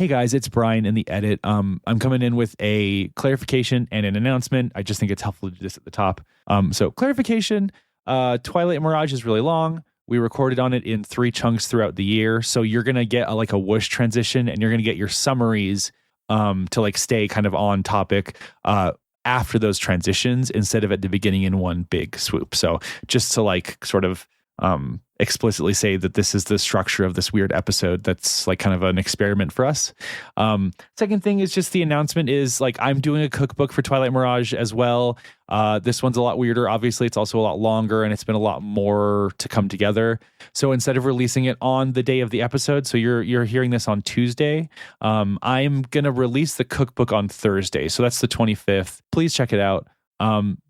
Hey guys, it's Brian in the edit. I'm coming in with a clarification and an announcement. I just think it's helpful to do this at the top. So clarification, Twilight Mirage is really long. We recorded on it in 3 chunks throughout the year. So you're going to get a whoosh transition, and you're going to get your summaries to stay kind of on topic after those transitions instead of at the beginning in one big swoop. So just to sort of explicitly say that this is the structure of this weird episode that's kind of an experiment for us. Second thing is just the announcement is I'm doing a cookbook for Twilight Mirage as well. This one's a lot weirder. Obviously, it's also a lot longer, and it's been a lot more to come together. So instead of releasing it on the day of the episode, so you're hearing this on Tuesday, I'm going to release the cookbook on Thursday. So that's the 25th. Please check it out.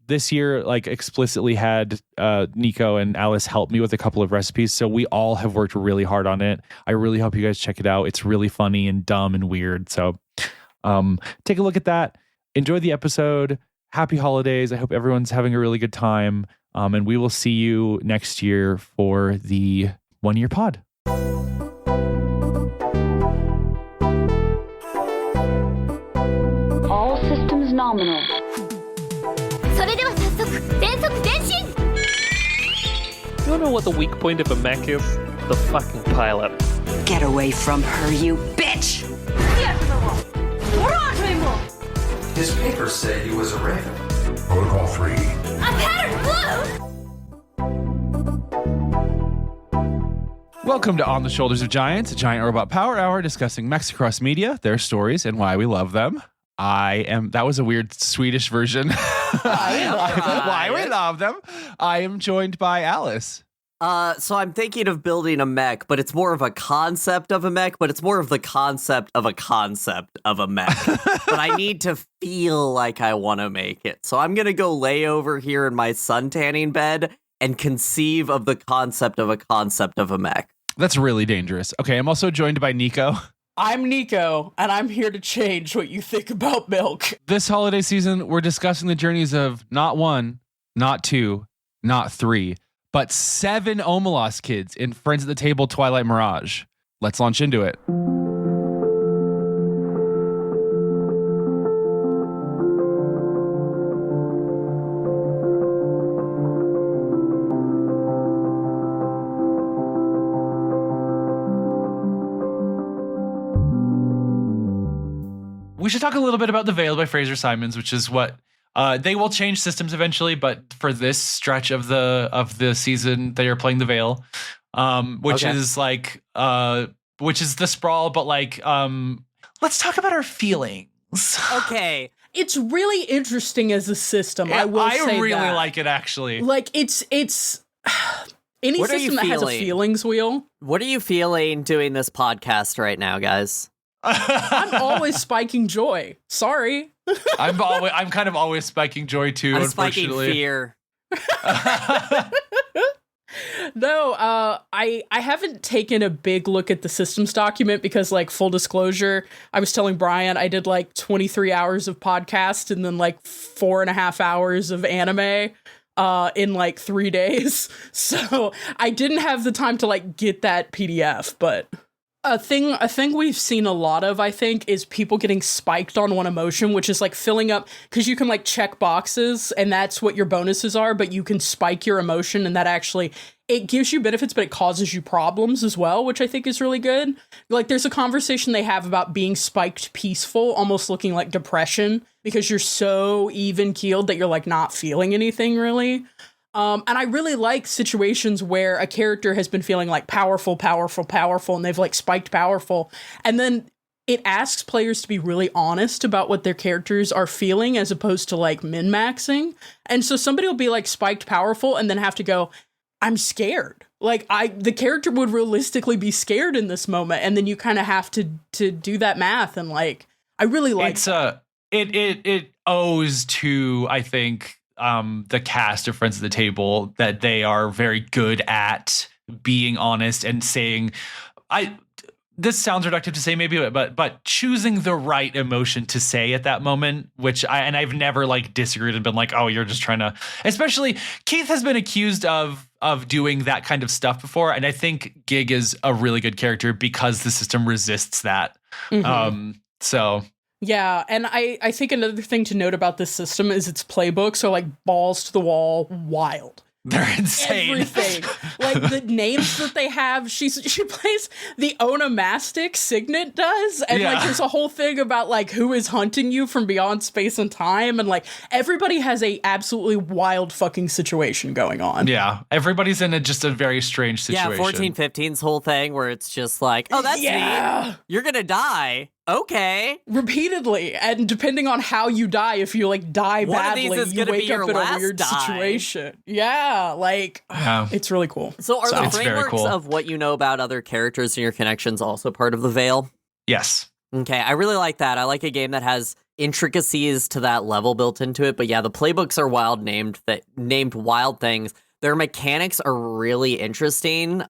This year, explicitly had Nico and Alice help me with a couple of recipes. So we all have worked really hard on it. I really hope you guys check it out. It's really funny and dumb and weird. So take a look at that. Enjoy the episode. Happy holidays. I hope everyone's having a really good time. And we will see you next year for the 1-year pod. All systems nominal. You know what the weak point of a mech is? The fucking pilot. Get away from her, you bitch! His papers say he was a raven. Protocol 3. Welcome to On the Shoulders of Giants, a giant robot power hour discussing mechs across media, their stories, and why we love them. That was a weird Swedish version. Why we love them. I am joined by Alice. So I'm thinking of building a mech, but it's more of a concept of a mech, but it's more of the concept of a concept of a mech. But I need to feel like I want to make it. So I'm going to go lay over here in my suntanning bed and conceive of the concept of a mech. That's really dangerous. Okay, I'm also joined by Nico. I'm Nico, and I'm here to change what you think about milk. This holiday season, we're discussing the journeys of not 1, not 2, not 3, but 7 Omelas kids in Friends at the Table Twilight Mirage. Let's launch into it. We should talk a little bit about The Veil by Fraser Simons, which is what they will change systems eventually, but for this stretch of the season, they are playing The Veil, which is which is the sprawl, but let's talk about our feelings. Okay. It's really interesting as a system. Yeah, I really like it, actually. It's any what system that has a feelings wheel. What are you feeling doing this podcast right now, guys? I'm always spiking joy. Sorry. I'm kind of always spiking joy too. I'm unfortunately. Spiking fear. No, I haven't taken a big look at the systems document because, full disclosure, I was telling Brian I did 23 hours of podcast and then 4.5 hours of anime in 3 days. So I didn't have the time to get that PDF, but a thing we've seen a lot of, I think, is people getting spiked on one emotion, which is filling up, because you can check boxes and that's what your bonuses are, but you can spike your emotion and that actually, it gives you benefits, but it causes you problems as well, which I think is really good. There's a conversation they have about being spiked peaceful, almost looking like depression, because you're so even keeled that you're not feeling anything really. And I really like situations where a character has been feeling powerful, and they've spiked powerful. And then it asks players to be really honest about what their characters are feeling as opposed to min-maxing. And so somebody will be spiked powerful and then have to go, I'm scared. The character would realistically be scared in this moment. And then you kind of have to do that math. And I really like it owes to, I think, the cast of Friends at the Table that they are very good at being honest and saying, this sounds reductive to say maybe, but choosing the right emotion to say at that moment, which I've never like disagreed and been like, oh, you're just trying to, especially Keith has been accused of doing that kind of stuff before. And I think Gig is a really good character because the system resists that. So. Yeah, and I think another thing to note about this system is its playbooks are like balls to the wall wild. They're insane. Everything. Like the names that they have. She plays the onomastic, Signet does. And like there's a whole thing about like who is hunting you from beyond space and time. And like everybody has a absolutely wild fucking situation going on. Yeah. Everybody's in just a very strange situation. Yeah, 1415's whole thing where it's just like, oh, that's neat. You're gonna die. Okay. Repeatedly. And depending on how you die, if you like die badly, you wake up in a weird situation. Yeah, like it's really cool. So are the frameworks of what you know about other characters and your connections also part of the Veil? Yes. Okay, I really like that. I like a game that has intricacies to that level built into it. But yeah, the playbooks are wild named wild things. Their mechanics are really interesting.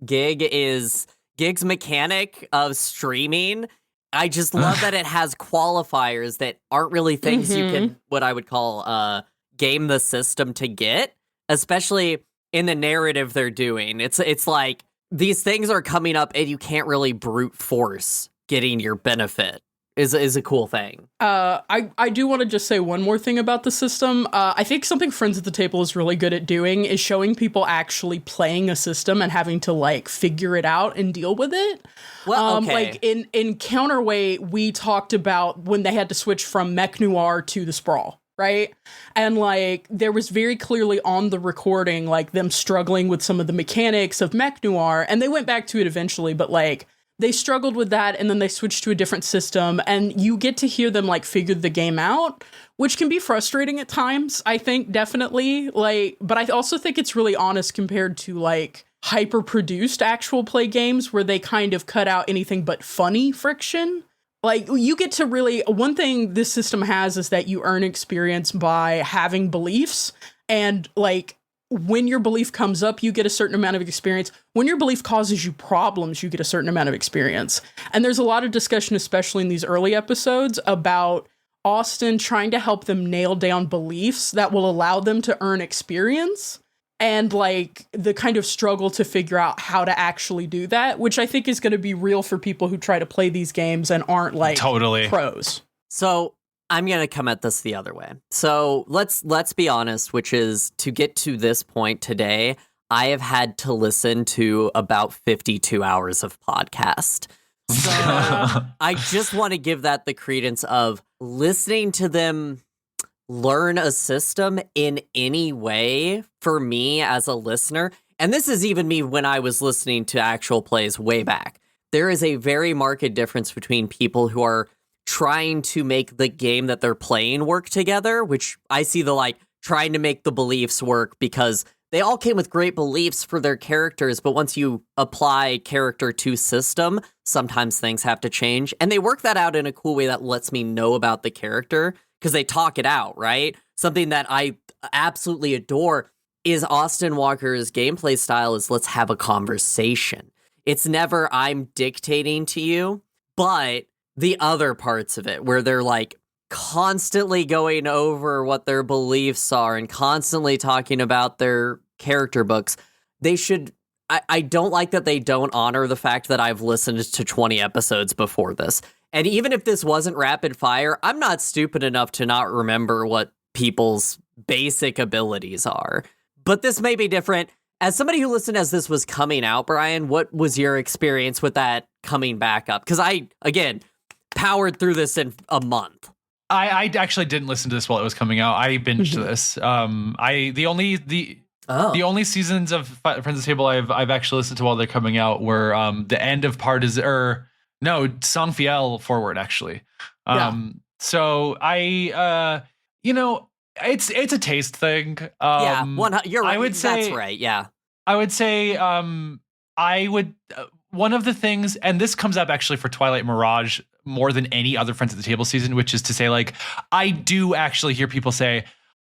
Gig's mechanic of streaming, I just love that it has qualifiers that aren't really things you can, what I would call, game the system to get, especially in the narrative they're doing. It's like these things are coming up and you can't really brute force getting your benefit. Is a cool thing. I do want to just say one more thing about the system. I think something Friends at the Table is really good at doing is showing people actually playing a system and having to like figure it out and deal with it. Well, okay. Like in Counterweight, we talked about when they had to switch from Mech Noir to the Sprawl, right? And like there was very clearly on the recording like them struggling with some of the mechanics of Mech Noir, and they went back to it eventually, but like they struggled with that, and then they switched to a different system, and you get to hear them, like, figure the game out, which can be frustrating at times, I think, definitely. Like, but I also think it's really honest compared to, like, hyper-produced actual play games where they kind of cut out anything but funny friction. Like, you get to really... One thing this system has is that you earn experience by having beliefs, and, like... When your belief comes up, you get a certain amount of experience. When your belief causes you problems, you get a certain amount of experience. And there's a lot of discussion, especially in these early episodes, about Austin trying to help them nail down beliefs that will allow them to earn experience, and like the kind of struggle to figure out how to actually do that, which I think is going to be real for people who try to play these games and aren't like pros. So I'm going to come at this the other way. So let's be honest, which is to get to this point today, I have had to listen to about 52 hours of podcast. So I just want to give that the credence of listening to them learn a system in any way for me as a listener. And this is even me when I was listening to actual plays way back. There is a very marked difference between people who are trying to make the game that they're playing work together, which I see the like trying to make the beliefs work because they all came with great beliefs for their characters, but once you apply character to system, sometimes things have to change. And they work that out in a cool way that lets me know about the character because they talk it out, right? Something that I absolutely adore is Austin Walker's gameplay style is let's have a conversation. It's never I'm dictating to you, but the other parts of it where they're like constantly going over what their beliefs are and constantly talking about their character books. They should, I don't like that they don't honor the fact that I've listened to 20 episodes before this. And even if this wasn't rapid fire, I'm not stupid enough to not remember what people's basic abilities are. But this may be different. As somebody who listened as this was coming out, Brian, what was your experience with that coming back up? Because I, again, powered through this in a month. I actually didn't listen to this while it was coming out. I binged this. The only seasons of Friends of the Table I've actually listened to while they're coming out were the end of Song Fiel forward actually. So I it's a taste thing. You're right. I would say that's right. Yeah. I would say one of the things, and this comes up actually for Twilight Mirage more than any other Friends at the Table season, which is to say, like, I do actually hear people say,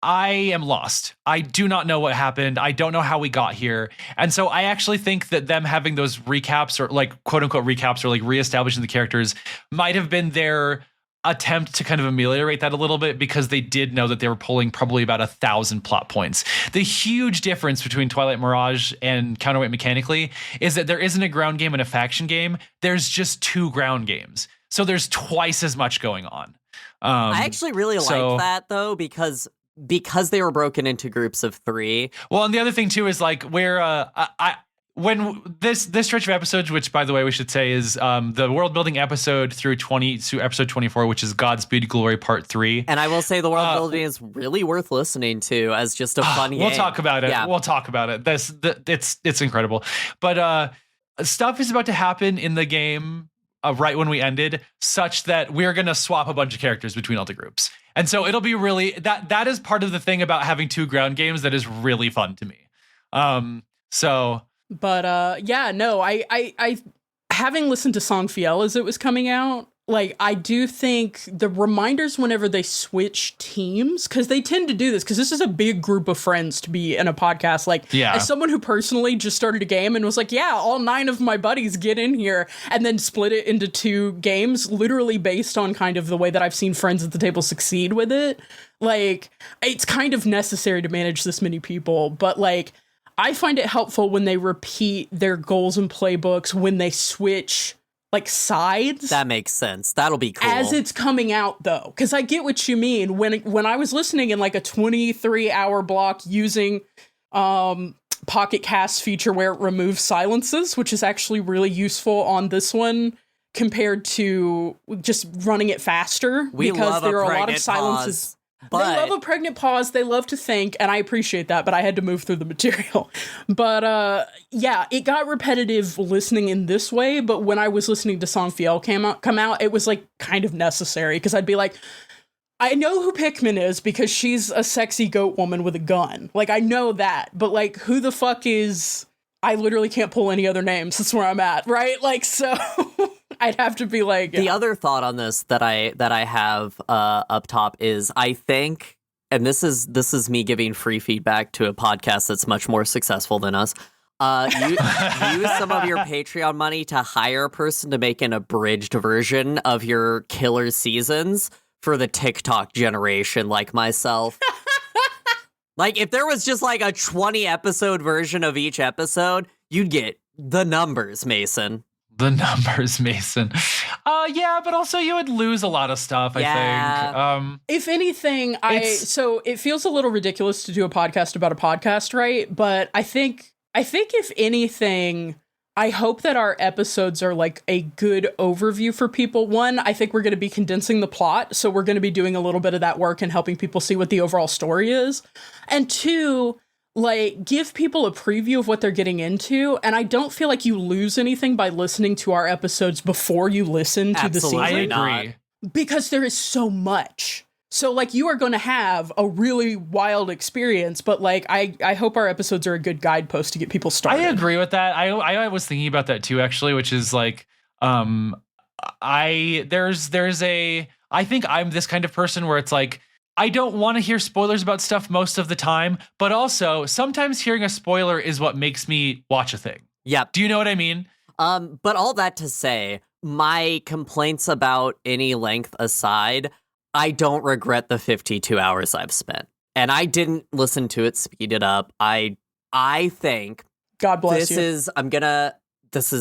I am lost. I do not know what happened. I don't know how we got here. And so I actually think that them having those recaps or like quote unquote recaps or like reestablishing the characters might have been their attempt to kind of ameliorate that a little bit, because they did know that they were pulling probably about 1,000 plot points. The huge difference between Twilight Mirage and Counterweight mechanically is that there isn't a ground game and a faction game. There's just 2 ground games. So there's twice as much going on. I actually really like that though, because they were broken into groups of 3. Well, and the other thing too is like where when this stretch of episodes, which by the way we should say is the world building episode through episode 24, which is Godspeed Glory Part 3. And I will say the world building is really worth listening to as just a fun game. We'll talk about it. Yeah. We'll talk about it. It's incredible. But stuff is about to happen in the game right when we ended, such that we're going to swap a bunch of characters between all the groups. And so it'll be really that is part of the thing about having 2 ground games that is really fun to me. But yeah, no, I having listened to Song Fiel as it was coming out, like I do think the reminders whenever they switch teams, because they tend to do this, because this is a big group of friends to be in a podcast. Like, as someone who personally just started a game and was like, yeah, all 9 of my buddies get in here, and then split it into 2 games, literally based on kind of the way that I've seen friends at the table succeed with it. Like, it's kind of necessary to manage this many people, but like, I find it helpful when they repeat their goals and playbooks, when they switch like sides. That makes sense. That'll be cool. As it's coming out though, because I get what you mean. When I was listening in like a 23-hour block using Pocket Cast feature where it removes silences, which is actually really useful on this one compared to just running it faster, because there are a lot of silences. Pause. But they love a pregnant pause. They love to think, and I appreciate that, but I had to move through the material. But yeah, it got repetitive listening in this way, but when I was listening to Song Fiel come out, it was like kind of necessary, because I'd be like, I know who Pikmin is because she's a sexy goat woman with a gun. Like, I know that, but like, who the fuck is... I literally can't pull any other names. That's where I'm at, right? Like, so... I'd have to be like... The other thought on this that I have up top is, I think, and this is me giving free feedback to a podcast that's much more successful than us, use some of your Patreon money to hire a person to make an abridged version of your killer seasons for the TikTok generation like myself. Like, if there was just like a 20 episode version of each episode, you'd get the numbers, Mason. The numbers, Mason. Yeah, but also you would lose a lot of stuff, I think. If anything, so it feels a little ridiculous to do a podcast about a podcast, right? But I think if anything, I hope that our episodes are like a good overview for people. One, I think we're going to be condensing the plot, so we're going to be doing a little bit of that work and helping people see what the overall story is. And 2, like, give people a preview of what they're getting into, and I don't feel like you lose anything by listening to our episodes before you listen to the season. I agree. Because there is so much. So, like, you are going to have a really wild experience, but, like, I hope our episodes are a good guidepost to get people started. I agree with that. I was thinking about that, too, actually, which is, like, I think I'm this kind of person where it's, like, I don't want to hear spoilers about stuff most of the time, but also sometimes hearing a spoiler is what makes me watch a thing. Yep. Do you know what I mean? But all that to say, my complaints about any length aside, I don't regret the 52 hours I've spent. And I didn't listen to it speed it up. I think God bless you. This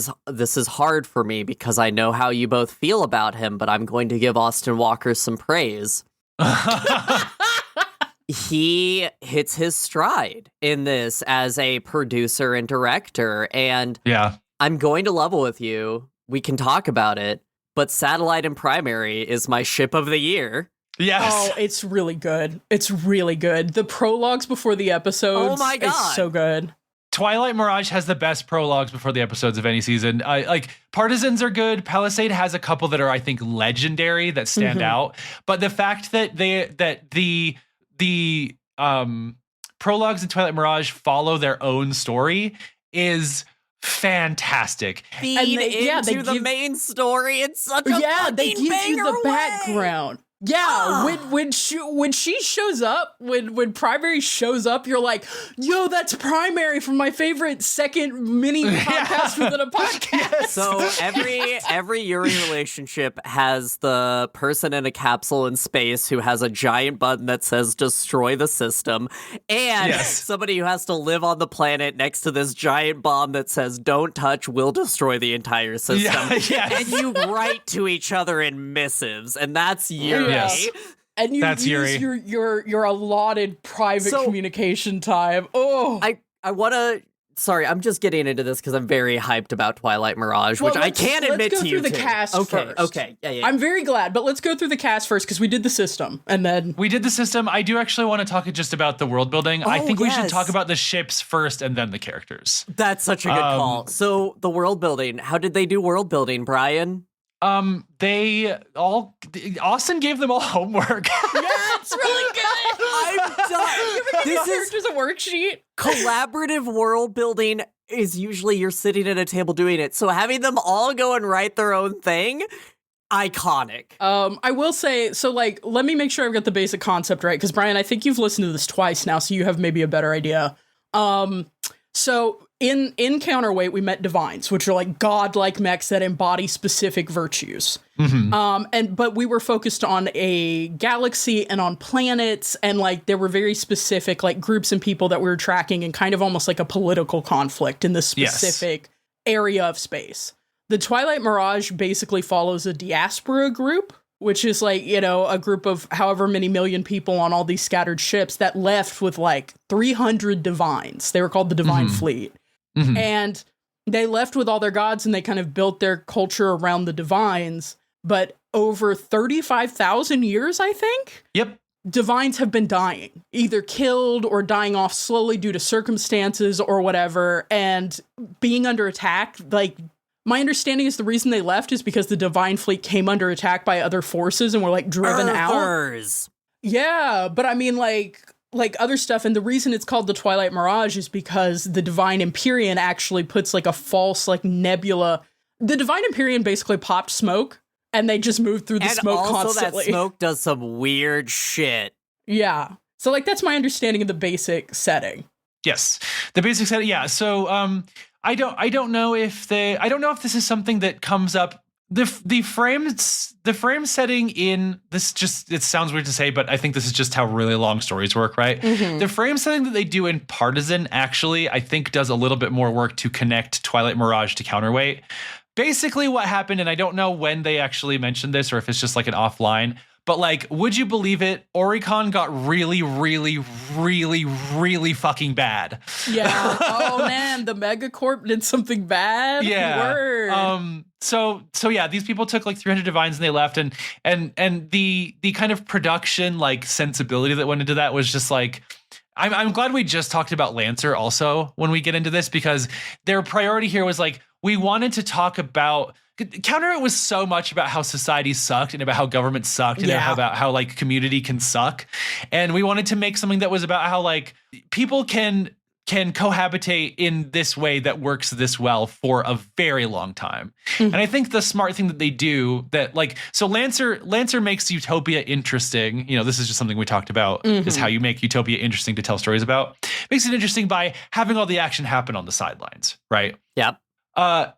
is hard for me because I know how you both feel about him, but I'm going to give Austin Walker some praise. He hits his stride in this as a producer and director, and yeah, I'm going to level with you. We can talk about it, but Satellite and Primary is my ship of the year. Yes. Oh, it's really good. It's really good. The prologues before the episodes, oh my God, is so good. Twilight Mirage has the best prologues before the episodes of any season. Like, Partisans are good. Palisade has a couple that are, I think, legendary that stand out. But the fact that the prologues in Twilight Mirage follow their own story is fantastic. Feed into the main story. It's such a they give you the background. Yeah, when she shows up, when Primary shows up, you're like, yo, that's Primary from my favorite second mini podcast within a podcast. So every Yuri relationship has the person in a capsule in space who has a giant button that says destroy the system, and somebody who has to live on the planet next to this giant bomb that says don't touch, will destroy the entire system. And you write to each other in missives, and that's Yuri. Yes. And you That's use your allotted private communication time. Oh, I want to. Sorry, I'm just getting into this because I'm very hyped about Twilight Mirage, which I can't admit to you. Let's go through the cast first. Okay, yeah. I'm very glad, but let's go through the cast first because we did the system, and then we did the system. I do actually want to talk just about the world building. I think we should talk about the ships first and then the characters. That's such a good call. So the world building. How did they do world building, Brian? Austin gave them all homework. It's really good. I'm done. This is a worksheet. Collaborative world building is usually you're sitting at a table doing it. So having them all go and write their own thing, iconic. I will say, so like, let me make sure I've got the basic concept right, because Brian, I think you've listened to this twice now, so you have maybe a better idea. So in Counterweight, we met divines, which are like godlike mechs that embody specific virtues. But we were focused on a galaxy and on planets, and like there were very specific like groups and people that we were tracking, and kind of almost like a political conflict in this specific area of space. The Twilight Mirage basically follows a diaspora group, which is like, you know, a group of however many million people on all these scattered ships that left with like 300 divines. They were called the Divine Fleet. And they left with all their gods, and they kind of built their culture around the divines. But over 35,000 years, I think, divines have been dying, either killed or dying off slowly due to circumstances or whatever, and being under attack. Like, my understanding is the reason they left is because the Divine Fleet came under attack by other forces and were like driven out. Yeah, but I mean, like other stuff, and the reason it's called the Twilight Mirage is because the Divine Empyrean actually puts like a false like nebula. The Divine Empyrean basically popped smoke, and they just moved through the smoke constantly. That smoke does some weird shit. Yeah, so like that's my understanding of the basic setting. Yes, the basic setting. Yeah, so I don't know if this is something that comes up. The frame setting in this, just, it sounds weird to say, but I think this is just how really long stories work, right? The frame setting that they do in Partisan actually, I think, does a little bit more work to connect Twilight Mirage to Counterweight. Basically what happened, and I don't know when they actually mentioned this or if it's just like an offline, but like, would you believe it? Oricon got really, really, really, really fucking bad. Yeah. Oh man, the Megacorp did something bad. Yeah. Word. So yeah, these people took like 300 divines and they left, and the kind of production like sensibility that went into that was just like, I'm glad we just talked about Lancer also when we get into this, because their priority here was like, we wanted to talk about Counter was so much about how society sucked and about how government sucked and about how like community can suck. And we wanted to make something that was about how like people can cohabitate in this way that works this well for a very long time. And I think the smart thing that they do that like, so Lancer makes Utopia interesting. You know, this is just something we talked about is how you make Utopia interesting to tell stories about. Makes it interesting by having all the action happen on the sidelines, right? Yep.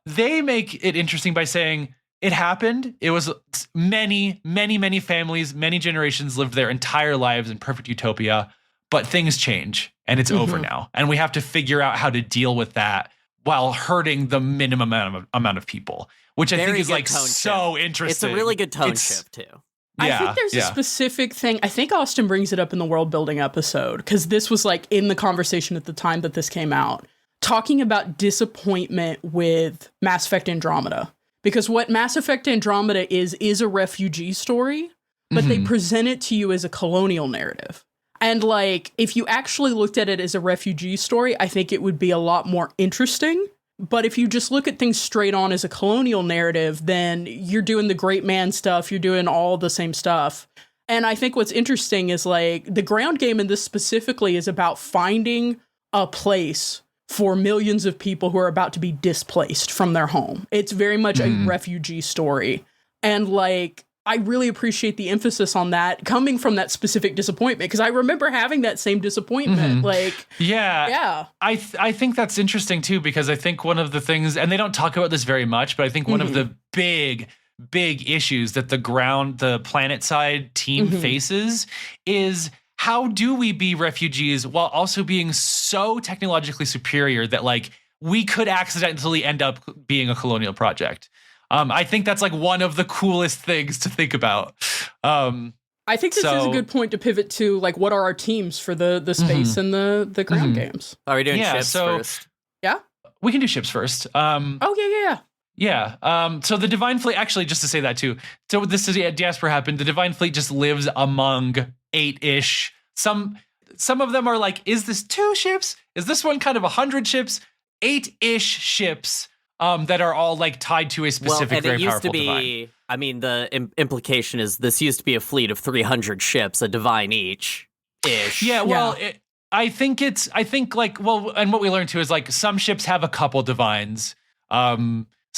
They make it interesting by saying it happened. It was many, many, many families, many generations lived their entire lives in perfect utopia, but things change and it's over now. And we have to figure out how to deal with that while hurting the minimum amount of people, which I think is like so interesting. It's a really good tone shift too. I think there's a specific thing. I think Austin brings it up in the world building episode, because this was like in the conversation at the time that this came out, talking about disappointment with Mass Effect Andromeda. Because what Mass Effect Andromeda is a refugee story, but they present it to you as a colonial narrative. And like, if you actually looked at it as a refugee story, I think it would be a lot more interesting. But if you just look at things straight on as a colonial narrative, then you're doing the great man stuff. You're doing all the same stuff. And I think what's interesting is like the ground game in this specifically is about finding a place for millions of people who are about to be displaced from their home. It's very much a refugee story. And like, I really appreciate the emphasis on that coming from that specific disappointment, because I remember having that same disappointment. Yeah. I think that's interesting too, because I think one of the things, and they don't talk about this very much, but I think one of the big issues that the planet side team faces is, how do we be refugees while also being so technologically superior that like we could accidentally end up being a colonial project? I think that's like one of the coolest things to think about. I think this is a good point to pivot to, like, what are our teams for the space and the ground games? Are we doing ships first? Yeah, we can do ships first. Yeah. So the Divine Fleet, actually, just to say that too. So this is Diaspora happened. The Divine Fleet just lives among 8-ish. Some of them are like, is this 2 ships? Is this one kind of 100 ships? 8-ish ships. That are all like tied to a specific very powerful divine. I mean, the implication is this used to be a fleet of 300 ships, a divine each ish. Yeah, well, I think and what we learned too is like some ships have a couple divines.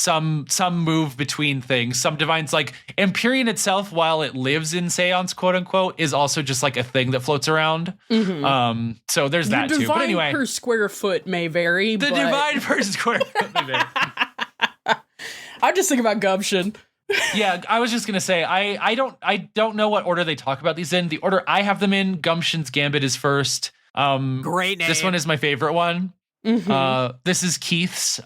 Some move between things. Some divines, like Empyrean itself, while it lives in Seance, quote unquote, is also just like a thing that floats around. So there's that too. But anyway, per square foot may vary. The divine per square foot may vary. I'm just thinking about gumption. Yeah, I was just gonna say I don't know what order they talk about these in. The order I have them in, Gumption's Gambit is first. Great name. This one is my favorite one. This is Keith's.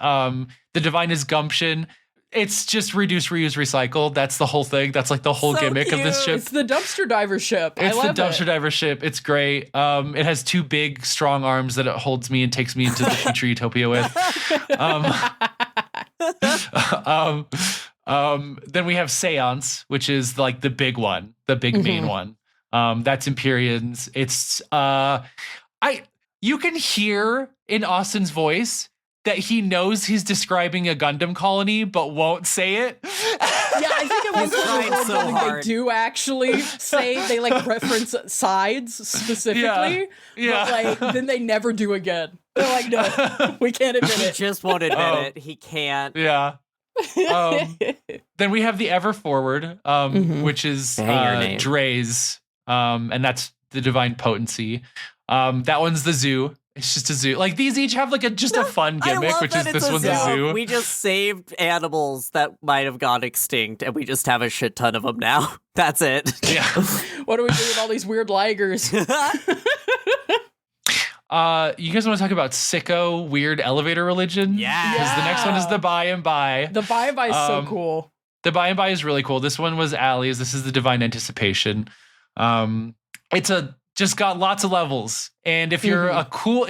The divine is Gumption. It's just reduce, reuse, recycle. That's the whole thing. That's like the whole gimmick of this ship. It's the dumpster diver ship. It's the dumpster diver ship. It's great. It has 2 big, strong arms that it holds me and takes me into the future utopia with. Then we have Seance, which is like the big one, the big main one. That's Empyreans. It's you can hear in Austin's voice that he knows he's describing a Gundam colony, but won't say it. Yeah, I think it was they do actually say, they like reference sides specifically. Yeah. But like then they never do again. They're like, no, we can't admit He it. just won't admit it. He can't. Yeah. Then we have the Ever Forward, which is Dre's, and that's the Divine Potency. That one's the Zoo. It's just a zoo. Like these each have like just a fun gimmick, which is this one's a zoo. We just saved animals that might have gone extinct, and we just have a shit ton of them now. That's it. Yeah. What do we do with all these weird ligers? You guys want to talk about sicko weird elevator religion? Yeah. Because the next one is the By and By. The By and By is so cool. The By and By is really cool. This one was Allie's. This is the Divine Anticipation. It's just got lots of levels. And if you're cool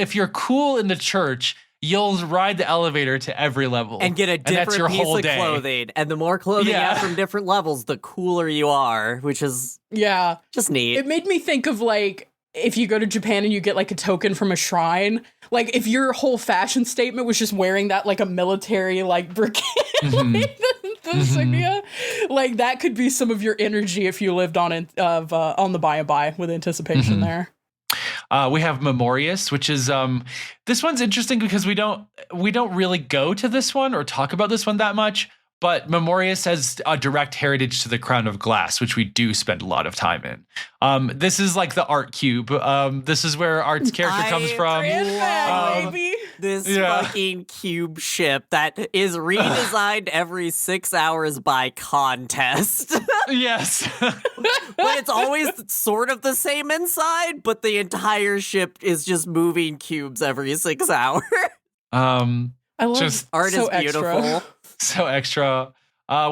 in the church, you'll ride the elevator to every level. And get a different piece of clothing. And the more clothing you have from different levels, the cooler you are, which is just neat. It made me think of like, if you go to Japan and you get like a token from a shrine, like if your whole fashion statement was just wearing that like a military like brigade, like the insignia, like that could be some of your energy if you lived on the By and By with Anticipation there. We have Memorius, which is this one's interesting because we don't really go to this one or talk about this one that much. But Memorius has a direct heritage to the Crown of Glass, which we do spend a lot of time in. This is like the art cube. This is where Art's character comes from. This fucking cube ship that is redesigned every 6 hours by contest. Yes. But it's always sort of the same inside, but the entire ship is just moving cubes every 6 hours. I love just art is beautiful. Extra. So extra.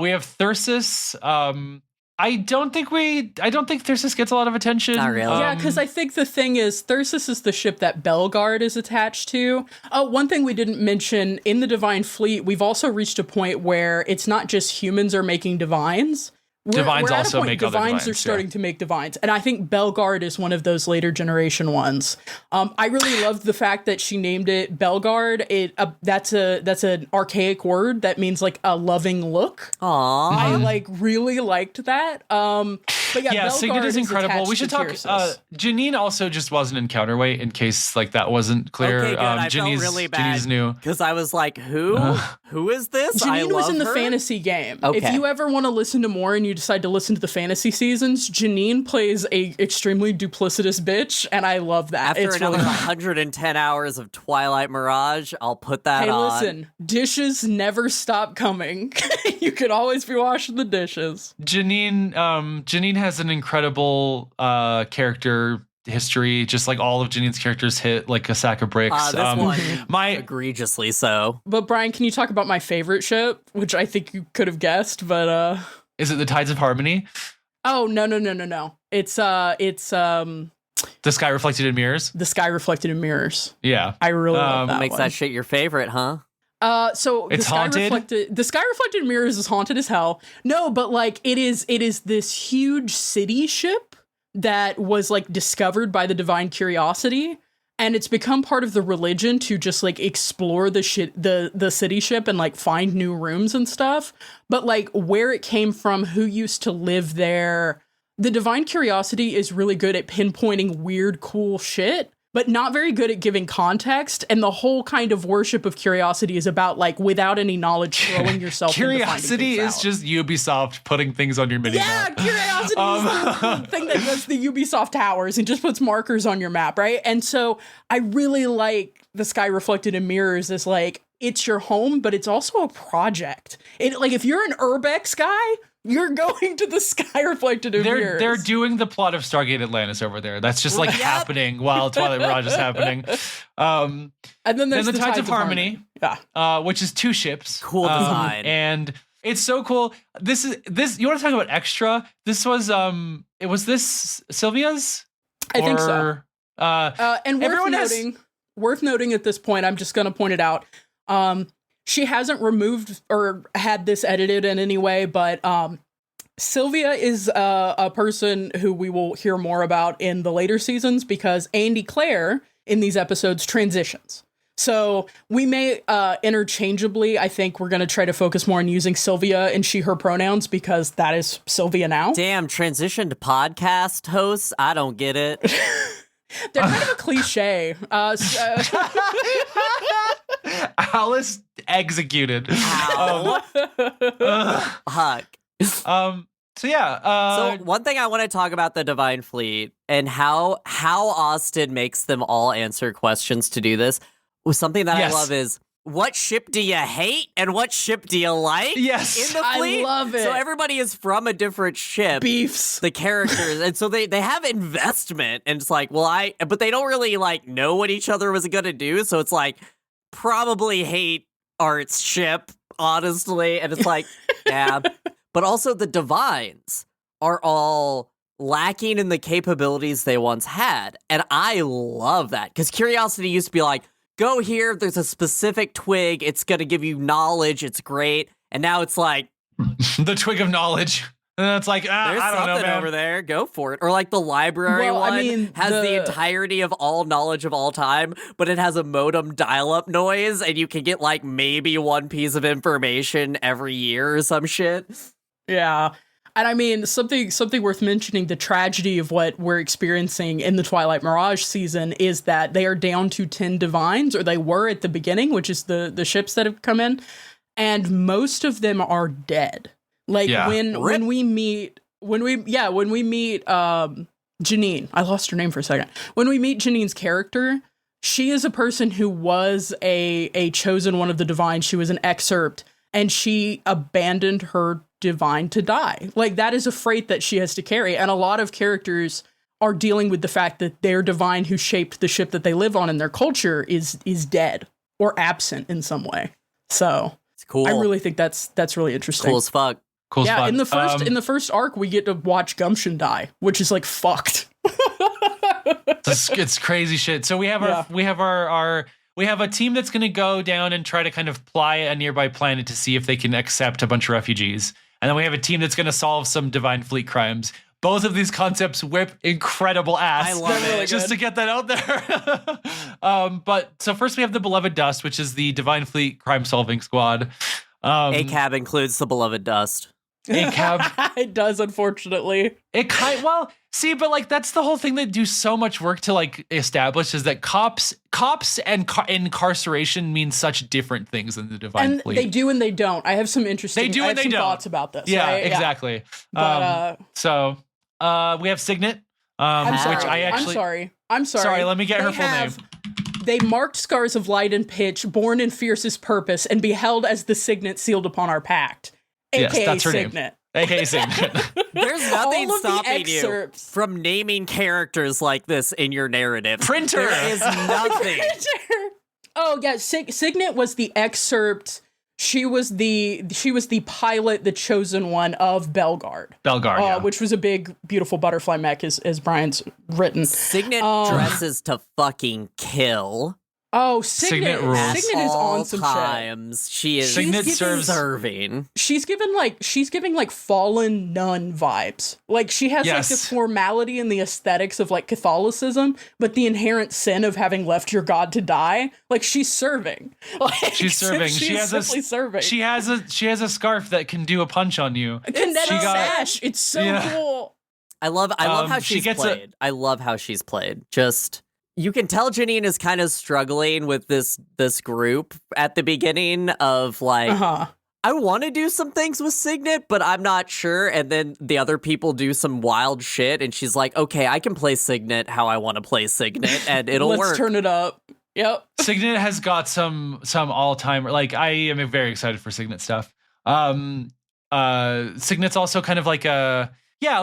We have Thyrsus. I don't think Thyrsus gets a lot of attention. Not really. Yeah, because I think the thing is, Thyrsus is the ship that Belgard is attached to. One thing we didn't mention, in the Divine Fleet, we've also reached a point where it's not just humans are making divines. Divines also make other divines. Divines are starting to make divines. And I think Belgard is one of those later generation ones. I really loved the fact that she named it Belgard. That's an archaic word that means like a loving look. Aww. I like really liked that. But yeah, Sigurd is incredible. attached We should to talk. Tircis. Janine also just wasn't in counterweight in case like that wasn't clear. Okay, good. I felt really bad Janine's new. because I was like, who? Who is this? I Janine was love in the her. fantasy game. Okay. If you ever want to listen to more and you decide to listen to the fantasy seasons, Janine plays a extremely duplicitous bitch, and I love that. After It's another really 110 hours of Twilight Mirage, I'll put that Hey, on. listen, dishes never stop coming. You can always be washing the dishes. Janine has an incredible character history, just like all of Janine's characters hit like a sack of bricks. This one, my egregiously so. But Brian, can you talk about my favorite ship, which I think you could have guessed, but is it the Tides of Harmony? oh no. It's The Sky Reflected in Mirrors? The Sky Reflected in Mirrors. Yeah. I really love What that makes one. that shit your favorite, huh? So It's haunted? The Sky Reflected in Mirrors is haunted as hell. No, but like it is this huge city ship that was like discovered by the divine curiosity, and it's become part of the religion to just like explore the city ship and like find new rooms and stuff. But like where it came from, who used to live there. The divine curiosity is really good at pinpointing weird, cool shit, but not very good at giving context. And the whole kind of worship of curiosity is about like without any knowledge throwing yourself into finding Curiosity things is out. just Ubisoft putting things on your mini Yeah, map. curiosity is the thing that does the Ubisoft towers and just puts markers on your map, right? And so I really like The Sky Reflected in Mirrors as like, it's your home, but it's also a project. It like if you're an Urbex guy, you're going to The Sky Reflected in Mirrors. They're doing the plot of Stargate Atlantis over there. That's just like happening while Twilight Mirage is happening. And then there's the Tides of Harmony. Yeah. Which is 2 ships. Cool design. And it's so cool. This you want to talk about extra? This was was this Sylvia's? I think so. And everyone worth noting at this point, I'm just going to point it out. She hasn't removed or had this edited in any way, but Sylvia is a person who we will hear more about in the later seasons because Andy Clare in these episodes transitions. So we may interchangeably, I think we're going to try to focus more on using Sylvia and she, her pronouns because that is Sylvia now. Damn, transition to podcast hosts? I don't get it. They're kind of a cliche. Alice executed. Ow. Huck. So yeah. So one thing I want to talk about the Divine Fleet and how Austin makes them all answer questions to do this. Something that I love is, what ship do you hate and what ship do you like? Yes. In the fleet? I love it. So everybody is from a different ship. Beefs. The characters. And so they have investment and it's like, but they don't really like know what each other was going to do. So it's like, probably hate Art's ship, honestly. And it's like, yeah. But also the Divines are all lacking in the capabilities they once had. And I love that because Curiosity used to be like, go here, there's a specific twig, it's going to give you knowledge, it's great. And now it's like, the twig of knowledge. And it's like, there's I don't know, something man. over there, go for it. Or like the library Well, I one mean, has the entirety of all knowledge of all time, but it has a modem dial-up noise, and you can get like maybe one piece of information every year or some shit. Yeah. And I mean, something worth mentioning, the tragedy of what we're experiencing in the Twilight Mirage season is that they are down to 10 divines, or they were at the beginning, which is the ships that have come in, and most of them are dead. Like when we meet Janine, I lost her name for a second. When we meet Janine's character, she is a person who was a chosen one of the divines. She was an excerpt, and she abandoned her divine to die. Like, that is a freight that she has to carry. And a lot of characters are dealing with the fact that their divine who shaped the ship that they live on in their culture is dead or absent in some way. So It's cool. I really think that's really interesting. Cool as fuck. Cool Yeah, spot. in the first arc, we get to watch Gumption die, which is like fucked. It's crazy shit. So we have we have a team that's going to go down and try to kind of ply a nearby planet to see if they can accept a bunch of refugees. And then we have a team that's going to solve some Divine Fleet crimes. Both of these concepts whip incredible ass. I love it. Just to get that out there. But so first we have the Beloved Dust, which is the Divine Fleet crime solving squad. ACAB includes the Beloved Dust. a cab. It does, unfortunately. But like that's the whole thing. They do so much work to like establish is that cops and incarceration mean such different things in the Divine And Fleet. they do and they don't. I have some interesting. They do and they don't. Thoughts about this. Yeah, right? exactly. But, so we have Signet. I'm sorry. Which I'm sorry. Sorry, let me get her full name. They marked scars of light and pitch, born in fiercest purpose, and beheld as the signet sealed upon our pact. Yes, AKA that's her Signet. name. AKA Signet. There's nothing All of the stopping you excerpts. from naming characters like this in your narrative. Printer. There is nothing. Oh yeah, Signet was the excerpt. She was the pilot, the chosen one of Belgard. Yeah. Which was a big, beautiful butterfly mech, as Brian's written. Signet dresses to fucking kill. Oh, Signet rules. Signet is on some times. She is Signet serves serving. She's giving like fallen nun vibes. Like she has like the formality and the aesthetics of like Catholicism, but the inherent sin of having left your God to die. Like she's serving. Like, she's serving. She has serving. She has a scarf that can do a punch on you. A kinetic sash. It's so cool. I love how she's played. I love how she's played. Just you can tell Janine is kind of struggling with this group at the beginning of like, I want to do some things with Signet, but I'm not sure. And then the other people do some wild shit, and she's like, okay, I can play Signet how I want to play Signet, and it'll work. Let's turn it up. Yep. Signet has got some all-time, like I am very excited for Signet stuff. Signet's also kind of like a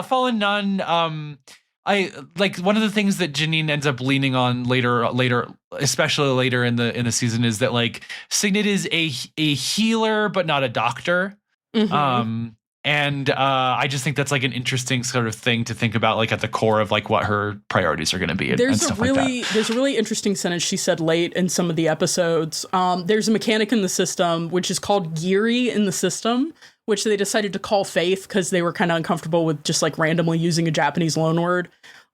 fallen nun. I like one of the things that Janine ends up leaning on later, especially later in the season, is that like Signet is a healer but not a doctor. Mm-hmm. And I just think that's like an interesting sort of thing to think about, like at the core of like what her priorities are going to be. There's a really interesting sentence she said late in some of the episodes. There's a mechanic in the system which is called Geary in the system, which they decided to call Faith because they were kind of uncomfortable with just like randomly using a Japanese loanword.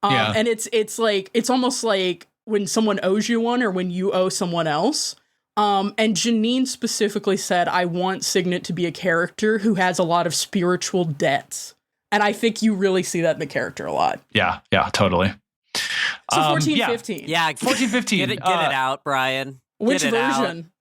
And it's almost like when someone owes you one or when you owe someone else. And Janine specifically said, I want Signet to be a character who has a lot of spiritual debts. And I think you really see that in the character a lot. Yeah, totally. So 14, 15. Yeah, 14, 15. Get it out, Brian. Which version?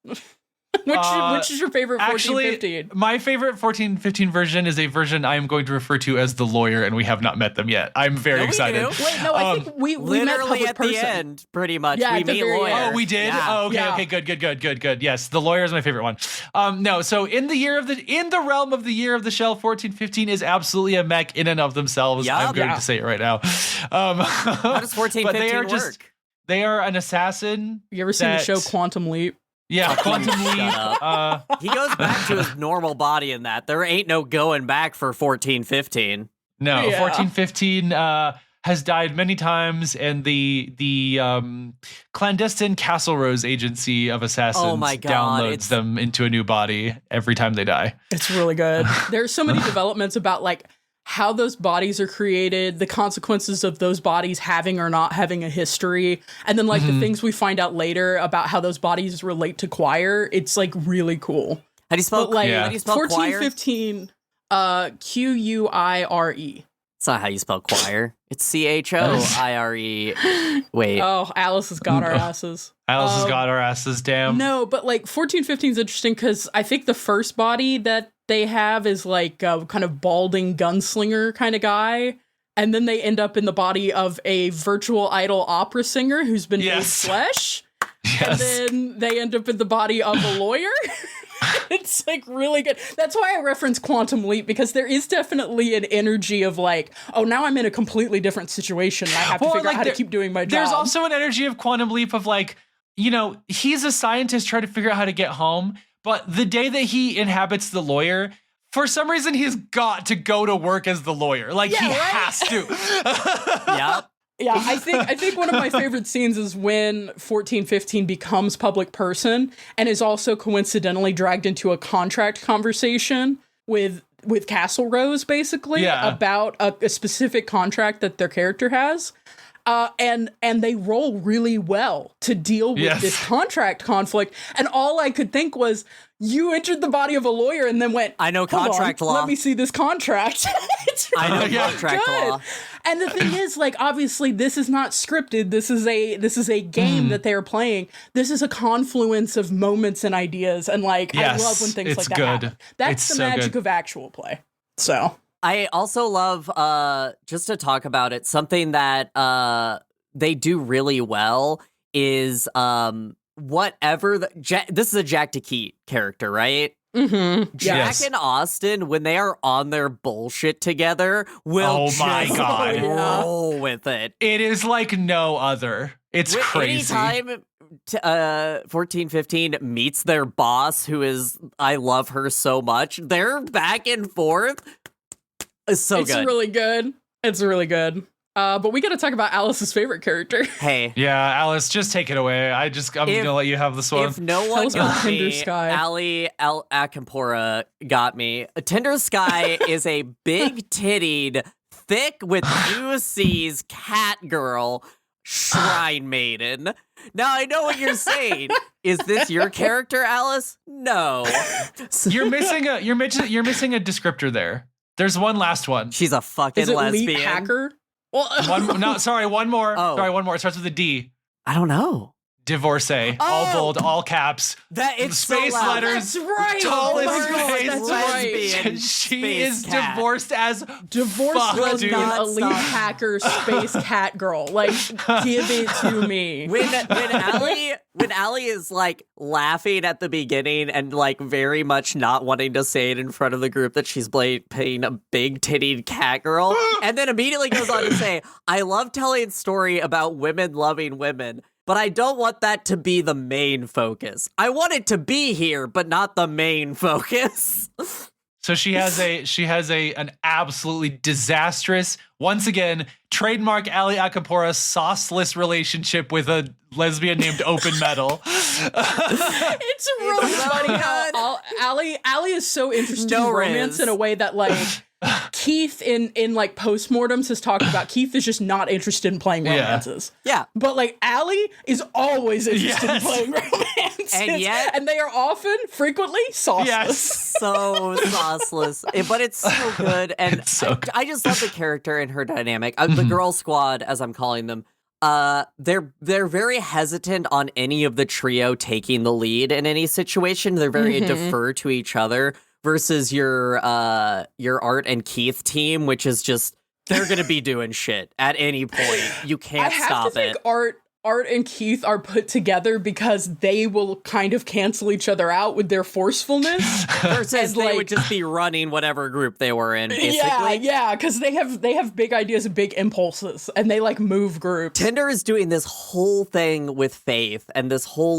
Which is your favorite 14-15? My favorite 14-15 version is a version I am going to refer to as the lawyer, and we have not met them yet. I'm very excited. Wait, no, I think we met public at person. the end, pretty much. Yeah, we meet lawyer. Oh, we did? Yeah. Oh, okay, good. Yes, the lawyer is my favorite one. So in the realm of the year of the shell, 14-15 is absolutely a mech in and of themselves. Yep. I'm going to say it right now. How does 14-15 work? They are an assassin. You ever seen the show Quantum Leap? Yeah, Quantum Leap. He goes back to his normal body in that. There ain't no going back for 14-15. No, 14-15 has died many times, and the clandestine Castle Rose agency of assassins downloads them into a new body every time they die. It's really good. There's so many developments about like how those bodies are created, the consequences of those bodies having or not having a history, and then like the things we find out later about how those bodies relate to choir. It's like really cool. How do you spell like, How do you spell 14-15 Quire. It's not how you spell choir. It's CHOIRE. Wait. Oh, Alice has got our asses. Alice has got our asses, damn. No, but like 14-15 is interesting because I think the first body that they have is like a kind of balding gunslinger kind of guy. And then they end up in the body of a virtual idol opera singer who's been made flesh. Yes. And then they end up in the body of a lawyer. It's like really good. That's why I reference Quantum Leap, because there is definitely an energy of like, oh, now I'm in a completely different situation. And I have to figure out how to keep doing my job. There's also an energy of Quantum Leap of like, you know, he's a scientist trying to figure out how to get home. But the day that he inhabits the lawyer, for some reason, he's got to go to work as the lawyer. Like, has to. Yep. Yeah, I think one of my favorite scenes is when 14-15 becomes public person and is also coincidentally dragged into a contract conversation with Castle Rose, basically, about a specific contract that their character has. And they roll really well to deal with this contract conflict. And all I could think was, you entered the body of a lawyer and then went, I know contract law. Let me see this contract. It's I know really contract good. law. And the thing is, like, obviously this is not scripted. This is a game that they are playing. This is a confluence of moments and ideas. And like, I love when things like that happen. That's the magic of actual play. So I also love, just to talk about it, something that they do really well is whatever this is a Jack DeKeat character, right? Mm-hmm. Jack and Austin, when they are on their bullshit together, will roll with it. It is like no other. It's crazy. Anytime 1415 meets their boss, who is, I love her so much, their back and forth is so good. It's really good. It's really good. But we got to talk about Alice's favorite character. Hey. Yeah, Alice, just take it away. I'm going to let you have this one. If no one got Tinder me, Sky. Ali Akampora got me. Tinder Sky is a big-tittied, thick with 2 C's cat girl shrine maiden. Now, I know what you're saying. Is this your character, Alice? No. You're missing a descriptor there. There's one last one. She's a fucking Is it lesbian. Elite Hacker? Well, one more. Oh. Sorry, one more. It starts with a D. I don't know. Divorcee. All bold, all caps. That it's space so loud. letters. That's right. Tallest Oh my God, face. that's lesbian. She Space is cat. divorced as Divorce fuck, lesbian, dude. not elite stop. hacker, space cat girl. Like, give it to me. When Allie is like laughing at the beginning and like very much not wanting to say it in front of the group that she's playing a big tittied cat girl, and then immediately goes on to say, I love telling a story about women loving women, but I don't want that to be the main focus. I want it to be here, but not the main focus. So she has an absolutely disastrous, once again, trademark Ali Akapora sauceless relationship with a lesbian named Open Metal. It's really so funny good. how Allie is so interested No in romance riz. in a way that like Keith in like postmortems has talked about. Keith is just not interested in playing romances. Yeah. But like Allie is always interested in Yes. playing romances. And they are frequently sauceless. Yes. So sauceless, but it's so good, and It's so good. I just love the character and her dynamic. The girl squad, as I'm calling them, they're very hesitant on any of the trio taking the lead in any situation. They're very defer to each other versus your Art and Keith team, which is just they're gonna be doing shit at any point. You can't I have stop to think it. Art and Keith are put together because they will kind of cancel each other out with their forcefulness. Versus they like- would just be running whatever group they were in, basically. Yeah, because they have big ideas and big impulses, and they like move groups. Tinder is doing this whole thing with faith and this whole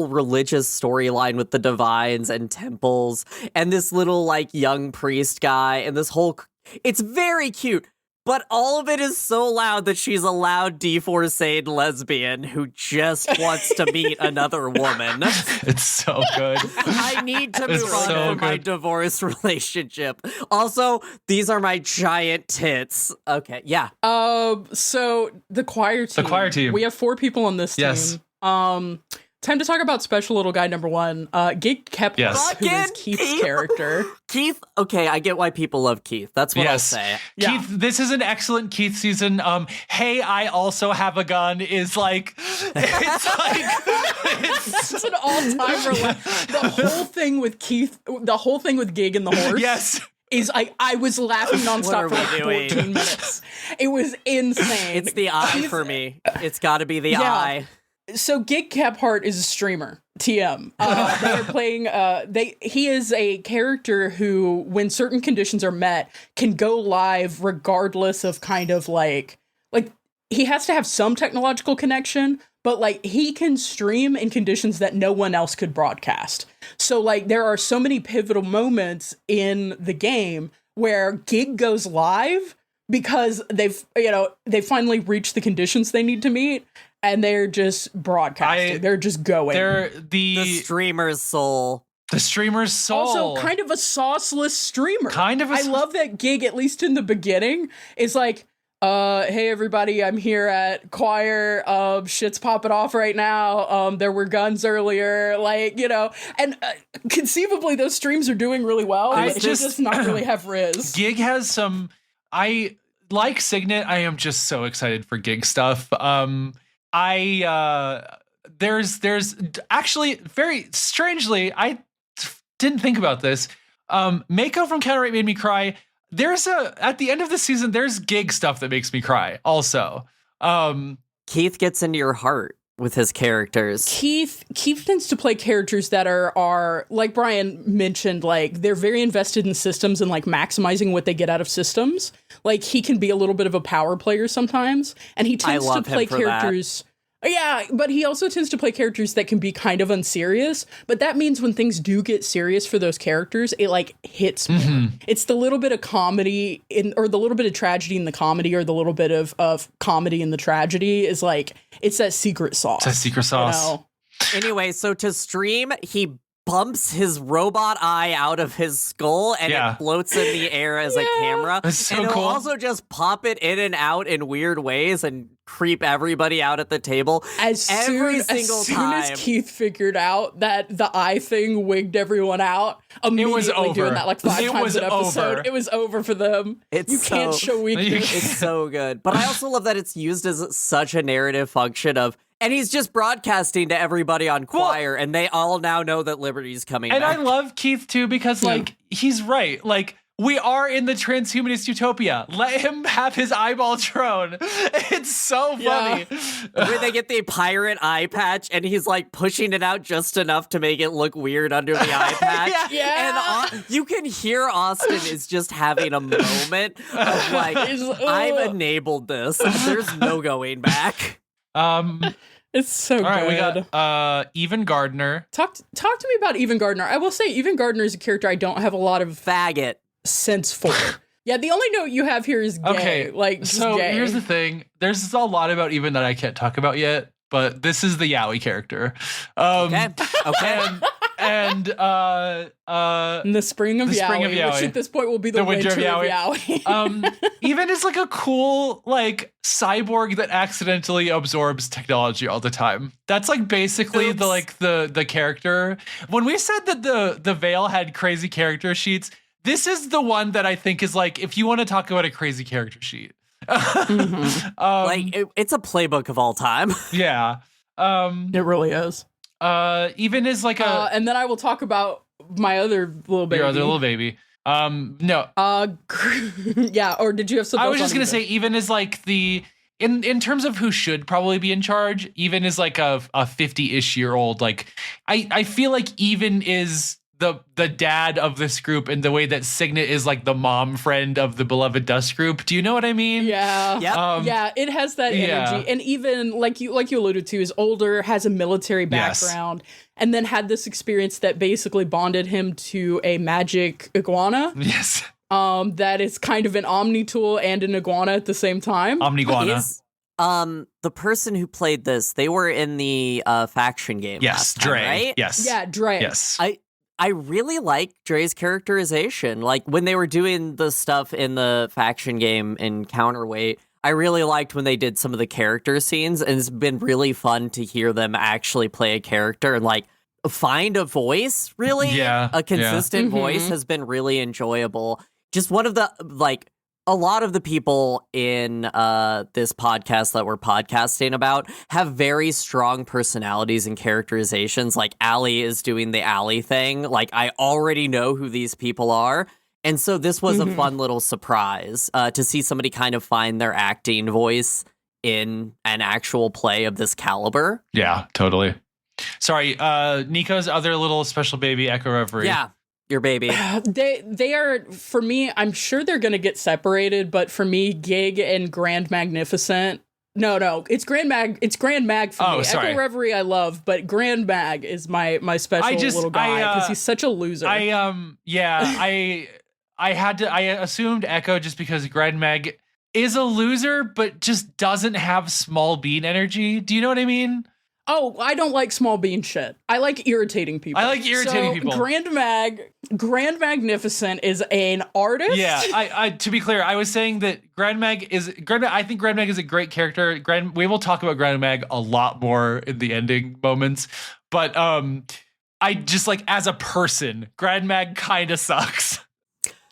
religious storyline with the divines and temples and this little like young priest guy and this whole it's very cute, but all of it is so loud that she's a loud deforced lesbian who just wants to meet another woman. It's so good. I need to It's move on so from my good. divorce relationship. Also, these are my giant tits. Okay, yeah. So the choir team. The choir team. We have 4 people on this Yes. team. Time to talk about special little guy number 1, Gig Kept, Yes. who is Fucking Keith's Keith. character. Keith, okay, I get why people love Keith. That's what I'll say. Yeah. Keith, this is an excellent Keith season. Hey, I also have a gun is like, It's an all-timer. Like, the whole thing with Keith, the whole thing with Gig and the horse. yes. Is I was laughing What nonstop are for like we doing? 14 minutes. It was insane. It's the eye for me. It's got to be the Yeah. eye. So Gig Kephart is a streamer. TM. They are playing. He is a character who, when certain conditions are met, can go live regardless of kind of like he has to have some technological connection, but like he can stream in conditions that no one else could broadcast. So like there are so many pivotal moments in the game where Gig goes live because they've finally reached the conditions they need to meet. And they're just broadcasting. They're just going. They're The streamer's soul. the streamer's soul. Also, kind of a sauceless streamer. Kind of a I love that Gig, at least in the beginning, is like, Hey everybody, I'm here at choir. Shit's popping off right now. There were guns earlier, like, you know, and conceivably those streams are doing really well. But he just not really have Riz. Gig has some. I like Signet. I am just so excited for Gig stuff. There's actually very strangely, I didn't think about this. Mako from Counter-Rate made me cry. At the end of the season, there's Gig stuff that makes me cry also. Keith gets into your heart with his characters. Keith tends to play characters that are like Brian mentioned, like they're very invested in systems and like maximizing what they get out of systems. Like he can be a little bit of a power player sometimes, and he tends to play characters. Yeah, but he also tends to play characters that can be kind of unserious. But that means when things do get serious for those characters, it like hits more. Mm-hmm. It's the little bit of comedy or the little bit of tragedy in the comedy, or the little bit of comedy in the tragedy is like, it's that secret sauce. It's that secret sauce. You know? Anyway, so to stream, he bumps his robot eye out of his skull and it floats in the air as a camera. That's so and cool. He'll also just pop it in and out in weird ways and creep everybody out at the table. As soon as Keith figured out that the eye thing wigged everyone out, immediately doing that like 5 times an episode, it was over for them. You can't show weakness. It's so good. But I also love that it's used as such a narrative function of, and he's just broadcasting to everybody on choir, and they all now know that Liberty's coming back. And I love Keith, too, because, like, he's right. Like, we are in the transhumanist utopia. Let him have his eyeball drone. It's so funny. Where they get the pirate eye patch, and he's, like, pushing it out just enough to make it look weird under the eye patch. And you can hear Austin is just having a moment of, like, I've enabled this. There's no going back. It's so good. All right, we got Even Gardner. Talk to me about Even Gardner. I will say Even Gardner is a character I don't have a lot of faggot sense for. Yeah, the only note you have here is gay. Okay, like so gay. Here's the thing. There's a lot about Even that I can't talk about yet, but this is the Yowie character. Okay. And in the spring of Yowie, which at this point will be the winter of Yowie. Even is like a cool like cyborg that accidentally absorbs technology all the time. That's like basically the character. When we said that the Veil had crazy character sheets, this is the one that I think is like, if you want to talk about a crazy character sheet. It's a playbook of all time. Yeah. It really is. Even is like a and then I will talk about my other little baby. Your other little baby. No. Yeah, or did you have something I was just gonna say Even is like the in terms of who should probably be in charge, Even is like a 50-ish year old. Like I feel like Even is the dad of this group in the way that Signet is like the mom friend of the Beloved Dust group. Do you know what I mean? Yeah. Yep. Yeah, it has that energy. And even like you alluded to, is older, has a military background, and then had this experience that basically bonded him to a magic iguana. Yes. That is kind of an omni tool and an iguana at the same time. Omniguana. The person who played this, they were in the faction game. Yes, last time, Dre. Right? Yes. Yeah, Dre. Yes. I really like Dre's characterization. Like when they were doing the stuff in the faction game in Counterweight, I really liked when they did some of the character scenes, and it's been really fun to hear them actually play a character and like find a voice, really. Yeah. A consistent voice has been really enjoyable. Just one of the, like, a lot of the people in this podcast that we're podcasting about have very strong personalities and characterizations. Like, Allie is doing the Allie thing. Like, I already know who these people are. And so this was a fun little surprise to see somebody kind of find their acting voice in an actual play of this caliber. Yeah, totally. Sorry, Nico's other little special baby, Echo Reverie. Yeah. Your baby. They are, for me, I'm sure they're going to get separated, but for me, Gig and Grand Magnificent. No, it's Grand Mag for me. Sorry. Echo Reverie I love, but Grand Mag is my special little guy because he's such a loser. I assumed Echo just because Grand Mag is a loser, but just doesn't have small bean energy. Do you know what I mean? Oh, I don't like small bean shit. I like irritating people. I like irritating people. Grand Magnificent is an artist. Yeah, I to be clear, I was saying that I think Grand Mag is a great character. We will talk about Grand Mag a lot more in the ending moments, but I just like as a person, Grand Mag kind of sucks.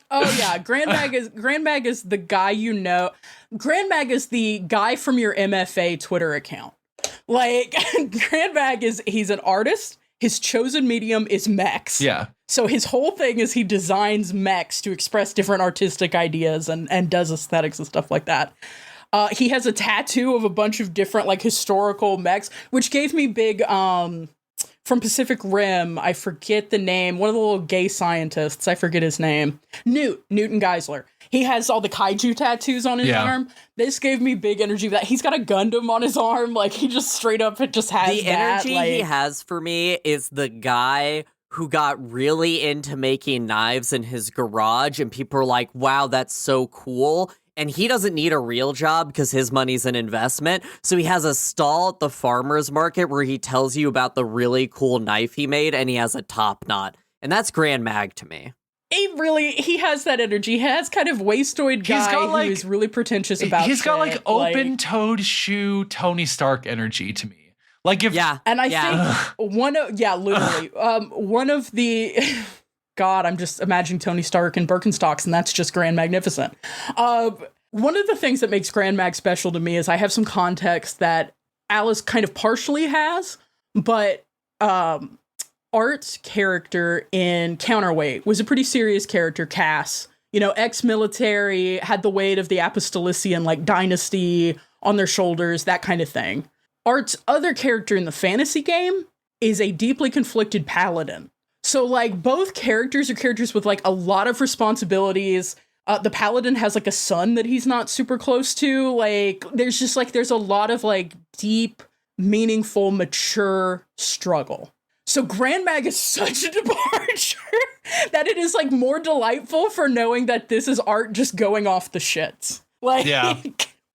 Oh yeah, Grand Mag is the guy you know. Grand Mag is the guy from your MFA Twitter account. Like Grand Mag he's an artist. His chosen medium is mechs. Yeah. So his whole thing is he designs mechs to express different artistic ideas and does aesthetics and stuff like that. He has a tattoo of a bunch of different like historical mechs, which gave me big from Pacific Rim, I forget the name, one of the little gay scientists, I forget his name, Newton Geisler. He has all the kaiju tattoos on his arm. This gave me big energy for that. He's got a Gundam on his arm, like he just straight up just has the energy he has for me is the guy who got really into making knives in his garage, and people are like, wow, that's so cool. And he doesn't need a real job because his money's an investment. So he has a stall at the farmer's market where he tells you about the really cool knife he made, and he has a top knot. And that's Grand Mag to me. He has that energy. He has kind of wastoid guy who is really pretentious about He's got like shit, open-toed shoe Tony Stark energy to me. Like if and I think one of the God, I'm just imagining Tony Stark in Birkenstocks, and that's just Grand Magnificent. One of the things that makes Grand Mag special to me is I have some context that Alice kind of partially has, but Art's character in Counterweight was a pretty serious character, Cass. You know, ex-military, had the weight of the Apostolician, like, dynasty on their shoulders, that kind of thing. Art's other character in the fantasy game is a deeply conflicted paladin. So, like, both characters are characters with, like, a lot of responsibilities. The paladin has, like, a son that he's not super close to. Like, there's a lot of, like, deep, meaningful, mature struggle. So Grand Mag is such a departure that it is, like, more delightful for knowing that this is Art just going off the shits. Like, yeah.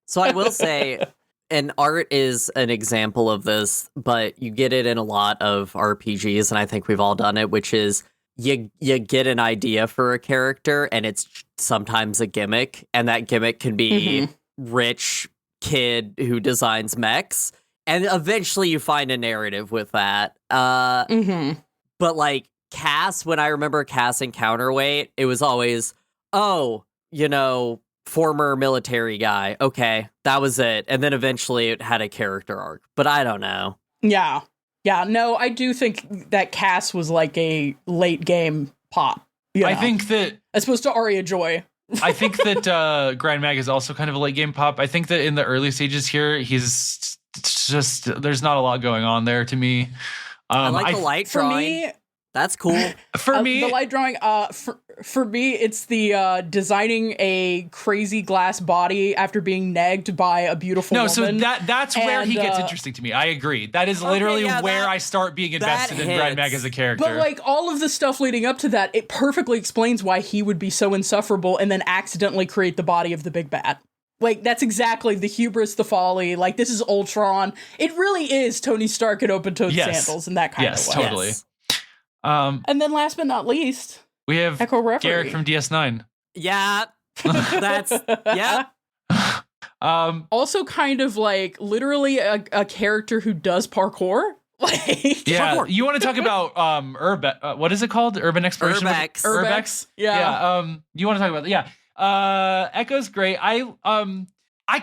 So I will say, and Art is an example of this, but you get it in a lot of RPGs, and I think we've all done it, which is you get an idea for a character, and it's sometimes a gimmick, and that gimmick can be rich kid who designs mechs, and eventually you find a narrative with that. But like Cass, when I remember Cass in Counterweight, it was always, former military guy. Okay, that was it. And then eventually it had a character arc, but I don't know. Yeah. No, I do think that Cass was like a late game pop. I think that, as opposed to Aria Joy. I think that Grand Mag is also kind of a late game pop. I think that in the early stages here, he's just, there's not a lot going on there to me. I like the light drawing. For me, that's cool. For me, the light drawing. For me, it's the designing a crazy glass body after being negged by a beautiful woman. So that's where he gets interesting to me. I agree. That is literally where I start being invested in Grand Mag as a character. But like all of the stuff leading up to that, it perfectly explains why he would be so insufferable and then accidentally create the body of the big bad. Like, that's exactly the hubris, the folly. Like, this is Ultron. It really is Tony Stark in open-toed sandals in that kind of way. Yes, totally. Yes. And then last but not least, we have Echo Reverie. Garrick from DS9. Yeah. That's, yeah. Also kind of like literally a character who does parkour. Like, yeah, parkour. You want to talk about what is it called? Urban exploration? Urbex. Yeah. You want to talk about that? Yeah. Echo's great. I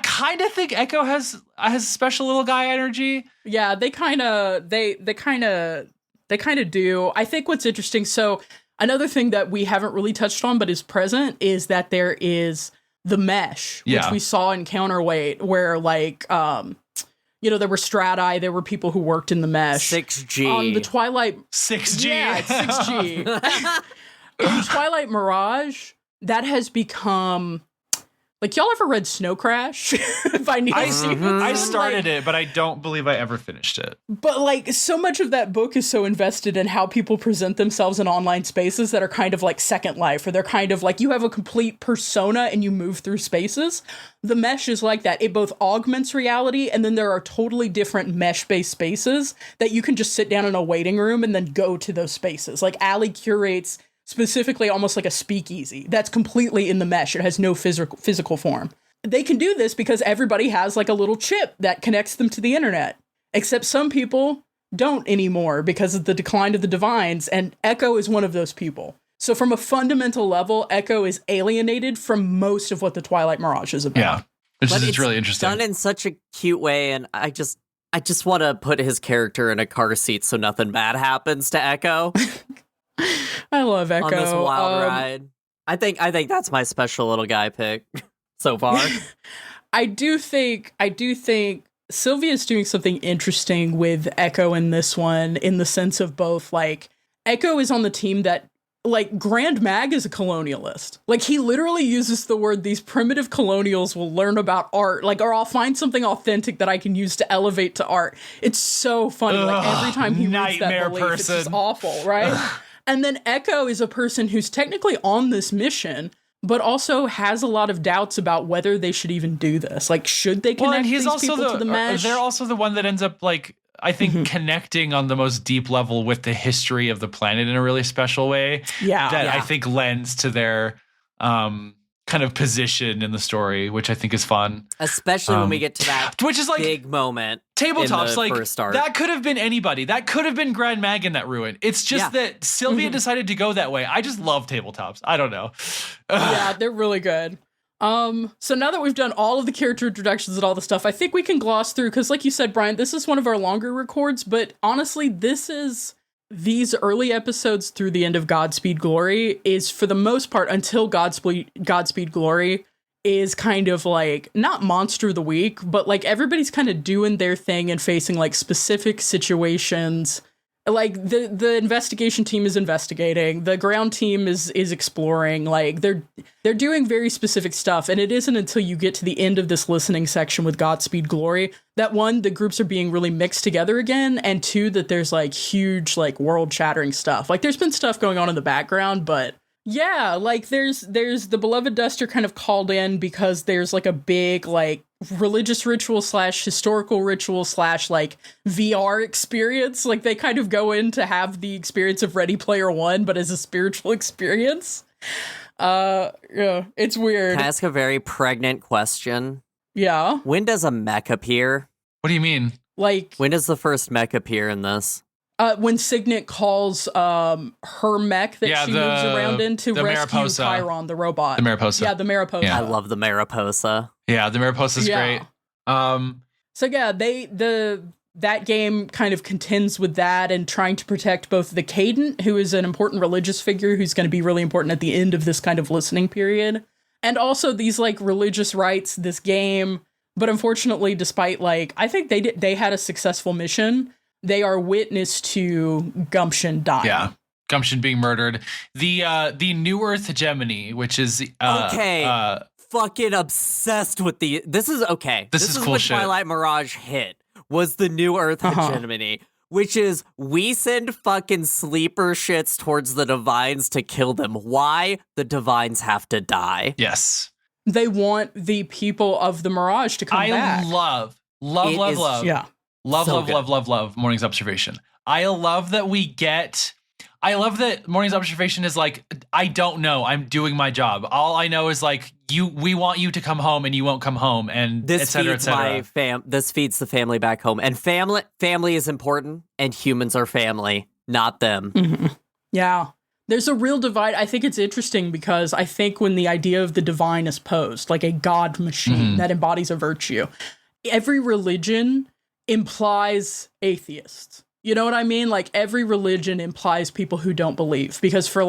kind of think Echo has special little guy energy. Yeah, they kind of do. I think what's interesting, so another thing that we haven't really touched on but is present is that there is the mesh, which we saw in Counterweight, where like there were strati, there were people who worked in the mesh. 6G. On the Twilight 6G. Yeah, it's 6G. In Twilight Mirage, that has become Like, y'all ever read Snow Crash by Neil Stephenson? I started it, but I don't believe I ever finished it. But, like, so much of that book is so invested in how people present themselves in online spaces that are kind of like Second Life, or they're kind of like, you have a complete persona and you move through spaces. The Mesh is like that. It both augments reality, and then there are totally different mesh-based spaces that you can just sit down in a waiting room and then go to those spaces. Like, Allie curates specifically almost like a speakeasy that's completely in the mesh. It has no physical form. They can do this because everybody has like a little chip that connects them to the internet, except some people don't anymore because of the decline of the divines, and Echo is one of those people. So from a fundamental level, Echo is alienated from most of what the Twilight Mirage is about. Yeah, which But is it's really interesting. done in such a cute way, and I just want to put his character in a car seat so nothing bad happens to Echo I love Echo. on this wild ride. I think that's my special little guy pick so far. I do think Sylvia's doing something interesting with Echo in this one, in the sense of both, like, Echo is on the team that, like, Grand Mag is a colonialist. Like, he literally uses the word, these primitive colonials will learn about art, like, or I'll find something authentic that I can use to elevate to art. It's so funny. Like, every time he reads that belief, it's just awful, right? And then Echo is a person who's technically on this mission, but also has a lot of doubts about whether they should even do this. Like, should they connect these people to the mesh? They're also the one that ends up, like, I think, connecting on the most deep level with the history of the planet in a really special way. Yeah. That I think lends to their kind of position in the story, which I think is fun. Especially when we get to that which is like big moment. Tabletops, like, first art. that could have been anybody. That could have been Grand Mag in that ruin. It's just that Sylvia decided to go that way. I just love tabletops. I don't know. Yeah, they're really good. So now that we've done all of the character introductions and all the stuff, I think we can gloss through, because like you said, Brian, this is one of our longer records, but honestly, these early episodes through the end of Godspeed Glory is, for the most part, until Godspeed Glory, is kind of like, not monster of the week, but like everybody's kind of doing their thing and facing like specific situations. Like the investigation team is investigating, the ground team is exploring, like they're doing very specific stuff. And it isn't until you get to the end of this listening section with Godspeed Glory that, one, the groups are being really mixed together again, and two, that there's like huge like world shattering stuff. Like, there's been stuff going on in the background, but yeah, like there's the Beloved Duster kind of called in because there's like a big like religious ritual / historical ritual / like VR experience. Like, they kind of go in to have the experience of Ready Player One, but as a spiritual experience. Yeah, it's weird. Can I ask a very pregnant question? Yeah. When does a mech appear? What do you mean? Like, When does the first mech appear in this? when Signet calls her mech that she moves around in to rescue Mariposa. Chiron, the robot. The Mariposa. Yeah, the Mariposa. Yeah. I love the Mariposa. Yeah, the Mariposa's great. So yeah, that game kind of contends with that and trying to protect both the Cadent, who is an important religious figure who's going to be really important at the end of this kind of listening period, and also these like religious rites, this game. But unfortunately, despite like, I think they had a successful mission, they are witness to Gumption dying. Yeah. Gumption being murdered. The New Earth hegemony, which is Fucking obsessed with this is okay. This is cool what shit. Twilight Mirage hit, was the New Earth hegemony, which is, we send fucking sleeper shits towards the Divines to kill them. Why? The Divines have to die. Yes. They want the people of the Mirage to come back. Love. Yeah. Love Morning's Observation. I love that Morning's Observation is like, I don't know, I'm doing my job. All I know is like, we want you to come home and you won't come home, and This et cetera, feeds et cetera. this feeds the family back home. And family is important, and humans are family, not them. Mm-hmm. Yeah. There's a real divide. I think it's interesting because I think when the idea of the divine is posed, like a god machine that embodies a virtue, every religion implies atheists. You know what I mean? Like, every religion implies people who don't believe, because for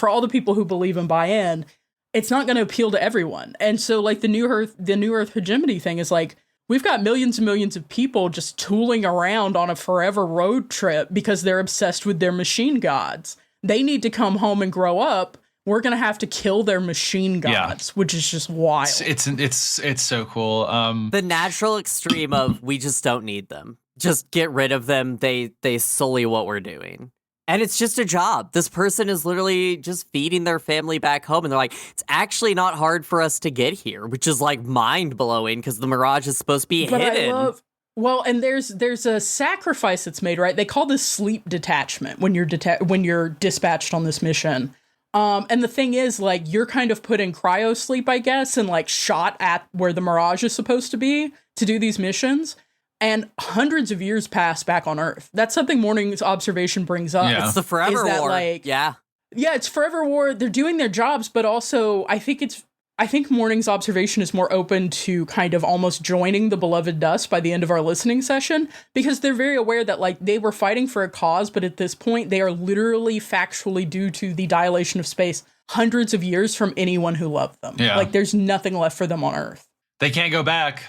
all the people who believe and buy in, it's not going to appeal to everyone. And so like the New Earth hegemony thing is like, we've got millions and millions of people just tooling around on a forever road trip because they're obsessed with their machine gods. They need to come home and grow up. we're gonna have to kill their machine gods, which is just wild. It's so cool. The natural extreme of we just don't need them. Just get rid of them. They sully what we're doing. And it's just a job. This person is literally just feeding their family back home. And they're like, it's actually not hard for us to get here, which is like mind blowing because the Mirage is supposed to be hidden. And there's a sacrifice that's made, right? They call this sleep detachment when you're dispatched on this mission. And the thing is, like, you're kind of put in cryo sleep, I guess, and like shot at where the Mirage is supposed to be to do these missions. And hundreds of years pass back on Earth. That's something Morning's observation brings up. It's the forever war. Yeah, it's forever war. They're doing their jobs, but also I think Morning's observation is more open to kind of almost joining the beloved dust by the end of our listening session, because they're very aware that like they were fighting for a cause, but at this point they are literally factually, due to the dilation of space, hundreds of years from anyone who loved them. Yeah. Like there's nothing left for them on Earth. They can't go back.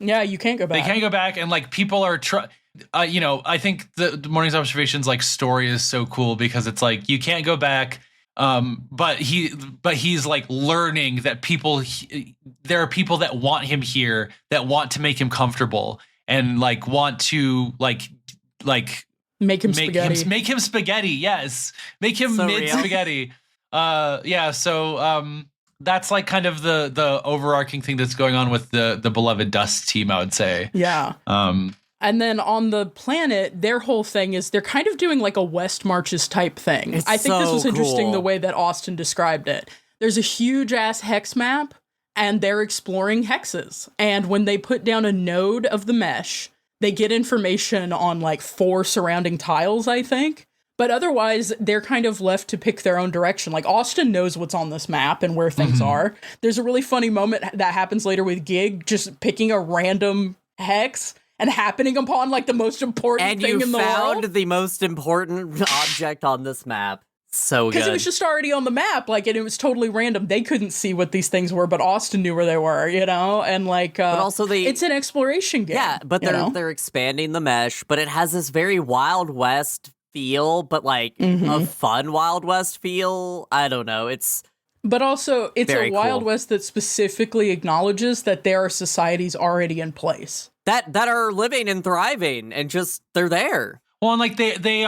Yeah, you can't go back. They can't go back, and like people are I think the Morning's observations like story is so cool because it's like you can't go back. But he's like learning that there are people that want him here, that want to make him comfortable and like want to like make him spaghetti. Make him spaghetti. Yes. Make him So mid real. spaghetti. So that's like kind of the overarching thing that's going on with the beloved dust team, I would say. Yeah. And then on the planet, their whole thing is they're kind of doing like a West Marches type thing. It's I think this so was interesting cool. the way that Austin described it. There's a huge ass hex map and they're exploring hexes. And when they put down a node of the mesh, they get information on like 4 surrounding tiles, I think. But otherwise, they're kind of left to pick their own direction. Like, Austin knows what's on this map and where things are. There's a really funny moment that happens later with Gig just picking a random hex and happening upon, like, the most important thing in the world. And you found the most important object on this map. So good. Because it was just already on the map, like, and it was totally random. They couldn't see what these things were, but Austin knew where they were, you know? And, like, but also it's an exploration game. Yeah, but they're expanding the mesh, but it has this very Wild West feel, but like a fun Wild West feel. I don't know. But also, it's very a Wild cool. West that specifically acknowledges that there are societies already in place. That are living and thriving and just they're there. Well, and like they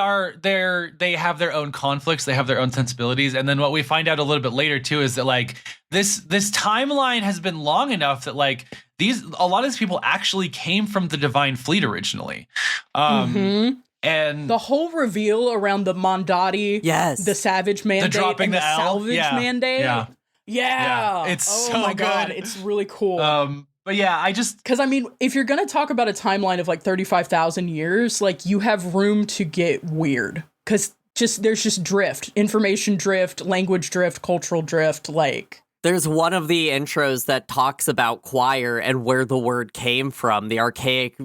have their own conflicts, they have their own sensibilities, and then what we find out a little bit later too is that like this timeline has been long enough that like a lot of these people actually came from the Divine Fleet originally. And the whole reveal around the Mondati, Yes. the Savage Mandate, dropping and the the L? Salvage Mandate. Mandate. Yeah. It's oh so my God, good. it's really cool. But yeah, I just Because, I mean, if you're going to talk about a timeline of like 35,000 years, like you have room to get weird. Because there's just drift, information drift, language drift, cultural drift, like. There's one of the intros that talks about choir and where the word came from, the archaic,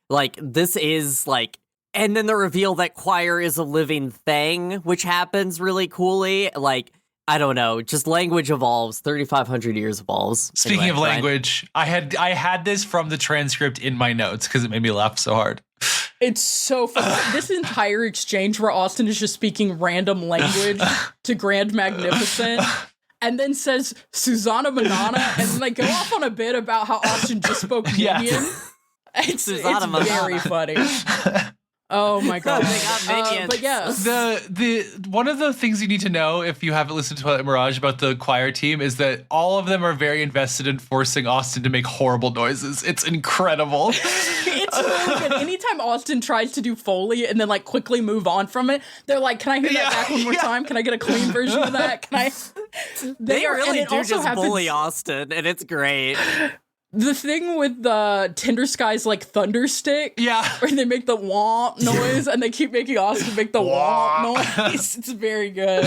like this is like, and then the reveal that choir is a living thing, which happens really coolly. Like, I don't know, just language evolves. 3,500 years evolves. Speaking Anyway, of Brian. language, I had this from the transcript in my notes because it made me laugh so hard. It's so fun. This entire exchange where Austin is just speaking random language to Grand Magnificent and then says Susanna Manana and then they go off on a bit about how Austin just spoke Yeah. Minion. It's Susanna very Manana. funny. Oh my God. They got minions. But yeah. The one of the things you need to know if you haven't listened to Twilight Mirage about the choir team is that all of them are very invested in forcing Austin to make horrible noises. It's incredible. It's really good. Anytime Austin tries to do Foley and then like quickly move on from it, they're like, can I hear that back one more time? Can I get a clean version of that? Can I? They are- really and it do also just happens- bully Austin, and it's great. The thing with the Tinder Sky's like thunder stick, Yeah. where they make the womp noise and they keep making Austin make the womp noise. It's very good.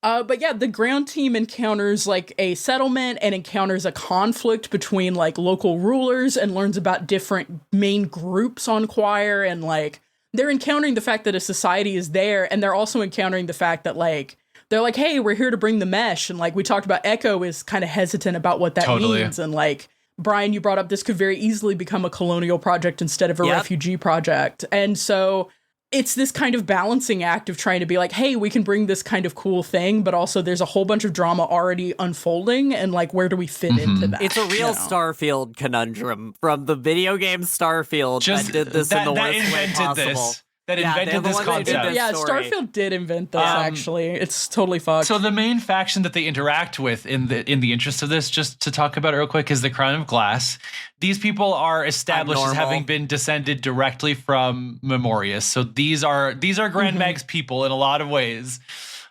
But yeah, the ground team encounters like a settlement and encounters a conflict between like local rulers and learns about different main groups on Choir, and like they're encountering the fact that a society is there, and they're also encountering the fact that like they're like, hey, we're here to bring the mesh, and like we talked about, Echo is kind of hesitant about what that Totally. means, and like Brian, you brought up this could very easily become a colonial project instead of a Yep. refugee project. And so it's this kind of balancing act of trying to be like, hey, we can bring this kind of cool thing, but also there's a whole bunch of drama already unfolding, and like, where do we fit into that? It's a real Starfield conundrum from the video game Starfield that did this in the worst way possible. That invented this concept. Yeah, Starfield did invent this, actually. It's totally fucked. So the main faction that they interact with in the interest of this, just to talk about it real quick, is the Crown of Glass. These people are established as having been descended directly from Memorius. So these are Grand Mag's people in a lot of ways.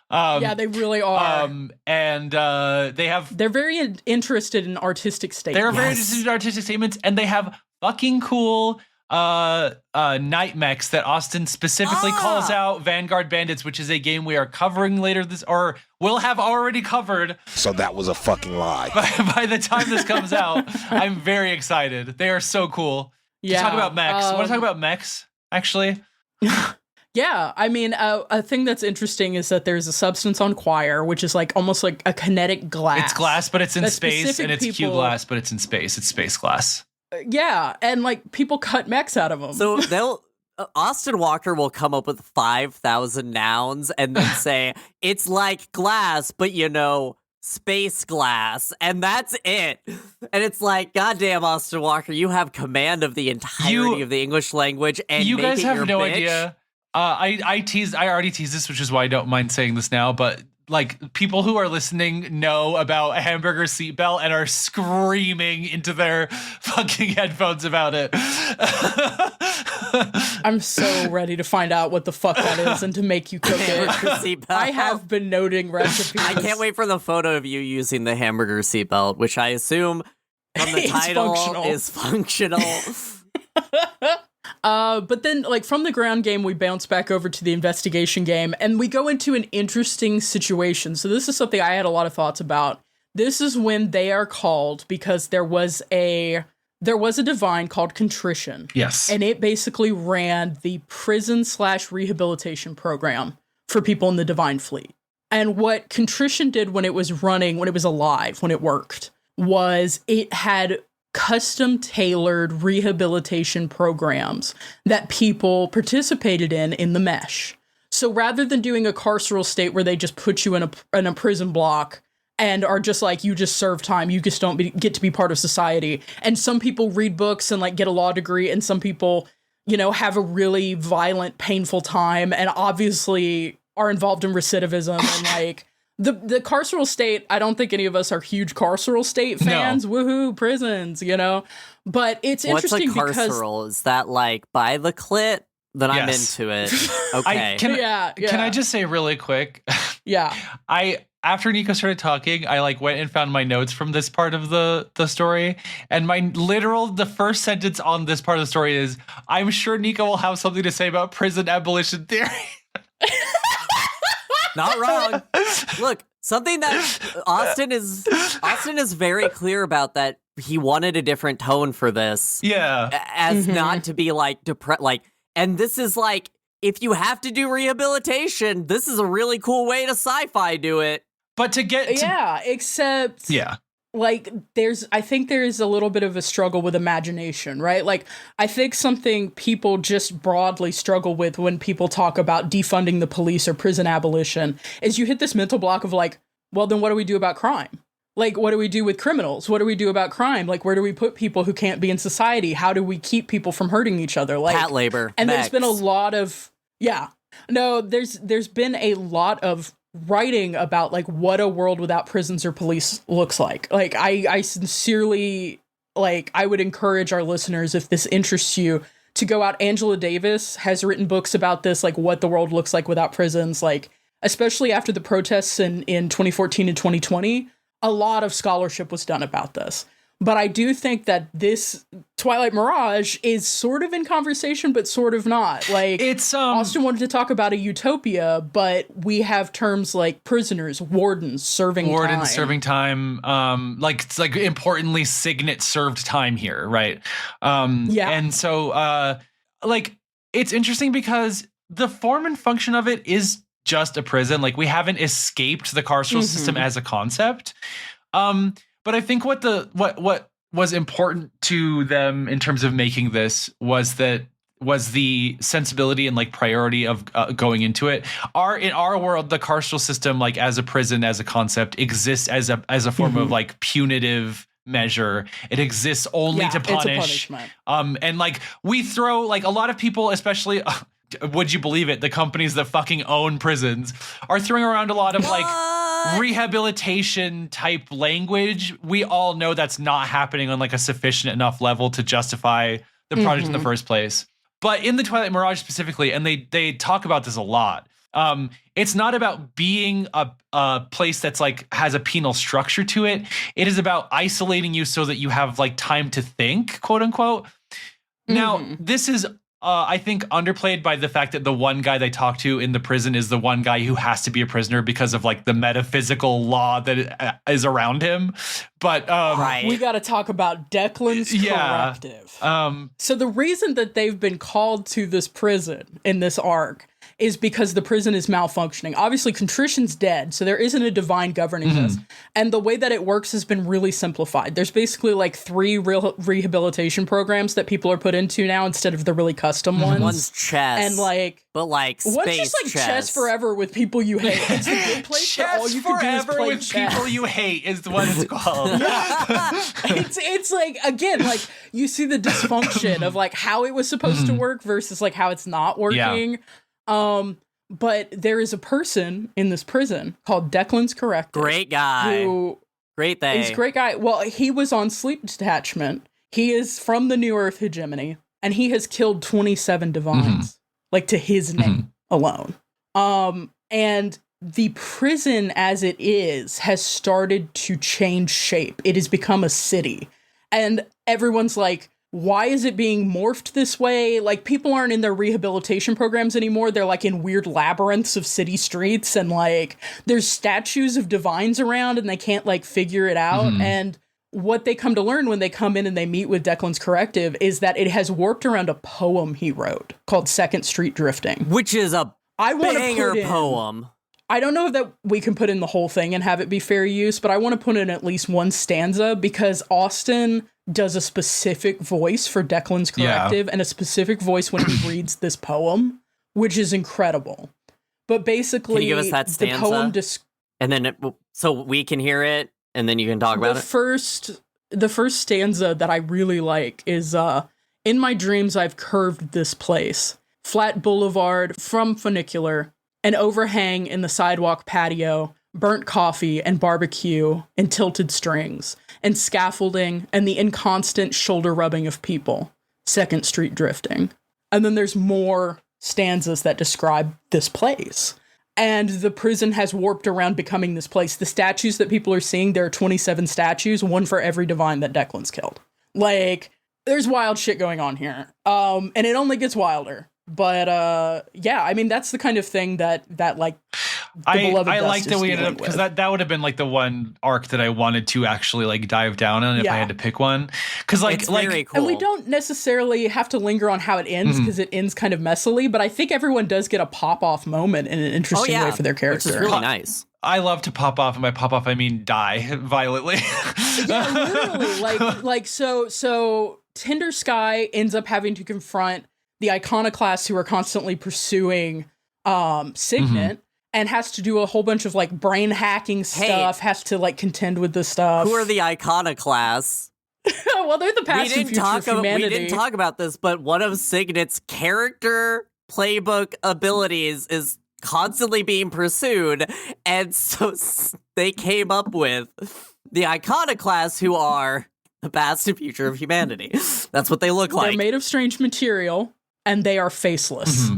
Yeah, they really are. They're very interested in artistic statements. They're very interested in artistic statements, and they have fucking cool night mechs that Austin specifically calls out Vanguard Bandits, which is a game we are covering later or will have already covered. So that was a fucking lie. By the time this comes out, I'm very excited. They are so cool. Yeah. To talk about mechs. I want to talk about mechs, actually. Yeah, I mean, a thing that's interesting is that there's a substance on Quire, which is like almost like a kinetic glass. It's glass, but it's in space, and it's Q glass, but it's in space. It's space glass. Yeah, and like people cut mechs out of them. So Austin Walker will come up with 5,000 nouns and then say, it's like glass, but space glass, and that's it. And it's like, goddamn, Austin Walker, you have command of the entirety of the English language, and you guys have no bitch. idea. I already teased this, which is why I don't mind saying this now, but like people who are listening know about a hamburger seatbelt and are screaming into their fucking headphones about it. I'm so ready to find out what the fuck that is and to make you cook it. I have been noting recipes. I can't wait for the photo of you using the hamburger seatbelt, which I assume from the title is functional. But then, like, from the ground game, we bounce back over to the investigation game, and we go into an interesting situation. So this is something I had a lot of thoughts about. This is when they are called because there was a divine called Contrition. Yes. And it basically ran the prison/rehabilitation program for people in the Divine Fleet. And what Contrition did when it was running, when it was alive, when it worked, was it had custom-tailored rehabilitation programs that people participated in the mesh. So rather than doing a carceral state where they just put you in a prison block and are just like, you just serve time, you just don't get to be part of society. And some people read books and like get a law degree, and some people, have a really violent, painful time and obviously are involved in recidivism and like the carceral state. I don't think any of us are huge carceral state fans. No. Woohoo, prisons, But it's interesting because... What's a carceral? Is that like by the clit? Then I'm into it. Okay. Can I just say really quick? Yeah. After Nico started talking, I like went and found my notes from this part of the story, and the first sentence on this part of the story is, I'm sure Nico will have something to say about prison abolition theory. Not wrong. Look, something that Austin is very clear about, that he wanted a different tone for this. Yeah. As not to be like depressed, and this is like, if you have to do rehabilitation, this is a really cool way to sci-fi do it. But to get to... Yeah, except... Yeah. Like, I think there's a little bit of a struggle with imagination, right? Like, I think something people just broadly struggle with when people talk about defunding the police or prison abolition is you hit this mental block of like, well, then what do we do about crime? Like, what do we do with criminals? What do we do about crime? Like, where do we put people who can't be in society? How do we keep people from hurting each other? Like, Pat labor. And Mechs. There's been a lot of... Yeah. No, there's been a lot of writing about like what a world without prisons or police looks like. Like I sincerely, like, I would encourage our listeners, if this interests you, to go out. Angela Davis has written books about this, like what the world looks like without prisons, like especially after the protests in 2014 and 2020, a lot of scholarship was done about this. But I do think that this Twilight Mirage is sort of in conversation, but sort of not. Like, it's Austin wanted to talk about a utopia, but we have terms like prisoners, wardens, serving time. It's like importantly, Signet served time here, right? Yeah. And so, it's interesting because the form and function of it is just a prison. Like, we haven't escaped the carceral system as a concept. But I think what was important to them in terms of making this was that was the sensibility and like priority of going into it. In our world, the carceral system, like as a prison, as a concept, exists as a form of like punitive measure. It exists only to punish. And like we throw like a lot of people, especially would you believe it, the companies that fucking own prisons are throwing around a lot of like rehabilitation type language. We all know that's not happening on like a sufficient enough level to justify the project in the first place. But in the Twilight Mirage specifically, and they talk about this a lot, it's not about being a place that's like has a penal structure to it. It is about isolating you so that you have like time to think, quote unquote. Now, this is I think underplayed by the fact that the one guy they talk to in the prison is the one guy who has to be a prisoner because of like the metaphysical law that is around him. But we got to talk about Declan's corrective. So the reason that they've been called to this prison in this arc is because the prison is malfunctioning. Obviously, contrition's dead, so there isn't a divine governing this. And the way that it works has been really simplified. There's basically like 3 real rehabilitation programs that people are put into now instead of the really custom ones. One's chess. And like, but like space one's just like chess forever with people you hate. It's a good place where all you can do is play with chess. people you hate is what it's called. It's like, again, like you see the dysfunction of like how it was supposed to work versus like how it's not working. But there is a person in this prison called Declan's corrective. Great guy. Great thing. He's a great guy. Well, he was on sleep detachment. He is from the New Earth hegemony, and he has killed 27 divines, like to his name alone. And the prison as it is has started to change shape. It has become a city. And everyone's like, why is it being morphed this way? Like, people aren't in their rehabilitation programs anymore. They're like in weird labyrinths of city streets, and like there's statues of divines around and they can't like figure it out. And what they come to learn when they come in and they meet with Declan's corrective is that it has warped around a poem he wrote called Second Street Drifting, which is a banger poem. I don't know that we can put in the whole thing and have it be fair use, but I want to put in at least one stanza because Austin does a specific voice for Declan's corrective and a specific voice when he reads this poem, which is incredible. But basically, can you give us that stanza? The poem and then so we can hear it, and then you can talk about it. The first stanza that I really like is, in my dreams, I've curved this place. Flat boulevard from funicular, an overhang in the sidewalk patio, burnt coffee and barbecue and tilted strings, and scaffolding and the inconstant shoulder rubbing of people. Second Street drifting. And then there's more stanzas that describe this place. And the prison has warped around becoming this place. The statues that people are seeing, there are 27 statues, one for every divine that Declan's killed. Like, there's wild shit going on here. And it only gets wilder. But yeah, I mean, that's the kind of thing that like I like that we ended up, because that would have been like the one arc that I wanted to actually like dive down on if I had to pick one, because like very cool. And we don't necessarily have to linger on how it ends because it ends kind of messily, but I think everyone does get a pop off moment in an interesting way for their character, which is really nice. I love to pop off, and by pop off I mean die violently. Yeah, literally. So Tinder Sky ends up having to confront the iconoclasts who are constantly pursuing Signet, and has to do a whole bunch of like brain hacking stuff, has to like contend with this stuff. Who are the iconoclasts? Well, they're the past and future of humanity. We didn't talk about this, but one of Signet's character playbook abilities is constantly being pursued, and so they came up with the iconoclasts, who are the past and future of humanity. That's what they look like. They're made of strange material, and they are faceless.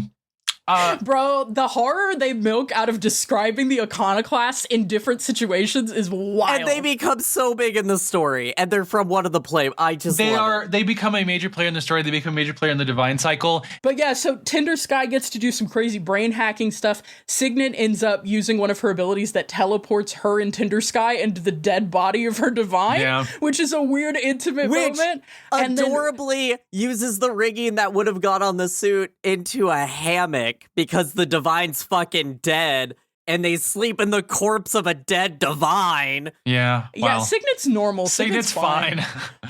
Bro, the horror they milk out of describing the iconoclasts in different situations is wild. And they become so big in the story, and they're from one of the play. They become a major player in the story. They become a major player in the divine cycle. But yeah, so Tinder Sky gets to do some crazy brain hacking stuff. Signet ends up using one of her abilities that teleports her and Tinder Sky into the dead body of her divine, which is a weird intimate moment. And adorably uses the rigging that would have gone on the suit into a hammock, because the divine's fucking dead, and they sleep in the corpse of a dead divine. Yeah. Yeah, Signet's normal. Signet's fine.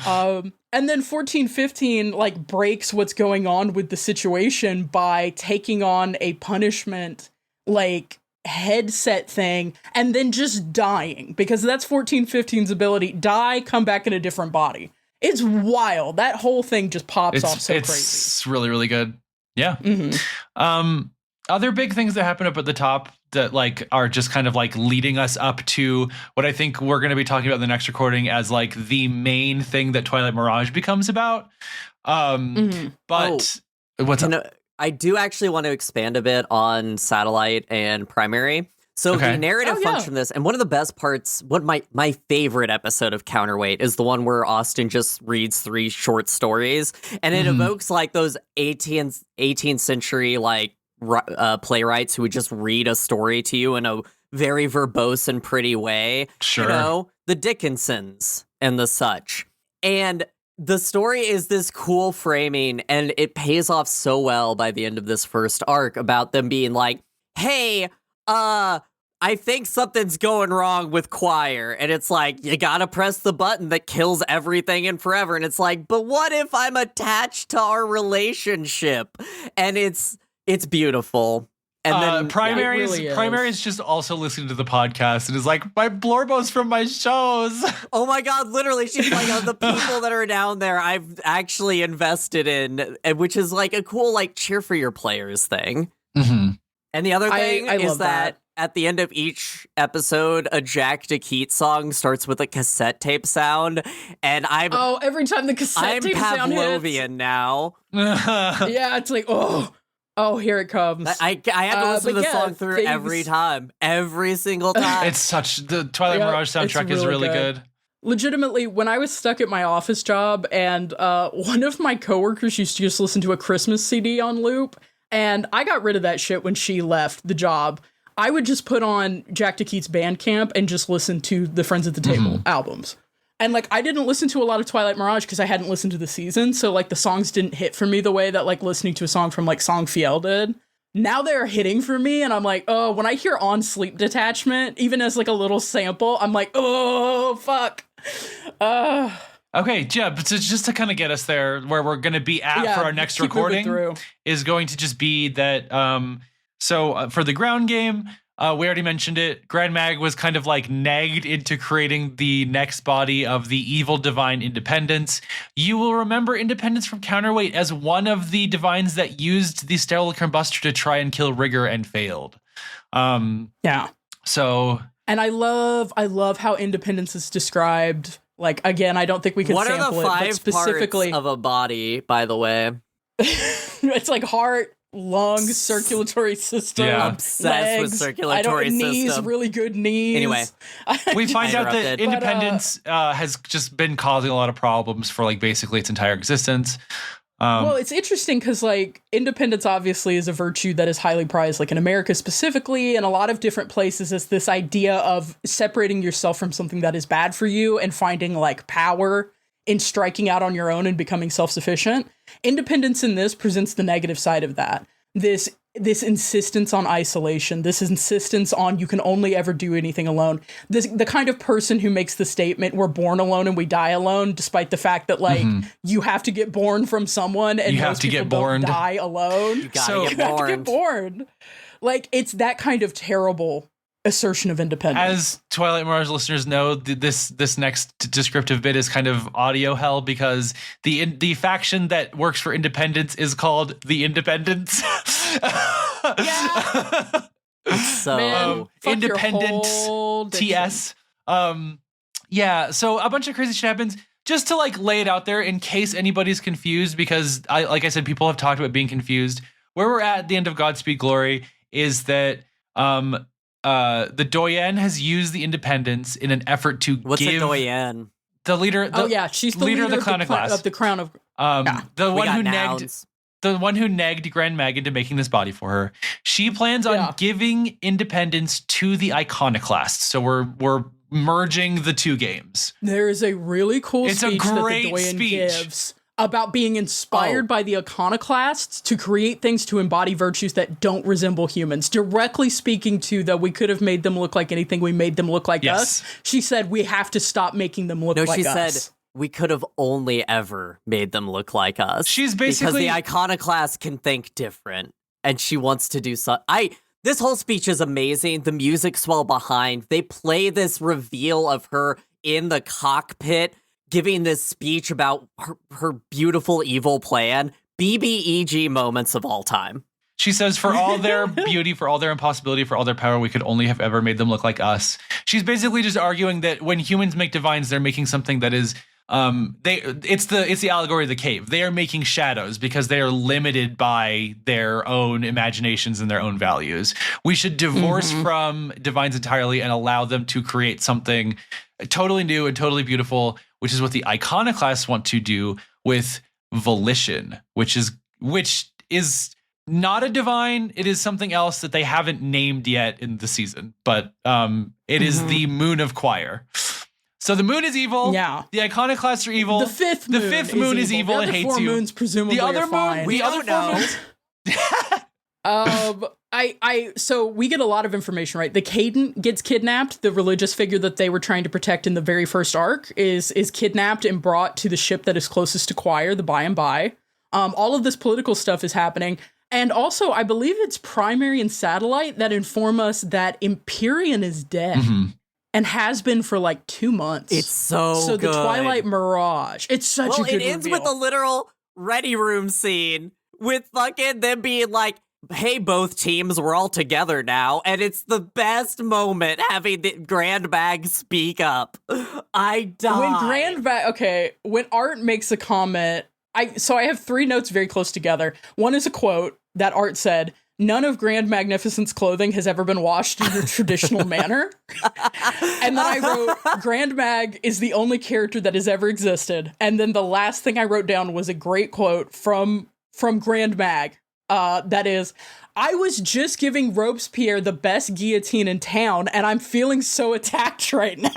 And then 1415 like breaks what's going on with the situation by taking on a punishment like headset thing and then just dying, because that's 1415's ability. Die, come back in a different body. It's wild. That whole thing just pops off so crazy. It's really, really good. Yeah. Mm-hmm. Other big things that happen up at the top that like are just kind of like leading us up to what I think we're going to be talking about in the next recording as like the main thing that Twilight Mirage becomes about. But what's up? I do actually want to expand a bit on Satellite and Primary. So the narrative function of this, and one of the best parts, my favorite episode of Counterweight is the one where Austin just reads 3 short stories, and it evokes like those 18th century like playwrights who would just read a story to you in a very verbose and pretty way. Sure. You know, the Dickinsons and the such. And the story is this cool framing, and it pays off so well by the end of this first arc about them being like, hey, I think something's going wrong with Choir. And it's like, you gotta press the button that kills everything and forever. And it's like, but what if I'm attached to our relationship? And it's beautiful. And then Primary really is just also listening to the podcast and is like, my Blorbos from my shows. Oh my God, literally, she's like, the people that are down there I've actually invested in, which is like a cool, like, cheer for your players thing. Mm-hmm. And the other thing I is love that at the end of each episode, a Jack DeKeat song starts with a cassette tape sound, and every time the cassette tape sound hits. I'm Pavlovian now. Yeah, it's like, here it comes. I have to listen to the song through every single time. It's the Twilight Mirage soundtrack is really good. Legitimately, when I was stuck at my office job and one of my coworkers used to just listen to a Christmas CD on loop, and I got rid of that shit when she left the job, I would just put on Jack DeKeat's Bandcamp and just listen to the Friends at the Table albums. And, like, I didn't listen to a lot of Twilight Mirage because I hadn't listened to the season, so, like, the songs didn't hit for me the way that, like, listening to a song from, like, Song Fiel did. Now they're hitting for me, and I'm like, oh, when I hear On Sleep Detachment, even as, like, a little sample, I'm like, oh, fuck. Okay, yeah, but just to kind of get us there, where we're going to be at for our next recording is going to just be that, for the ground game, we already mentioned it, Grand Mag was kind of like nagged into creating the next body of the evil divine Independence. You will remember Independence from Counterweight as one of the divines that used the sterile combustor to try and kill Rigger and failed. So... And I love how Independence is described. Like, again, I don't think we could sample it, but What are the 5 specifically parts of a body, by the way? It's like heart, lung, circulatory system, Obsessed legs, with circulatory system. Knees, really good knees. Anyway, we find out that Independence has just been causing a lot of problems for like basically its entire existence. Well, it's interesting because, like, independence obviously is a virtue that is highly prized, like in America specifically, and a lot of different places, is this idea of separating yourself from something that is bad for you and finding, like, power in striking out on your own and becoming self-sufficient. Independence in this presents the negative side of that. This insistence on isolation, this insistence on you can only ever do anything alone. The kind of person who makes the statement, we're born alone and we die alone, despite the fact that, like, you have to get born from someone and you have to get born, die alone. You have to get born. Like, it's that kind of terrible assertion of independence. As Twilight Mirage listeners know, this next descriptive bit is kind of audio hell because the faction that works for Independence is called the Independents. Yeah. So Independent TS. So a bunch of crazy shit happens. Just to like lay it out there in case anybody's confused, because like I said, people have talked about being confused. Where we're at the end of Godspeed Glory is that the Doyen has used the Independents in an effort to What's give a Doyen? The leader. She's the leader of the Crown of Glass. Of the Crown of. The one who nagged Grand Mag into making this body for her. She plans on giving Independence to the Iconoclasts. So we're merging the two games. There is a really cool speech that the Doyen gives about being inspired by the Iconoclasts to create things to embody virtues that don't resemble humans. Directly speaking to that we could have made them look like anything, we made them look like us. She said we have to stop making them look like us. we could have only ever made them look like us. She's basically... Because the iconoclast can think different, and she wants to do something. This whole speech is amazing. The music's well behind. They play this reveal of her in the cockpit, giving this speech about her beautiful evil plan. BBEG moments of all time. She says, for all their beauty, for all their impossibility, for all their power, we could only have ever made them look like us. She's basically just arguing that when humans make divines, they're making something that is, it's the allegory of the cave. They are making shadows because they are limited by their own imaginations and their own values. We should divorce from divines entirely and allow them to create something totally new and totally beautiful, which is what the iconoclasts want to do with volition, which is not a divine. It is something else that they haven't named yet in the season, but it is the moon of choir. So the moon is evil. Yeah. The iconoclasts are evil. The fifth moon is evil and hates you. The other 4 moons presumably the other are fine. We don't know. So we get a lot of information, right? The Caden gets kidnapped. The religious figure that they were trying to protect in the very first arc is kidnapped and brought to the ship that is closest to Choir, the By and By. All of this political stuff is happening. And also, I believe it's Primary and Satellite that inform us that Empyrean is dead and has been for like 2 months. It's so the good. Twilight Mirage. It's such a good It ends reveal. with a literal ready room scene with fucking them being like, hey, both teams, we're all together now. And it's the best moment having the Grand Bag speak up. I die. When Art makes a comment, I have 3 notes very close together. One is a quote that Art said, "None of Grand Magnificent's clothing has ever been washed in a traditional manner." And then I wrote, Grand Mag is the only character that has ever existed. And then the last thing I wrote down was a great quote from Grand Mag. That is, "I was just giving Robespierre the best guillotine in town, and I'm feeling so attacked right now."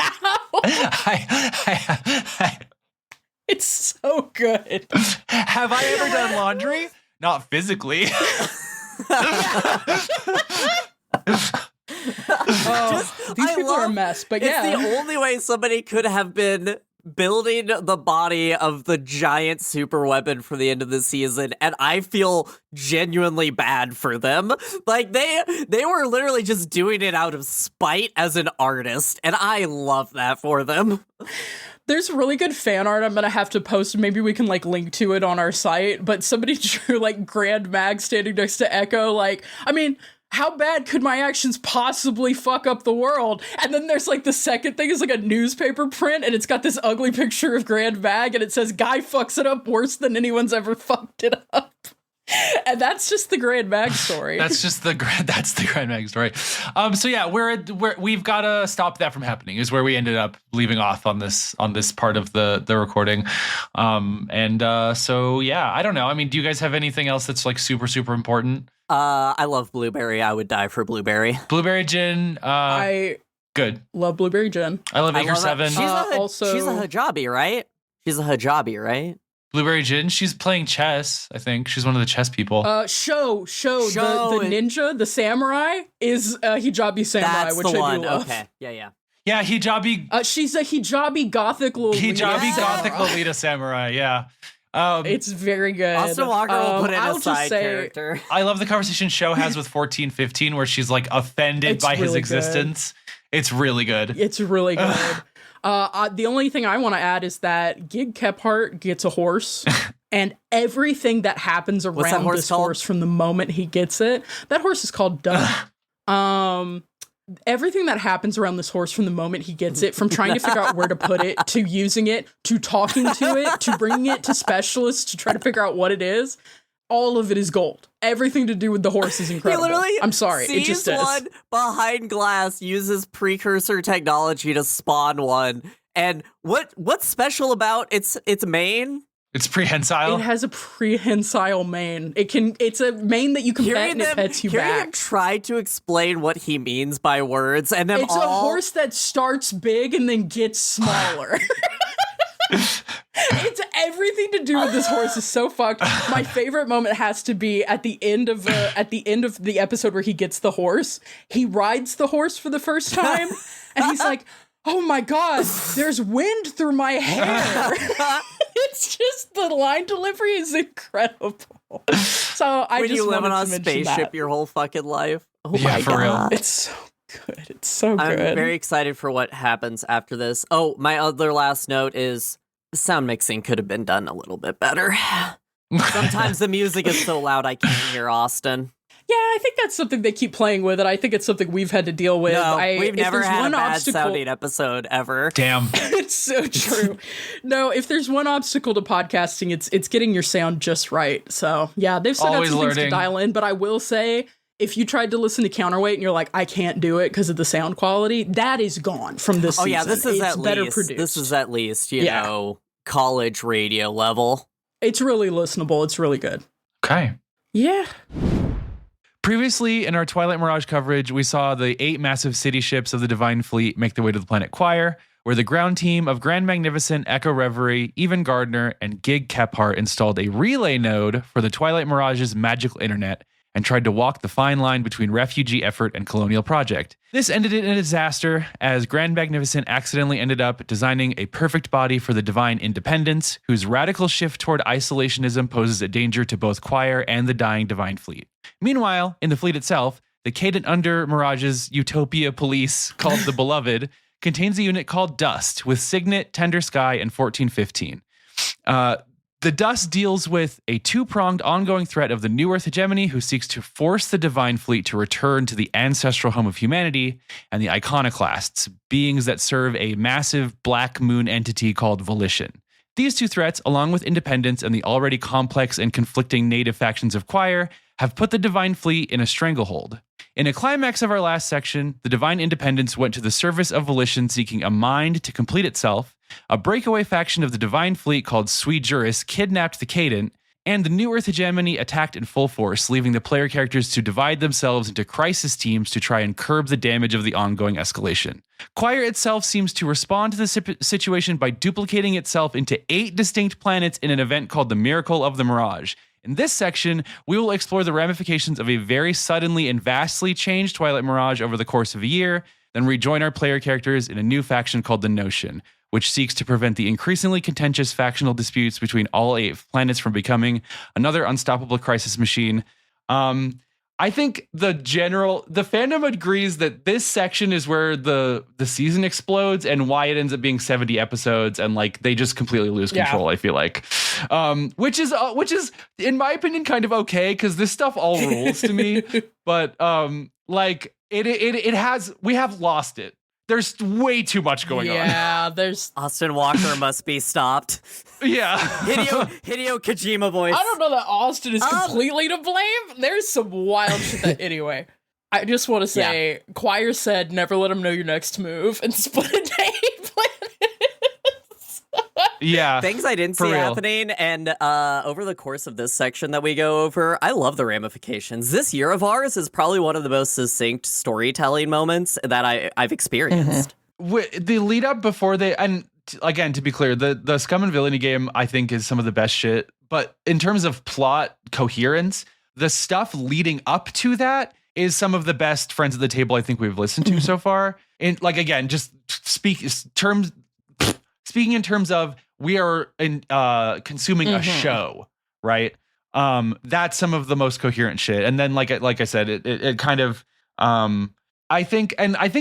It's so good. Have I ever done laundry? Not physically. These people are a mess, but yeah. It's the only way somebody could have been building the body of the giant super weapon for the end of the season, and I feel genuinely bad for them. Like, they were literally just doing it out of spite as an artist, and I love that for them. There's really good fan art I'm gonna have to post. Maybe we can like link to it on our site. But somebody drew like Grand Mag standing next to Echo. Like, I mean, how bad could my actions possibly fuck up the world? And then there's like the second thing is like a newspaper print, and it's got this ugly picture of Grand Mag, and it says "Guy fucks it up worse than anyone's ever fucked it up." And that's just the Grand Mag story. That's the Grand Mag story. So yeah, we've got to stop that from happening. Is where we ended up leaving off on this part of the recording. So yeah, I don't know. I mean, do you guys have anything else that's like super super important? I love Blueberry. I would die for Blueberry. Blueberry Gin. I good. Love Blueberry Gin. I love Acre 7. She's a hijabi, right? She's a hijabi, right? Blueberry Gin, she's playing chess, I think. She's one of the chess people. Show. The ninja, the samurai, is a hijabi samurai, That's which the I one. do love. Okay, yeah. Yeah, hijabi. She's a hijabi gothic Lolita. Hijabi gothic Lolita samurai, yeah. It's very good. Austin Walker will put in I'll a just side say, character. I love the conversation Show has with 1415, where she's like offended by his really existence. It's really good. It's really good. The only thing I want to add is that Gig Kephart gets a horse, and everything that happens around this horse from the moment he gets it, that horse is called Duck. Everything that happens around this horse from the moment he gets it, from trying to figure out where to put it, to using it, to talking to it, to bringing it to specialists to try to figure out what it is, all of it is gold. Everything to do with the horse is incredible. He literally I'm sorry, it just is. one behind glass, uses precursor technology to spawn one. And what's special about its mane? It's prehensile. It has a prehensile mane. It's a mane that you can pet and it pets you back. Him try to explain what he means by words, and then it's a horse that starts big and then gets smaller. It's everything to do with this horse is so fucked. My favorite moment has to be at the end of the episode where he gets the horse. He rides the horse for the first time, and he's like, oh my God, there's wind through my hair. It's just the line delivery is incredible. So I when just you live on a wanted to mention spaceship that. your whole fucking life. Oh Yeah, my for God. real. It's so good. It's so good. I'm very excited for what happens after this. Oh, my other last note is the sound mixing could have been done a little bit better. Sometimes the music is so loud I can't hear Austin. Yeah, I think that's something they keep playing with, and I think it's something we've had to deal with. No, if we've never there's had a one bad obstacle, sounding episode ever. Damn. It's so true. No, if there's one obstacle to podcasting, it's getting your sound just right. So yeah, they've still got Always some things to learning. dial in, but I will say, if you tried to listen to Counterweight and you're like, I can't do it because of the sound quality, that is gone from this season. Oh yeah, this is it's at better least produced. this is at least, you Yeah. know, college radio level. It's really listenable. It's really good. Okay. Yeah. Previously, in our Twilight Mirage coverage, we saw the 8 massive city ships of the Divine Fleet make their way to the planet Choir, where the ground team of Grand Magnificent, Echo Reverie, Even Gardner, and Gig Kephart installed a relay node for the Twilight Mirage's magical internet and tried to walk the fine line between refugee effort and colonial project. This ended in a disaster, as Grand Magnificent accidentally ended up designing a perfect body for the Divine Independence, whose radical shift toward isolationism poses a danger to both Choir and the dying Divine Fleet. Meanwhile, in the fleet itself, the cadent under Mirage's Utopia police, called the Beloved, contains a unit called Dust, with Signet, Tender Sky, and 1415. The Dust deals with a 2-pronged ongoing threat of the New Earth hegemony, who seeks to force the Divine Fleet to return to the ancestral home of humanity, and the Iconoclasts, beings that serve a massive black moon entity called Volition. These 2 threats, along with Independence and the already complex and conflicting native factions of Choir, have put the Divine Fleet in a stranglehold. In a climax of our last section, the Divine Independence went to the service of Volition, seeking a mind to complete itself. A breakaway faction of the Divine Fleet called Sui Juris kidnapped the Cadent, and the New Earth hegemony attacked in full force, leaving the player characters to divide themselves into crisis teams to try and curb the damage of the ongoing escalation. Choir itself seems to respond to the situation by duplicating itself into 8 distinct planets in an event called the Miracle of the Mirage. In this section, we will explore the ramifications of a very suddenly and vastly changed Twilight Mirage over the course of a year, then rejoin our player characters in a new faction called the Notion, which seeks to prevent the increasingly contentious factional disputes between all 8 planets from becoming another unstoppable crisis machine. I think the fandom agrees that this section is where the season explodes and why it ends up being 70 episodes and like they just completely lose control. I feel like, which is in my opinion kind of okay because this stuff all rules to me, but like we have lost it. There's way too much going on. Yeah, there's. Austin Walker must be stopped. Yeah. Hideo Kojima voice. I don't know that Austin is completely to blame. There's some wild shit that. Anyway, I just want to say, Choir said, never let them know your next move and split a day planets. Yeah. Things I didn't for see real. happening, and over the course of this section that we go over, I love the ramifications. This year of ours is probably one of the most succinct storytelling moments that I've experienced. The lead up before again, to be clear, the Scum and Villainy game, I think, is some of the best shit. But in terms of plot coherence, the stuff leading up to that is some of the best Friends at the Table I think we've listened to so far. And like, again, just speaking in terms of we are consuming a show, right? That's some of the most coherent shit. And then, like I said, it kind of, I think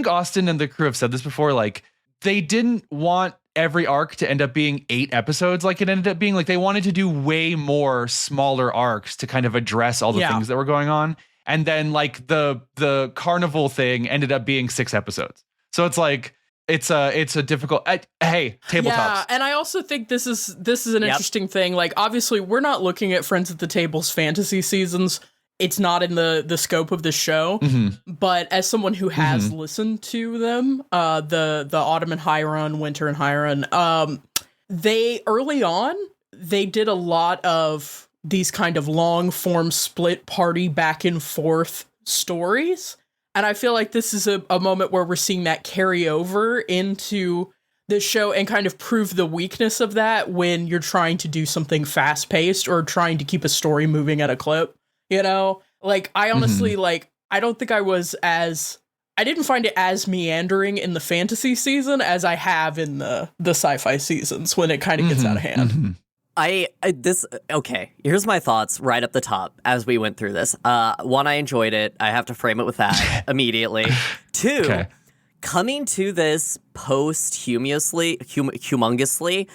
Austin and the crew have said this before, like they didn't want every arc to end up being 8 episodes like it ended up being. Like they wanted to do way more smaller arcs to kind of address all the things that were going on. And then like the carnival thing ended up being 6 episodes. So it's like, it's a difficult, hey, tabletops. Yeah, and I also think this is an interesting thing. Like, obviously, we're not looking at Friends at the Table's fantasy seasons. It's not in the scope of the show. Mm-hmm. But as someone who has listened to them, the Autumn and High Run, Winter and High Run, they early on they did a lot of these kind of long form split party back and forth stories. And I feel like this is a moment where we're seeing that carry over into the show and kind of prove the weakness of that when you're trying to do something fast paced or trying to keep a story moving at a clip, you know? Like, I honestly, like, I don't think I was as I didn't find it as meandering in the fantasy season as I have in the sci-fi seasons when it kind of gets out of hand. Okay, here's my thoughts right up the top as we went through this. One, I enjoyed it. I have to frame it with that immediately. Two, coming to this posthumously, humongously,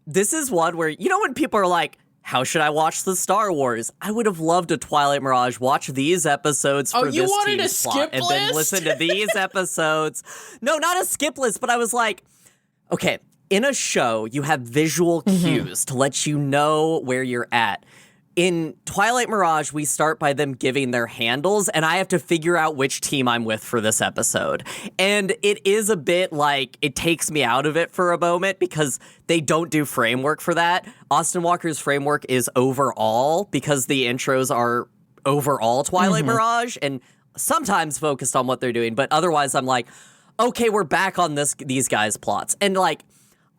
this is one where, you know, when people are like, how should I watch the Star Wars? I would have loved a Twilight Mirage. Watch these episodes for this team's plot, and then listen to these episodes. No, not a skip list, but I was like, okay, in a show, you have visual cues to let you know where you're at. In Twilight Mirage, we start by them giving their handles, and I have to figure out which team I'm with for this episode. And it is a bit like, it takes me out of it for a moment because they don't do framework for that. Austin Walker's framework is overall because the intros are overall Twilight Mirage and sometimes focused on what they're doing. But otherwise, I'm like, okay, we're back on these guys' plots. And like,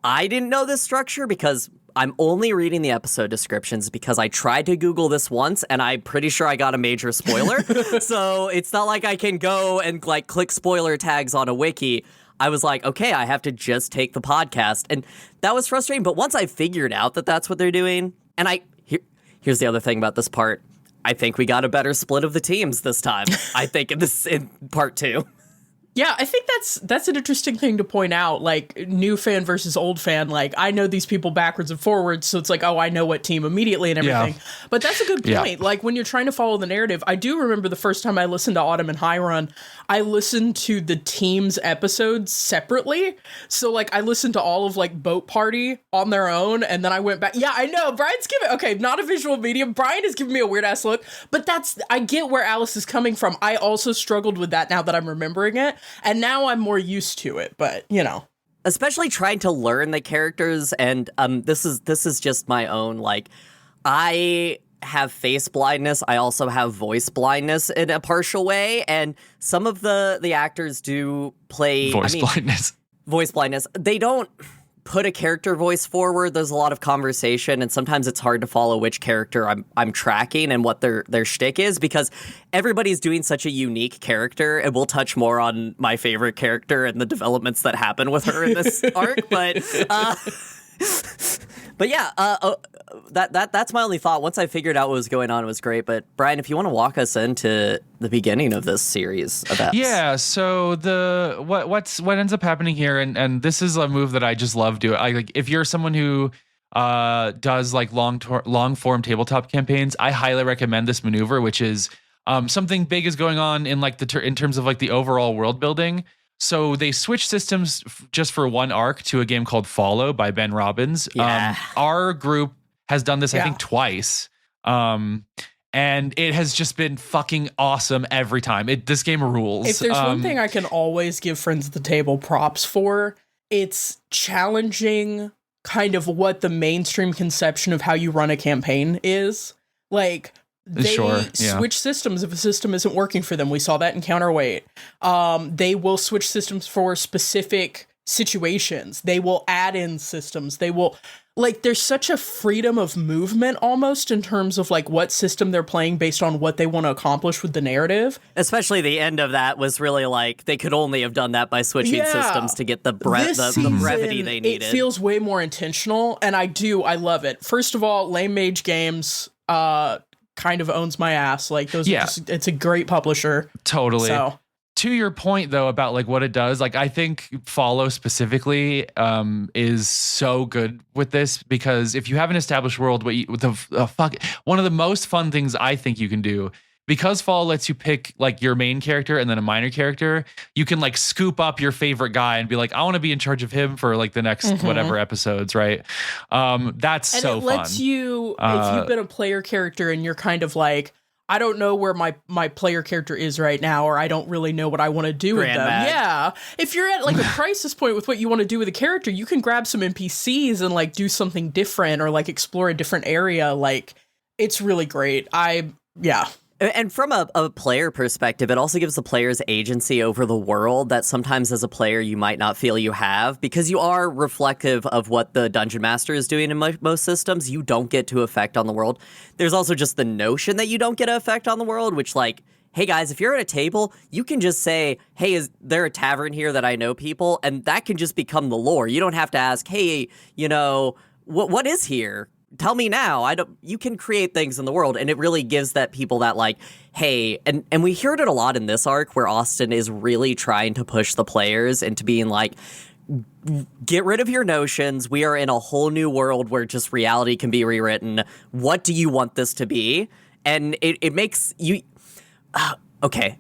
I didn't know this structure because I'm only reading the episode descriptions because I tried to Google this once and I'm pretty sure I got a major spoiler. So it's not like I can go and like click spoiler tags on a wiki. I was like, okay, I have to just take the podcast. And that was frustrating. But once I figured out that that's what they're doing, and here's the other thing about this part. I think we got a better split of the teams this time. I think in part 2. Yeah, I think that's an interesting thing to point out, like new fan versus old fan. Like, I know these people backwards and forwards, so it's like, oh, I know what team immediately and everything. Yeah. But that's a good point. Yeah. Like, when you're trying to follow the narrative, I do remember the first time I listened to Autumn and High Run, I listened to the team's episodes separately. So, like, I listened to all of, like, Boat Party on their own, and then I went back. Yeah, I know, Brian's giving, okay, not a visual medium. Brian is giving me a weird-ass look, but I get where Alice is coming from. I also struggled with that now that I'm remembering it. And now I'm more used to it, but, you know. Especially trying to learn the characters, and this is just my own, like, I have face blindness, I also have voice blindness in a partial way, and some of the actors do play... Voice blindness. They don't put a character voice forward. There's a lot of conversation, and sometimes it's hard to follow which character I'm tracking and what their shtick is, because everybody's doing such a unique character, and we'll touch more on my favorite character and the developments that happen with her in this arc, but yeah, that's my only thought. Once I figured out what was going on, it was great. But Brian, if you want to walk us into the beginning of this series of eps. Yeah, so what ends up happening here, and this is a move that I just love doing. Like, if you're someone who does like long form tabletop campaigns, I highly recommend this maneuver, which is something big is going on in like in terms of like the overall world building. So they switched systems just for one arc to a game called Follow by Ben Robbins. Yeah. Our group has done this, I think, twice. And it has just been fucking awesome every time. This game rules. If there's one thing I can always give Friends at the Table props for, it's challenging kind of what the mainstream conception of how you run a campaign is. Like, they switch systems if a system isn't working for them. We saw that in Counterweight. They will switch systems for specific situations. They will add in systems. They will, like, there's such a freedom of movement almost in terms of like what system they're playing based on what they want to accomplish with the narrative. Especially the end of that was really like they could only have done that by switching systems to get the brevity they needed. It feels way more intentional, and I love it. First of all, Lame Mage Games kind of owns my ass. Like, those are just, it's a great publisher. Totally. So, to your point though about like what it does, like I think Follow specifically is so good with this, because if you have an established world, one of the most fun things I think you can do, because Follow lets you pick like your main character and then a minor character, you can like scoop up your favorite guy and be like, I want to be in charge of him for like the next whatever episodes, right? That's so fun. And it lets you, if you've been a player character and you're kind of like, I don't know where my player character is right now, or I don't really know what I want to do with them. Yeah. If you're at like a crisis point with what you want to do with a character, you can grab some NPCs and like do something different or like explore a different area. Like, it's really great. And from a player perspective, it also gives the players agency over the world that sometimes as a player you might not feel you have, because you are reflective of what the Dungeon Master is doing in most systems. You don't get to affect on the world. There's also just the notion that you don't get to affect on the world, which like hey guys, if you're at a table, you can just say, hey, is there a tavern here that I know people? And that can just become the lore. You don't have to ask, hey, what is here? Tell me now. You can create things in the world, and it really gives that people that like, hey, and we heard it a lot in this arc where Austin is really trying to push the players into being like, get rid of your notions. We are in a whole new world where just reality can be rewritten. What do you want this to be? And it makes you okay,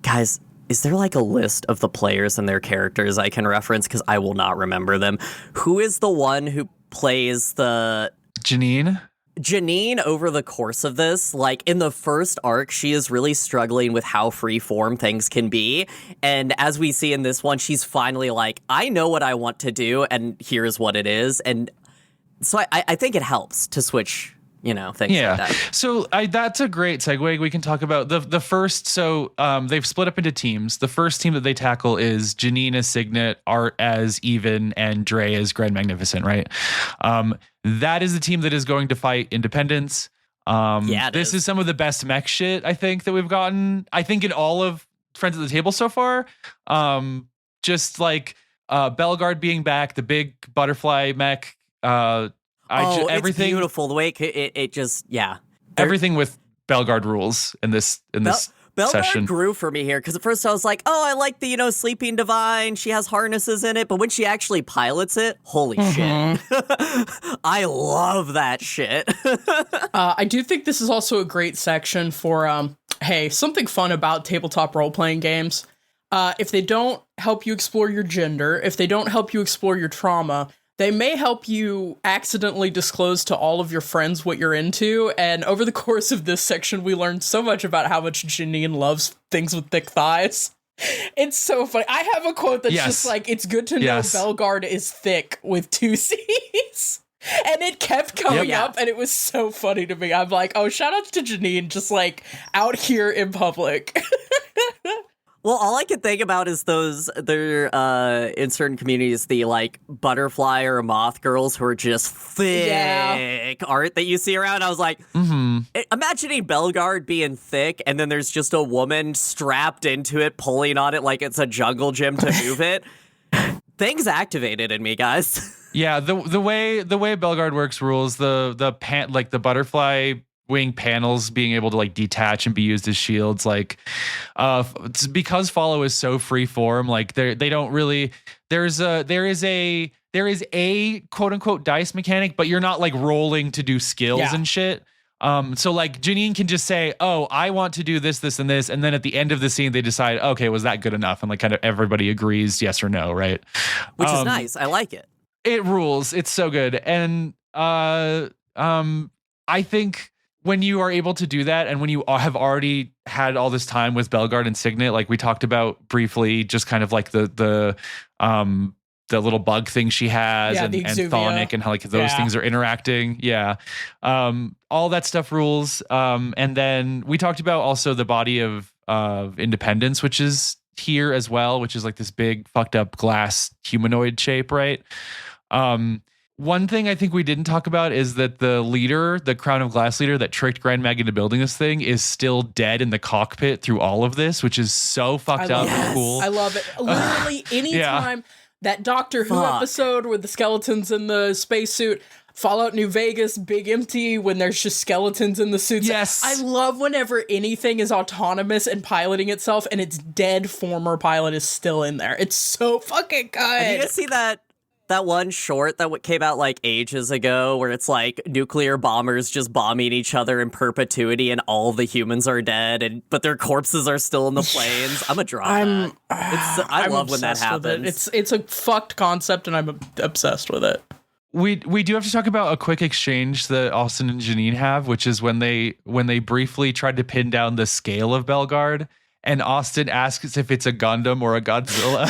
guys. Is there like a list of the players and their characters I can reference? Because I will not remember them. Who is the one who plays the Janine over the course of this? Like in the first arc, she is really struggling with how free-form things can be. And as we see in this one, she's finally like, I know what I want to do, and here's what it is. And so I think it helps to switch, things like that. So that's a great segue. We can talk about the first. So they've split up into teams. The first team that they tackle is Janine as Signet, Art as Even, and Dre as Grand Magnificent, right? That is the team that is going to fight Independence. This is some of the best mech shit, I think, that we've gotten. I think in all of Friends at the Table so far. Just like Belgard being back, the big butterfly mech. Everything it's beautiful. The way it just, everything with Belgard rules in this Belgard session grew for me here because at first I was like, oh, I like the sleeping divine. She has harnesses in it, but when she actually pilots it, holy shit, I love that shit. I do think this is also a great section for something fun about tabletop role playing games. If they don't help you explore your gender, if they don't help you explore your trauma, they may help you accidentally disclose to all of your friends what you're into, and over the course of this section, we learned so much about how much Janine loves things with thick thighs. It's so funny. I have a quote that's just like, it's good to know Belgard is thick with 2 C's. And it kept coming up, and it was so funny to me. I'm like, oh, shout outs to Janine, just like out here in public. Well, all I can think about is they're in certain communities, the like butterfly or moth girls who are just thick art that you see around. I was like, imagining Belgard being thick, and then there's just a woman strapped into it, pulling on it like it's a jungle gym to move it. Things activated in me, guys. Yeah, the way Belgard works rules the butterfly wing panels being able to like detach and be used as shields, like it's because follow is so free form, like they don't really, there is a quote unquote dice mechanic, but you're not like rolling to do skills and shit. So like Janine can just say, oh, I want to do this, this, and this, and then at the end of the scene they decide, okay, was that good enough? And like kind of everybody agrees yes or no, right? Which is nice. I like it. It rules. It's so good. And I think when you are able to do that, and when you have already had all this time with Belgard and Signet, like we talked about briefly, just kind of like the little bug thing she has, and Thonic, and how like those things are interacting. All that stuff rules. And then we talked about also the body of Independence, which is here as well, which is like this big fucked up glass humanoid shape, right? One thing I think we didn't talk about is that the leader, the Crown of Glass leader that tricked Grand Mag into building this thing, is still dead in the cockpit through all of this, which is so fucked up and cool. I love it. Literally anytime that Doctor Who episode with the skeletons in the spacesuit, Fallout New Vegas, Big Empty, when there's just skeletons in the suits. Yes. I love whenever anything is autonomous and piloting itself and its dead former pilot is still in there. It's so fucking good. Have you guys see that one short that came out like ages ago where it's like nuclear bombers just bombing each other in perpetuity and all the humans are dead, but their corpses are still in the planes? I'm a draw. I love when that happens. It's a fucked concept, and I'm obsessed with it. We do have to talk about a quick exchange that Austin and Janine have, which is when they briefly tried to pin down the scale of Belgard, and Austin asks if it's a Gundam or a Godzilla.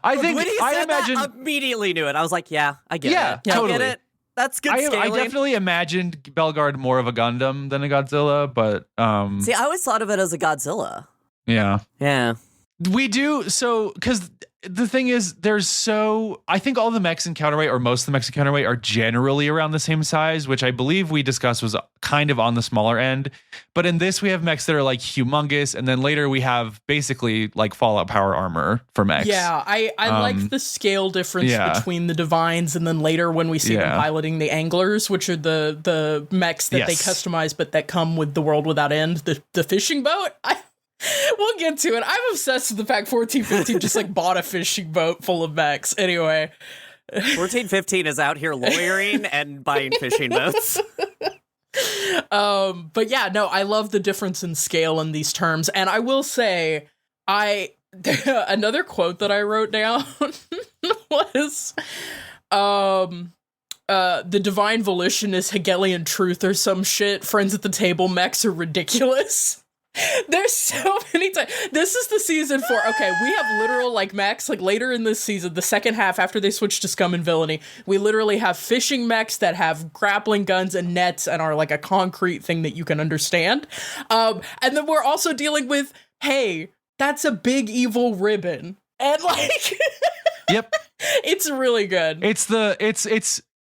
I imagine I immediately knew it. I was like, I get it. Totally. I get it. That's good scaling. I definitely imagined Belgard more of a Gundam than a Godzilla, but see, I always thought of it as a Godzilla. Yeah. Yeah. We do, so because the thing is, I think all the mechs in Counterweight, or most of the mechs in Counterweight, are generally around the same size, which I believe we discussed was kind of on the smaller end. But in this, we have mechs that are like humongous, and then later we have basically like Fallout power armor for mechs. Yeah, I like the scale difference between the Divines, and then later when we see them piloting the Anglers, which are the mechs that they customize, but that come with the World Without End, the fishing boat. We'll get to it. I'm obsessed with the fact 1415 just like bought a fishing boat full of mechs. Anyway, 1415 is out here lawyering and buying fishing boats. But yeah, no, I love the difference in scale in these terms, and I will say, another quote that I wrote down was, the divine volition is Hegelian truth or some shit. Friends at the table, mechs are ridiculous. There's so many times. This is the season for, okay, we have literal like mechs, like later in this season, the second half after they switch to Scum and Villainy, we literally have fishing mechs that have grappling guns and nets and are like a concrete thing that you can understand. And then we're also dealing with, hey, that's a big evil ribbon. And like, yep, it's really good.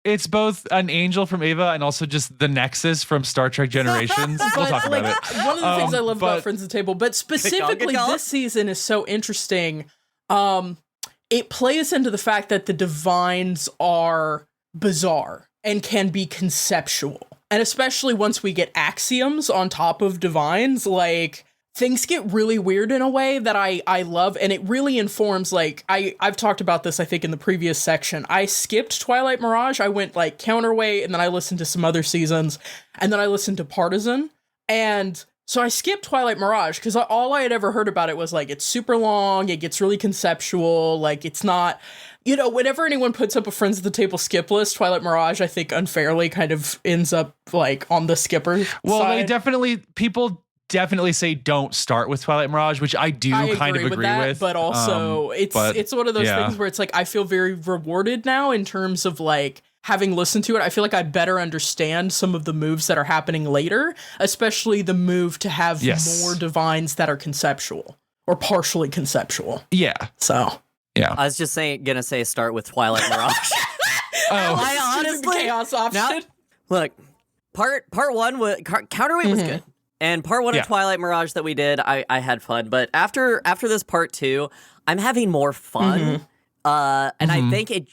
It's both an angel from Ava and also just the Nexus from Star Trek Generations. We'll talk about it. One of the things I love about Friends at the Table, but specifically this season is so interesting. It plays into the fact that the Divines are bizarre and can be conceptual. And especially once we get axioms on top of Divines, like, things get really weird in a way that I love, and it really informs, like, I've talked about this, I think, in the previous section. I skipped Twilight Mirage. I went, like, Counterweight, and then I listened to some other seasons, and then I listened to Partisan, and so I skipped Twilight Mirage, because all I had ever heard about it was, like, it's super long, it gets really conceptual, like, it's not... You know, whenever anyone puts up a Friends at the Table skip list, Twilight Mirage, I think, unfairly kind of ends up, like, on the skipper side. People definitely say don't start with Twilight Mirage, which I kind of agree with. But also, it's one of those things where it's like, I feel very rewarded now in terms of like having listened to it. I feel like I better understand some of the moves that are happening later, especially the move to have more Divines that are conceptual or partially conceptual. Yeah. So, yeah. I was just gonna say start with Twilight Mirage. I honestly, chaos option. Now, look, part one was Counterweight was good. And part one of Twilight Mirage that we did, I had fun. But after this part two, I'm having more fun. And I think it,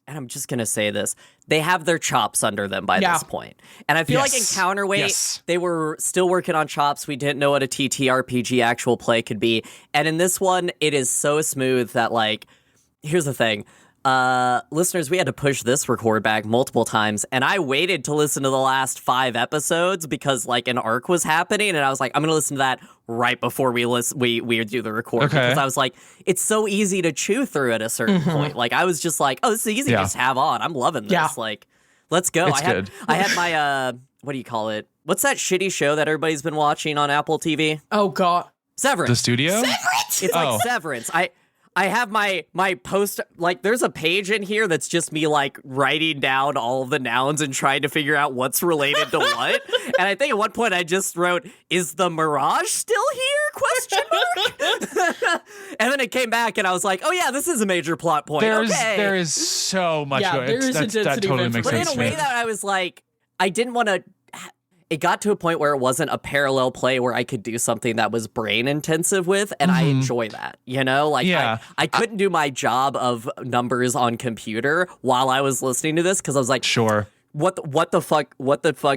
and I'm just going to say this, they have their chops under them by this point. And I feel like in Counterweight, they were still working on chops. We didn't know what a TTRPG actual play could be. And in this one, it is so smooth that, like, here's the thing. Listeners, we had to push this record back multiple times, and I waited to listen to the last 5 episodes because like an arc was happening, and I was like, I'm gonna listen to that right before we do the record because I was like, it's so easy to chew through at a certain point. Like I was just like, oh, this is easy to just have on. I'm loving this. Like, let's go. I had my what do you call it? What's that shitty show that everybody's been watching on Apple TV? Oh God, Severance. The Studio? Severance. It's like Severance. I have my post, like, there's a page in here that's just me, like, writing down all of the nouns and trying to figure out what's related to what. And I think at one point I just wrote, is the Mirage still here? Question mark. And then it came back and I was like, oh yeah, this is a major plot point. There is so much. Yeah, there is a density that totally makes but sense. in a way that I was like, I didn't want to... It got to a point where it wasn't a parallel play where I could do something that was brain intensive with, and I enjoy that, you know? Like, I couldn't do my job of numbers on computer while I was listening to this, because I was like, sure. What the fuck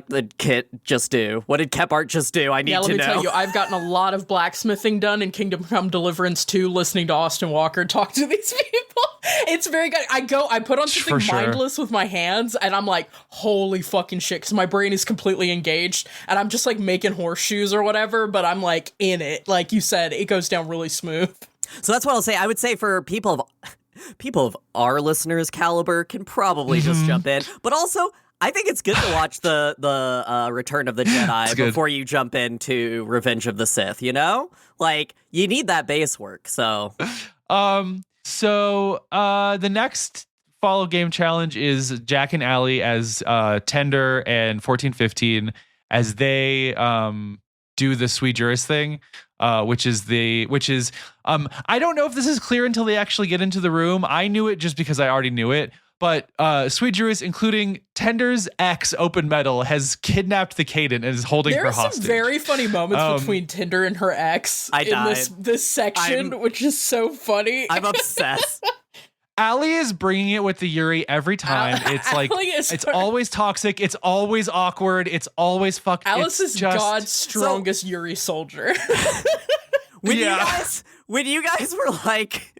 did Kit just do? What did Kephart just do? I need to know. Let me tell you, I've gotten a lot of blacksmithing done in Kingdom Come Deliverance 2 listening to Austin Walker talk to these people. It's very good. I put on something mindless with my hands, and I'm like, holy fucking shit, because my brain is completely engaged, and I'm just like making horseshoes or whatever, but I'm like in it. Like you said, it goes down really smooth. So that's what I'll say. I would say for people of our listeners' caliber can probably just jump in, but also I think it's good to watch the Return of the Jedi before you jump into Revenge of the Sith, you know? Like, you need that base work, so. So the next follow game challenge is Jack and Allie as Tender and 1415 as they do the Sui Juris thing. which is I don't know if this is clear until they actually get into the room. I knew it just because I already knew it. But Sweet Jewess, including Tender's ex, Open Metal, has kidnapped the Caden and is holding her hostage. There are some very funny moments between Tender and her ex this section, which is so funny. I'm obsessed. Allie is bringing it with the Yuri every time. It's like it's always toxic. It's always awkward. It's always fucked. Alice is God's strongest Yuri soldier. When you guys were like,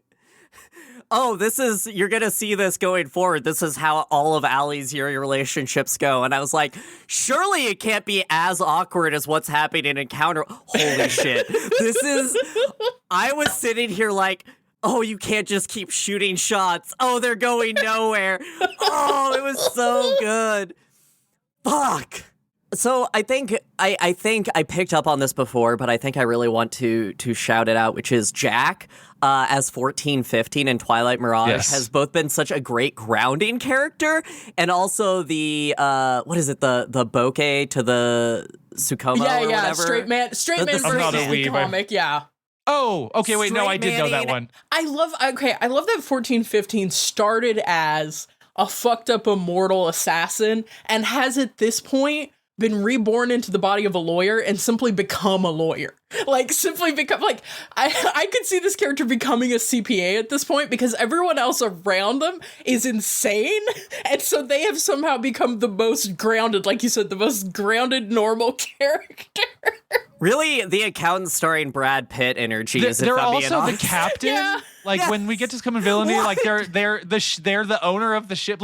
oh, you're going to see this going forward. This is how all of Allie's Yuri relationships go. And I was like, surely it can't be as awkward as what's happening in Encounter. Holy shit. I was sitting here like, oh, you can't just keep shooting shots. Oh, they're going nowhere. Oh, it was so good. Fuck. So I think I picked up on this before, but I think I really want to shout it out, which is Jack as 1415 in Twilight Mirage has both been such a great grounding character, and also the what is it, the bokeh to the Tsukumo or whatever. straight man versus the comic, Oh, okay, wait, no, I did know that one. I love that 1415 started as a fucked up immortal assassin and has at this point been reborn into the body of a lawyer and simply become a lawyer. I could see this character becoming a CPA at this point because everyone else around them is insane. And so they have somehow become the most grounded, like you said, the most grounded normal character. Really, the accountant starring Brad Pitt energy. They're also the captain. When we get to Common Villainy, they're the owner of the ship.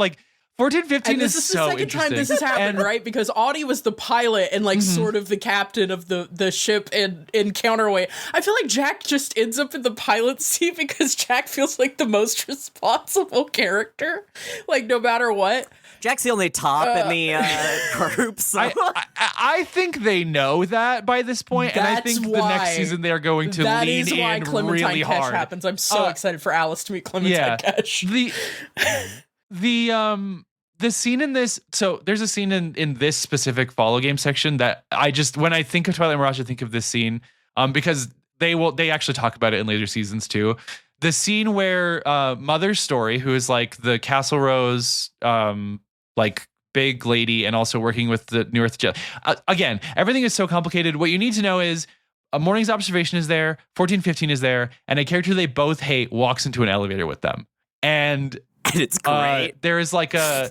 1415 is so interesting. This is the second time this has happened, right? Because Audie was the pilot and sort of the captain of the ship in Counterweight. I feel like Jack just ends up in the pilot seat because Jack feels like the most responsible character, no matter what. Jack's the only top in the group. So. I think they know that by this point, and I think the next season they're going to lean in really hard. Happens. I'm so excited for Alice to meet Clementine Cash. The scene in this, so there's a scene in this specific follow game section that when I think of Twilight Mirage, I think of this scene, because they actually talk about it in later seasons too. The scene where Mother's Story, who is the Castle Rose big lady and also working with the New Earth Jail. Again, everything is so complicated. What you need to know is a Morning's Observation is there, 1415 is there, and a character they both hate walks into an elevator with them. And it's great. There's a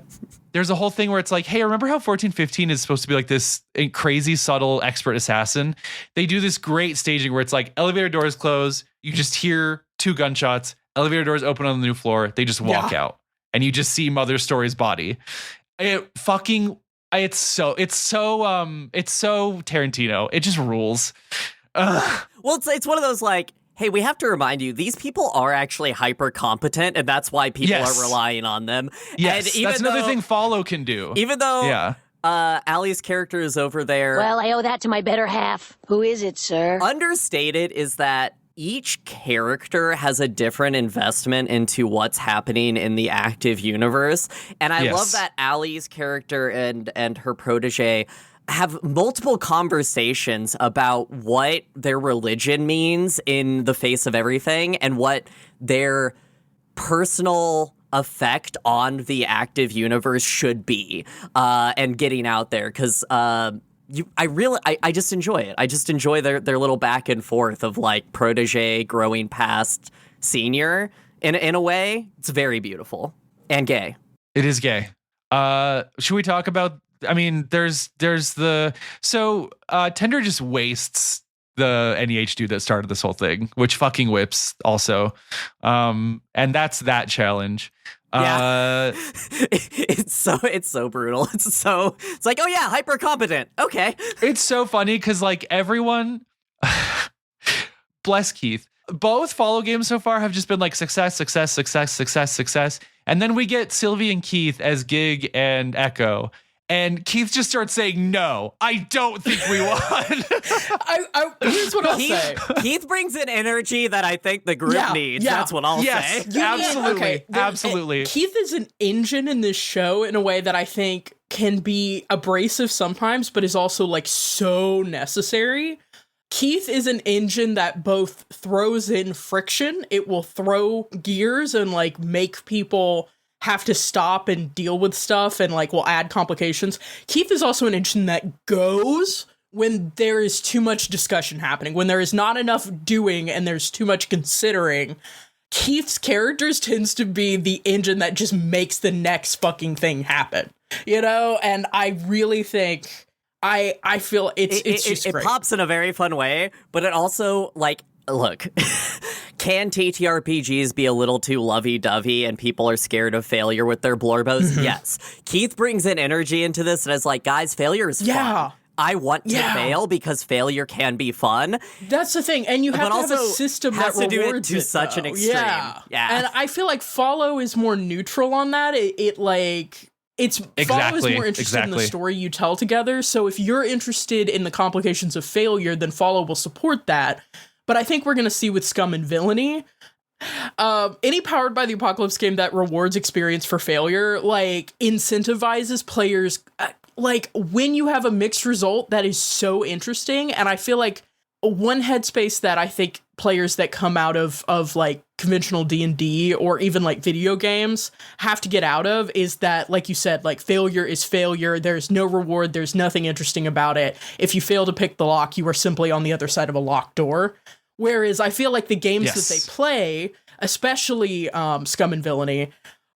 whole thing where it's hey, remember how 1415 is supposed to be this crazy, subtle, expert assassin? They do this great staging where it's elevator doors close, you just hear 2 gunshots, elevator doors open on the new floor, they just walk out, and you just see Mother Story's body. It's so Tarantino. It just rules. Well, it's one of those hey, we have to remind you, these people are actually hyper competent, and that's why people are relying on them. Yes, and that's another thing Follow can do. Even though Allie's character is over there. Well, I owe that to my better half. Who is it, sir? Understated is that each character has a different investment into what's happening in the active universe. And I love that Allie's character and her protege have multiple conversations about what their religion means in the face of everything and what their personal effect on the active universe should be, and getting out there. Because I just enjoy it. I just enjoy their little back and forth of protege growing past senior in a way. It's very beautiful and gay. It is gay. Should we talk about? I mean, there's Tender just wastes the NEH dude that started this whole thing, which fucking whips also. And that's that challenge. It's so brutal. It's oh yeah, hyper competent. Okay. It's so funny because everyone bless Keith. Both follow games so far have just been success. And then we get Sylvie and Keith as Gig and Echo. And Keith just starts saying, no, I don't think we won. Here's what I'll say. Keith brings an energy that I think the group needs. Yeah. That's what I'll say. Absolutely. Absolutely. Keith is an engine in this show in a way that I think can be abrasive sometimes, but is also so necessary. Keith is an engine that both throws in friction, it will throw gears and like make people have to stop and deal with stuff and like will add complications. Keith is also an engine that goes when there is too much discussion happening, when there is not enough doing and there's too much considering. Keith's characters tends to be the engine that just makes the next fucking thing happen, you know? And I really think I feel it's just great. It pops in a very fun way, but it also, like, look, can TTRPGs be a little too lovey-dovey and people are scared of failure with their blorbos? Mm-hmm. Yes. Keith brings in energy into this and is like, guys, failure is fun. I want to fail because failure can be fun. That's the thing, and you have to have a system that rewards it to such an extreme. Yeah, and I feel like Follow is more neutral on that. Follow is more interested in the story you tell together. So if you're interested in the complications of failure, then Follow will support that. But I think we're going to see with Scum and Villainy, any Powered by the Apocalypse game that rewards experience for failure, like incentivizes players. Like when you have a mixed result, that is so interesting. And I feel like one headspace that I think players that come out of like conventional D&D or even like video games have to get out of is that, like you said, like failure is failure. There's no reward. There's nothing interesting about it. If you fail to pick the lock, you are simply on the other side of a locked door. Whereas I feel like the games that they play, especially Scum and Villainy,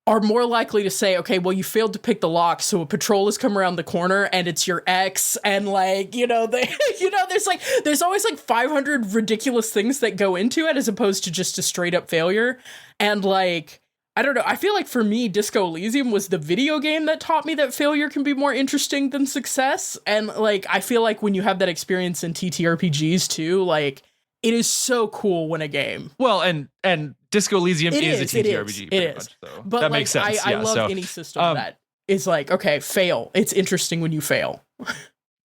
are more likely to say, okay, well, you failed to pick the lock, so a patrol has come around the corner and it's your ex, and like, there's always like 500 ridiculous things that go into it as opposed to just a straight up failure. And like, I don't know, I feel like for me, Disco Elysium was the video game that taught me that failure can be more interesting than success. And like, I feel like when you have that experience in TTRPGs too, like, it is so cool when a game. Well, and Disco Elysium is a TTRPG. It is. Much, so but that like, makes sense. I love any system that is like, okay, fail. It's interesting when you fail.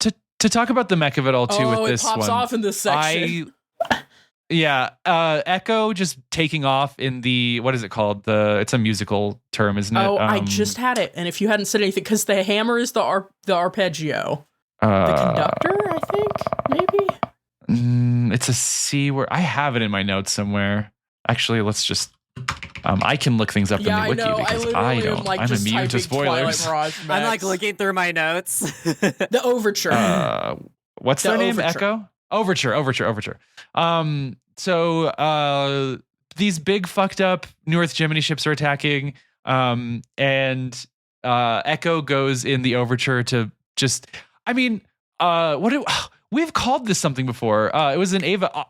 To talk about the mech of it all too with this one. It pops off in this section. Echo just taking off in the, what is it called? It's a musical term, isn't it? Oh, I just had it. And if you hadn't said anything, because the hammer is the arpeggio. The conductor, I think, maybe? It's a C word. I have it in my notes somewhere. Actually, let's just. I can look things up in the wiki because I don't. Like, I'm immune to spoilers. I'm like looking through my notes. The Overture. What's their name? Echo? Overture. So these big fucked up New Earth Gemini ships are attacking. And Echo goes in the Overture to just. I mean, we've called this something before. It was an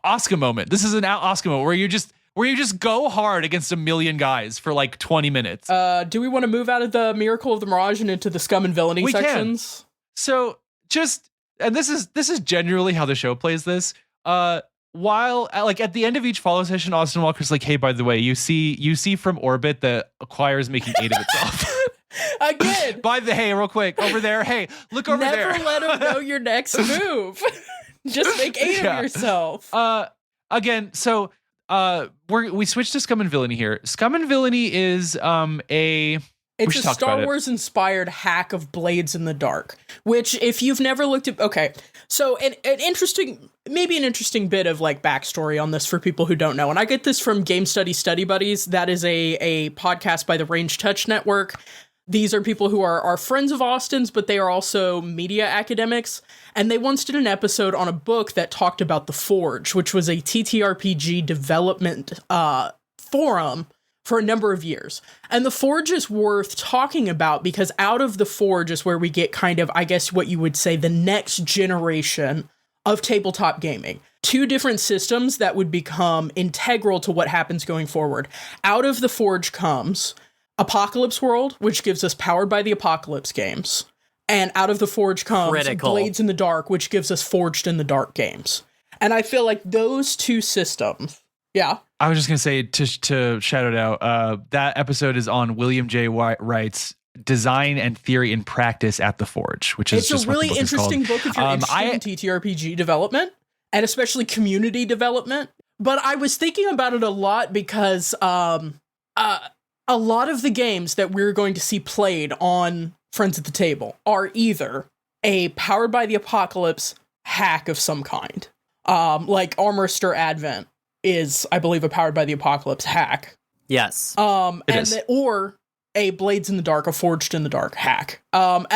Oscar moment. This is an Oscar moment where you just go hard against a million guys for like 20 minutes. Do we want to move out of the Miracle of the Mirage and into the Scum and Villainy sections? Can. So and this is generally how the show plays this. While like at the end of each follow session, Austin Walker's like, hey, by the way, you see from orbit that Acquire is making 8 of itself. Again. Hey, real quick, over there. Hey, look over there. Never let them know your next move. Just make 8 of yourself. Again, so we switched to Scum and Villainy here. Scum and Villainy is it's a Star Wars inspired hack of Blades in the Dark, which if you've never looked at, okay, so an interesting bit of like backstory on this for people who don't know. And I get this from Game Study Buddies. That is a podcast by the Range Touch Network. These are people who are friends of Austin's, but they are also media academics. And they once did an episode on a book that talked about The Forge, which was a TTRPG development forum for a number of years. And The Forge is worth talking about because out of The Forge is where we get kind of, I guess, what you would say the next generation of tabletop gaming. 2 different systems that would become integral to what happens going forward. Out of The Forge comes Apocalypse World, which gives us Powered by the Apocalypse games. And out of The Forge comes Blades in the Dark, which gives us Forged in the Dark games. And I feel like those 2 systems, yeah. I was just going to say, to shout it out, that episode is on William J. Wright's Design and Theory in Practice at The Forge, which is just a really interesting book if you're interested in TTRPG development, and especially community development. But I was thinking about it a lot because a lot of the games that we're going to see played on Friends at the Table are either a Powered by the Apocalypse hack of some kind. Like Armorister Advent is, I believe, a Powered by the Apocalypse hack. Yes. Or a Blades in the Dark, a Forged in the Dark hack. And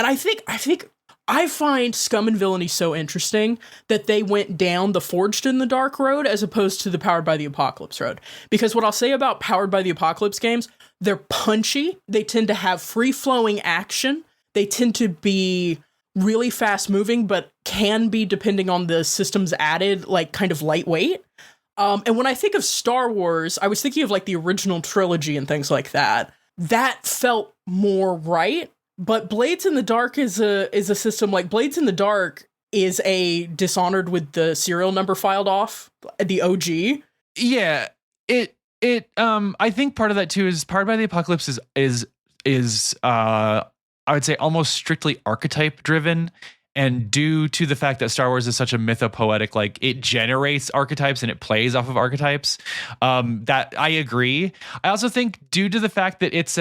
I find Scum and Villainy so interesting that they went down the Forged in the Dark road as opposed to the Powered by the Apocalypse road. Because what I'll say about Powered by the Apocalypse games, they're punchy. They tend to have free-flowing action. They tend to be really fast-moving, but can be, depending on the systems added, like kind of lightweight. And when I think of Star Wars, I was thinking of like the original trilogy and things like that. That felt more right. But Blades in the Dark is a system like Blades in the Dark is a Dishonored with the serial number filed off, the OG. Yeah, I think part of that too is Powered by the Apocalypse is I would say almost strictly archetype driven, and due to the fact that Star Wars is such a mythopoetic, like it generates archetypes and it plays off of archetypes. That I agree. I also think due to the fact that it's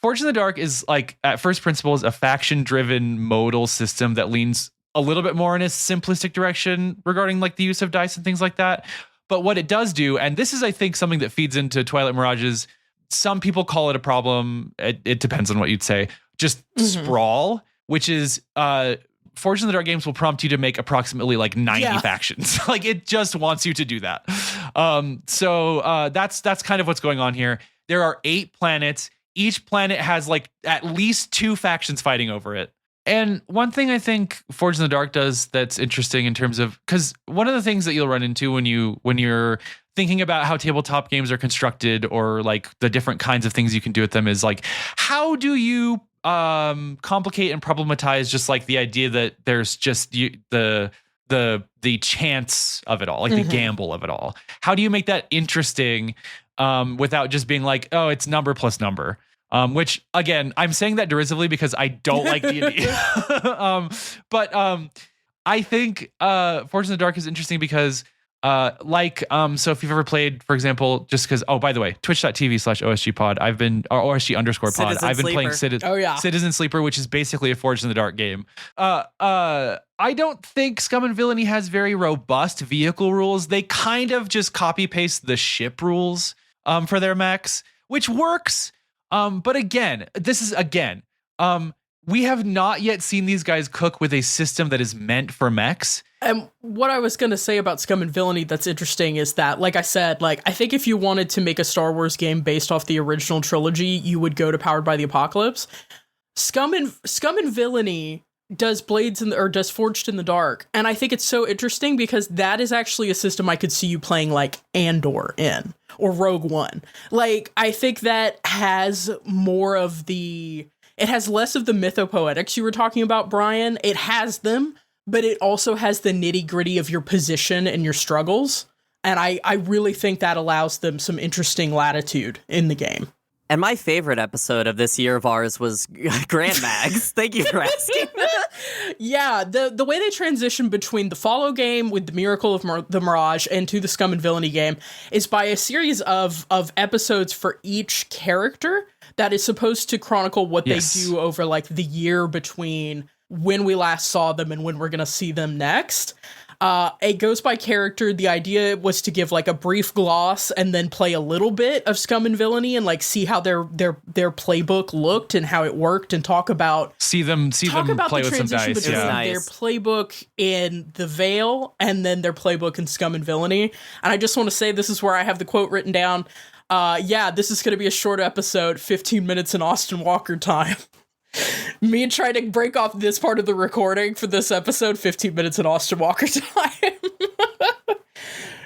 Forge in the Dark is like at first principles a faction driven modal system that leans a little bit more in a simplistic direction regarding like the use of dice and things like that. But what it does do, and this is I think something that feeds into Twilight Mirage's, some people call it a problem. It depends on what you'd say. Just sprawl, which is Forge in the Dark games will prompt you to make approximately like 90 factions. Like it just wants you to do that. So that's kind of what's going on here. There are 8 planets. Each planet has like at least 2 factions fighting over it. And one thing I think Forge in the Dark does that's interesting in terms of, because one of the things that you'll run into when you're thinking about how tabletop games are constructed or like the different kinds of things you can do with them is like, how do you complicate and problematize just like the idea that there's just the chance of it all, like the gamble of it all. How do you make that interesting without just being like, oh, it's number plus number? Which again, I'm saying that derisively because I don't like D&D. But I think Forge in the Dark is interesting because so if you've ever played, for example, just because, oh, by the way, twitch.tv/OSGpod, I've been, or OSG_pod, I've been playing Citizen Sleeper, which is basically a Forge in the Dark game. I don't think Scum and Villainy has very robust vehicle rules. They kind of just copy paste the ship rules for their mechs, which works. But again, we have not yet seen these guys cook with a system that is meant for mechs. And what I was going to say about Scum and Villainy that's interesting is that, like I said, like I think if you wanted to make a Star Wars game based off the original trilogy, you would go to Powered by the Apocalypse. Scum and Villainy does does Forged in the Dark, and I think it's so interesting because that is actually a system I could see you playing like Andor in or Rogue One. Like I think that has more of it has less of the mythopoetics you were talking about, Brian. It has them, but it also has the nitty gritty of your position and your struggles. And I really think that allows them some interesting latitude in the game. And my favorite episode of this year of ours was Grand Mags. Thank you for asking. Yeah, the way they transition between the Follow game with the Miracle of the Mirage and to the Scum and Villainy game is by a series of episodes for each character that is supposed to chronicle what they do over like the year between when we last saw them and when we're going to see them next. It goes by character. The idea was to give like a brief gloss and then play a little bit of Scum and Villainy and like see how their playbook looked and how it worked and talk about play with some dice. Between their playbook in The Veil and then their playbook in Scum and Villainy. And I just want to say this is where I have the quote written down. This is going to be a short episode, 15 minutes in Austin Walker time. Me trying to break off this part of the recording for this episode, 15 minutes in Austin Walker time.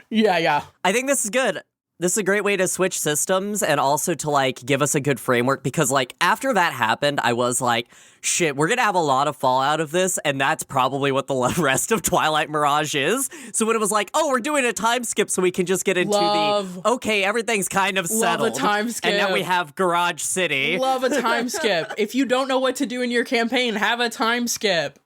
Yeah. I think this is good. This is a great way to switch systems and also to like give us a good framework because like after that happened, I was like, shit, we're going to have a lot of fallout of this. And that's probably what the rest of Twilight Mirage is. So when it was like, oh, we're doing a time skip so we can just get into okay, everything's kind of settled. Love a time skip. And now we have Garage City. Love a time skip. If you don't know what to do in your campaign, have a time skip.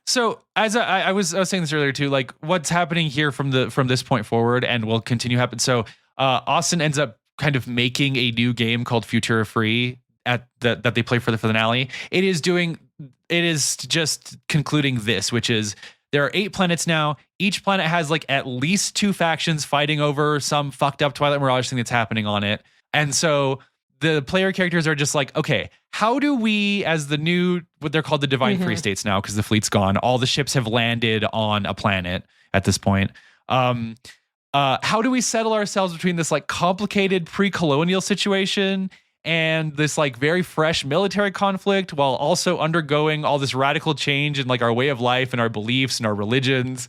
So as I was saying this earlier too, like what's happening here from this point forward and will continue to happen. So Austin ends up kind of making a new game called Futura Free that they play for the finale. It is just concluding this, which is There are 8 planets now. Each planet has like at least 2 factions fighting over some fucked up Twilight Mirage thing that's happening on it. And so the player characters are just like, okay, how do we, as the new, what they're called the Divine Free States now, because the fleet's gone, all the ships have landed on a planet at this point. How do we settle ourselves between this like complicated pre-colonial situation and this like very fresh military conflict while also undergoing all this radical change in like our way of life and our beliefs and our religions?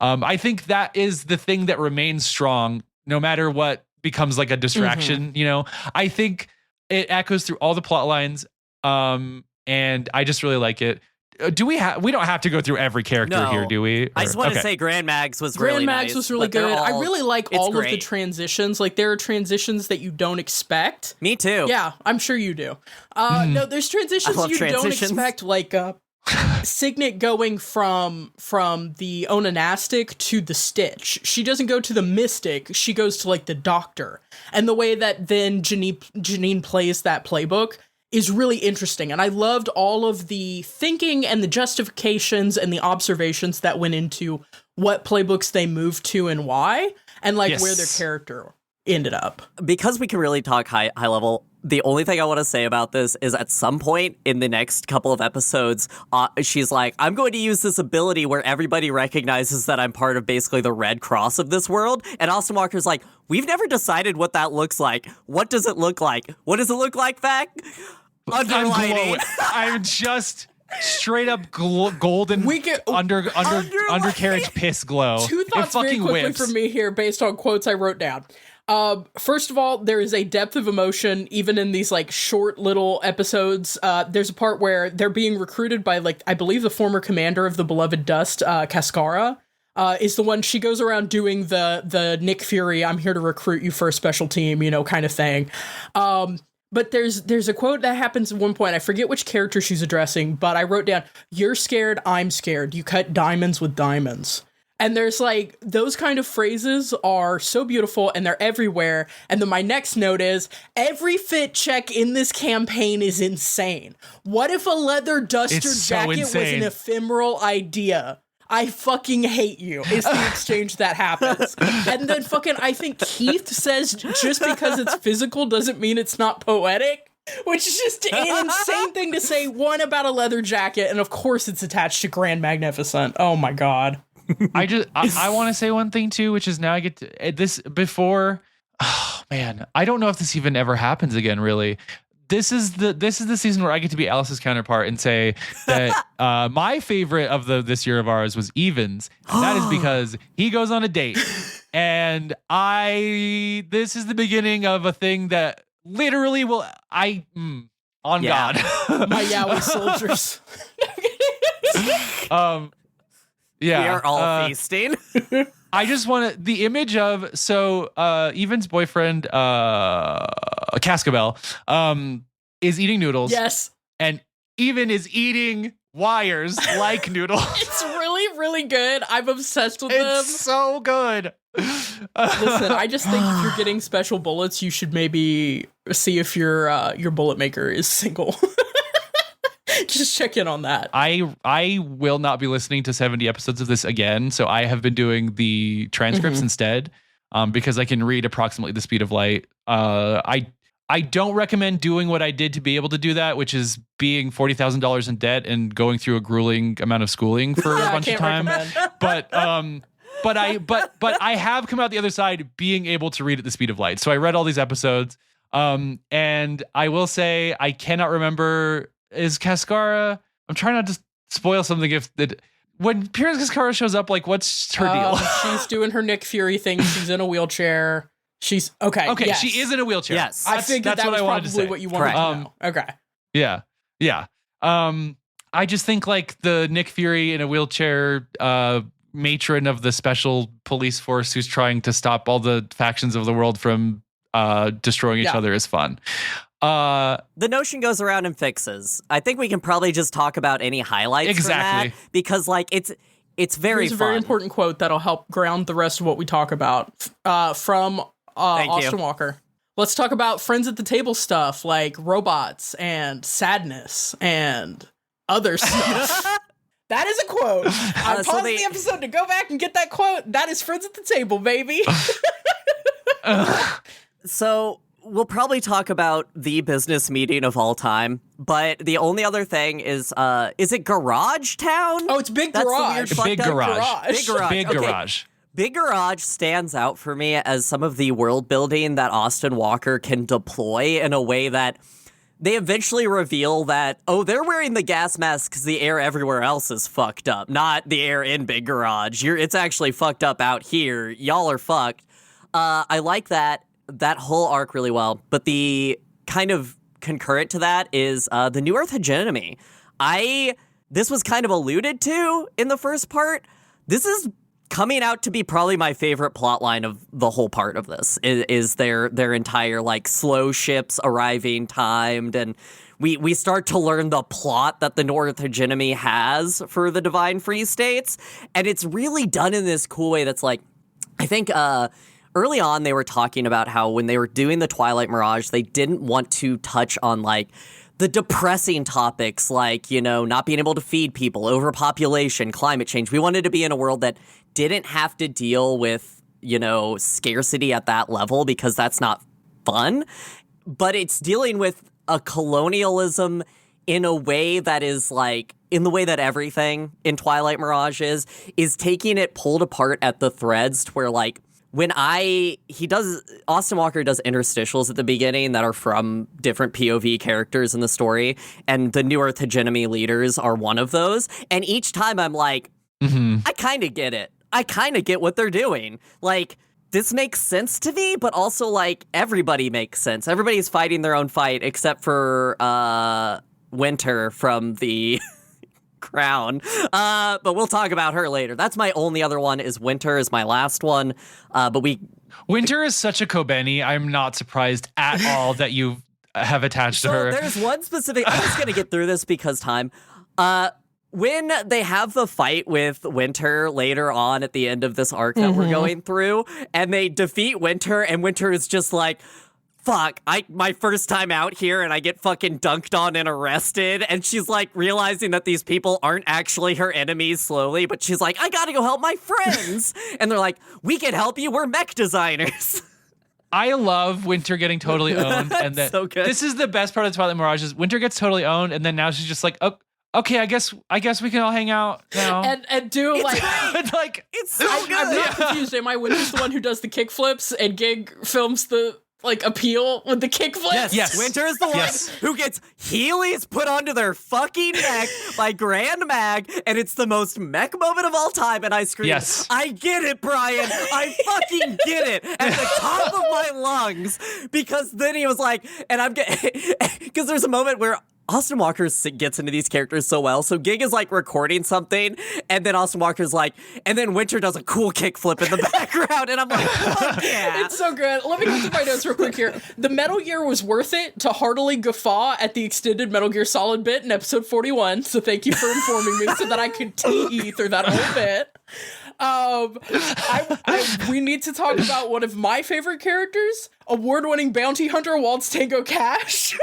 I think that is the thing that remains strong no matter what becomes like a distraction. You know, I think it echoes through all the plot lines, and I just really like it. Do we have? We don't have to go through every character here, do we? I just want to say Grand Mags was really Grand Mags nice, was really good. I really like all great. of the transitions. Like there are transitions that you don't expect. Me too. Yeah, I'm sure you do. No, there's transitions you don't expect, like Signet going from the Onanastic to the Stitch. She doesn't go to the Mystic. She goes to like the Doctor. And the way that then Janine plays that playbook is really interesting. And I loved all of the thinking and the justifications and the observations that went into what playbooks they moved to and why, and like where their character ended up. Because we can really talk high level, the only thing I want to say about this is at some point in the next couple of episodes, she's like, I'm going to use this ability where everybody recognizes that I'm part of basically the Red Cross of this world. And Austin Walker's like, we've never decided what that looks like. What does it look like? What does it look like, Vac? Underlighting. I'm just straight up golden undercarriage piss glow. 2 thoughts very quickly from me here based on quotes I wrote down. First of all, there is a depth of emotion even in these like short little episodes. There's a part where they're being recruited by like, I believe the former commander of the Beloved Dust, Cascara, is the one. She goes around doing the Nick Fury, I'm here to recruit you for a special team, you know, kind of thing. But there's a quote that happens at one point. I forget which character she's addressing, but I wrote down, you're scared, I'm scared. You cut diamonds with diamonds. And there's like, those kind of phrases are so beautiful and they're everywhere. And then my next note is, every fit check in this campaign is insane. What if a leather duster jacket was an ephemeral idea? I fucking hate you, is the exchange that happens. And then fucking, I think Keith says, just because it's physical doesn't mean it's not poetic. Which is just an insane thing to say, one, about a leather jacket, and of course it's attached to Grand Magnificent. Oh my god. I want to say one thing too, which is now I get to this before. Oh man, I don't know if this even ever happens again. Really, this is the season where I get to be Alice's counterpart and say that my favorite of this year of ours was Evans. And that is because he goes on a date, and this is the beginning of a thing that literally will God. My Yowie soldiers. We Yeah, are all feasting. I just want the image of Evan's boyfriend, Cascabel, is eating noodles. Yes, and Evan is eating wires like noodles. It's really, really good. I'm obsessed with them. It's so good. Listen, I just think if you're getting special bullets, you should maybe see if your bullet maker is single. Just check in on that. I will not be listening to 70 episodes of this again, so I have been doing the transcripts instead, because I can read approximately the speed of light. I don't recommend doing what I did to be able to do that, which is being $40,000 in debt and going through a grueling amount of schooling for a bunch of time. But I have come out the other side being able to read at the speed of light. So I read all these episodes, and I will say I cannot remember. Is Cascara? I'm trying not to spoil something. When Piers Cascara shows up, like, what's her deal? She's doing her Nick Fury thing. She's in a wheelchair. She's okay. Okay, yes. She is in a wheelchair. Yes, I figured that was probably what you wanted to know. Okay. Yeah. I just think like the Nick Fury in a wheelchair, matron of the special police force who's trying to stop all the factions of the world from destroying each other is fun. The notion goes around and fixes. I think we can probably just talk about any highlights from that, because like it's very fun. A very important quote that'll help ground the rest of what we talk about from Austin Walker. Let's talk about friends at the table stuff like robots and sadness and other stuff. That is a quote. I paused the episode to go back and get that quote. That is Friends at the Table, baby. So we'll probably talk about the business meeting of all time, but the only other thing is it Garage Town? Oh, it's Big Garage. Big Garage. Big Garage. Big Okay. Garage. Big Garage stands out for me as some of the world building that Austin Walker can deploy in a way that they eventually reveal that, oh, they're wearing the gas mask because the air everywhere else is fucked up, not the air in Big Garage. It's actually fucked up out here. Y'all are fucked. I like that whole arc really well, but the kind of concurrent to that is the New Earth hegemony. This was kind of alluded to in the first part. This is coming out to be probably my favorite plotline of the whole part of this is their entire like slow ships arriving timed, and we start to learn the plot that the North hegemony has for the Divine Free States, and it's really done in this cool way that's like, I think early on they were talking about how when they were doing the Twilight Mirage, they didn't want to touch on like the depressing topics like, not being able to feed people, overpopulation, climate change. We wanted to be in a world that didn't have to deal with, scarcity at that level because that's not fun. But it's dealing with a colonialism in a way that is like, in the way that everything in Twilight Mirage is taking it pulled apart at the threads to where like, Austin Walker does interstitials at the beginning that are from different POV characters in the story, and the New Earth hegemony leaders are one of those. And each time I'm like, I kind of get it. I kind of get what they're doing. Like, this makes sense to me, but also like everybody makes sense. Everybody's fighting their own fight except for Winter from the Crown, but we'll talk about her later. That's my only other one. Is Winter is my last one, Winter is such a Kobeni. I'm not surprised at all that you have attached to her. There's one specific. I'm just gonna get through this because time. When they have the fight with Winter later on at the end of this arc that we're going through, and they defeat Winter, and Winter is just like, fuck, my first time out here and I get fucking dunked on and arrested. And she's like realizing that these people aren't actually her enemies slowly, but she's like, I gotta go help my friends. And they're like, we can help you, we're mech designers. I love Winter getting totally owned. And that so good. This is the best part of Twilight Mirage is Winter gets totally owned, and then now she's just like, oh, okay, I guess we can all hang out now. And do like it's so good. I'm not confused. Am I Winter's the one who does the kick flips and Gig films the like appeal with the kick flips? Yes. Winter is the one who gets Heelys put onto their fucking neck by Grand Mag, and it's the most mech moment of all time, and I scream, yes. I get it, Brian. I fucking get it at the top of my lungs, because then he was like, and I'm getting, because there's a moment where Austin Walker gets into these characters so well. So Gig is like recording something, and then Austin Walker's like, and then Winter does a cool kickflip in the background, and I'm like, fuck yeah. It's so good. Let me go through my notes real quick here. The Metal Gear was worth it to heartily guffaw at the extended Metal Gear Solid bit in episode 41. So thank you for informing me so that I could TE through that whole bit. We need to talk about one of my favorite characters, award-winning bounty hunter Waltz Tango Cash.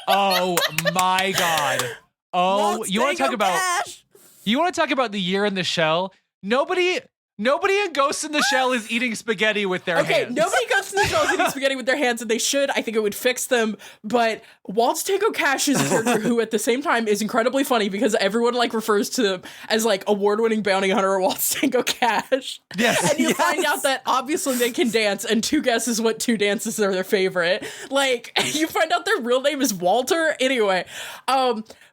Oh my god. Oh, Waltz you want to talk about Cash. You want to talk about the year in the shell? Nobody in Ghost in the Shell is eating spaghetti with their hands. Okay, nobody Ghost in the Shell is eating spaghetti with their hands, and they should. I think it would fix them. But Waltz Tango Cash is a character who, at the same time, is incredibly funny because everyone like refers to them as like award-winning bounty hunter Waltz Tango Cash. Yes. And you find out that obviously they can dance, and two guesses what two dances are their favorite. Like, you find out their real name is Walter. Anyway,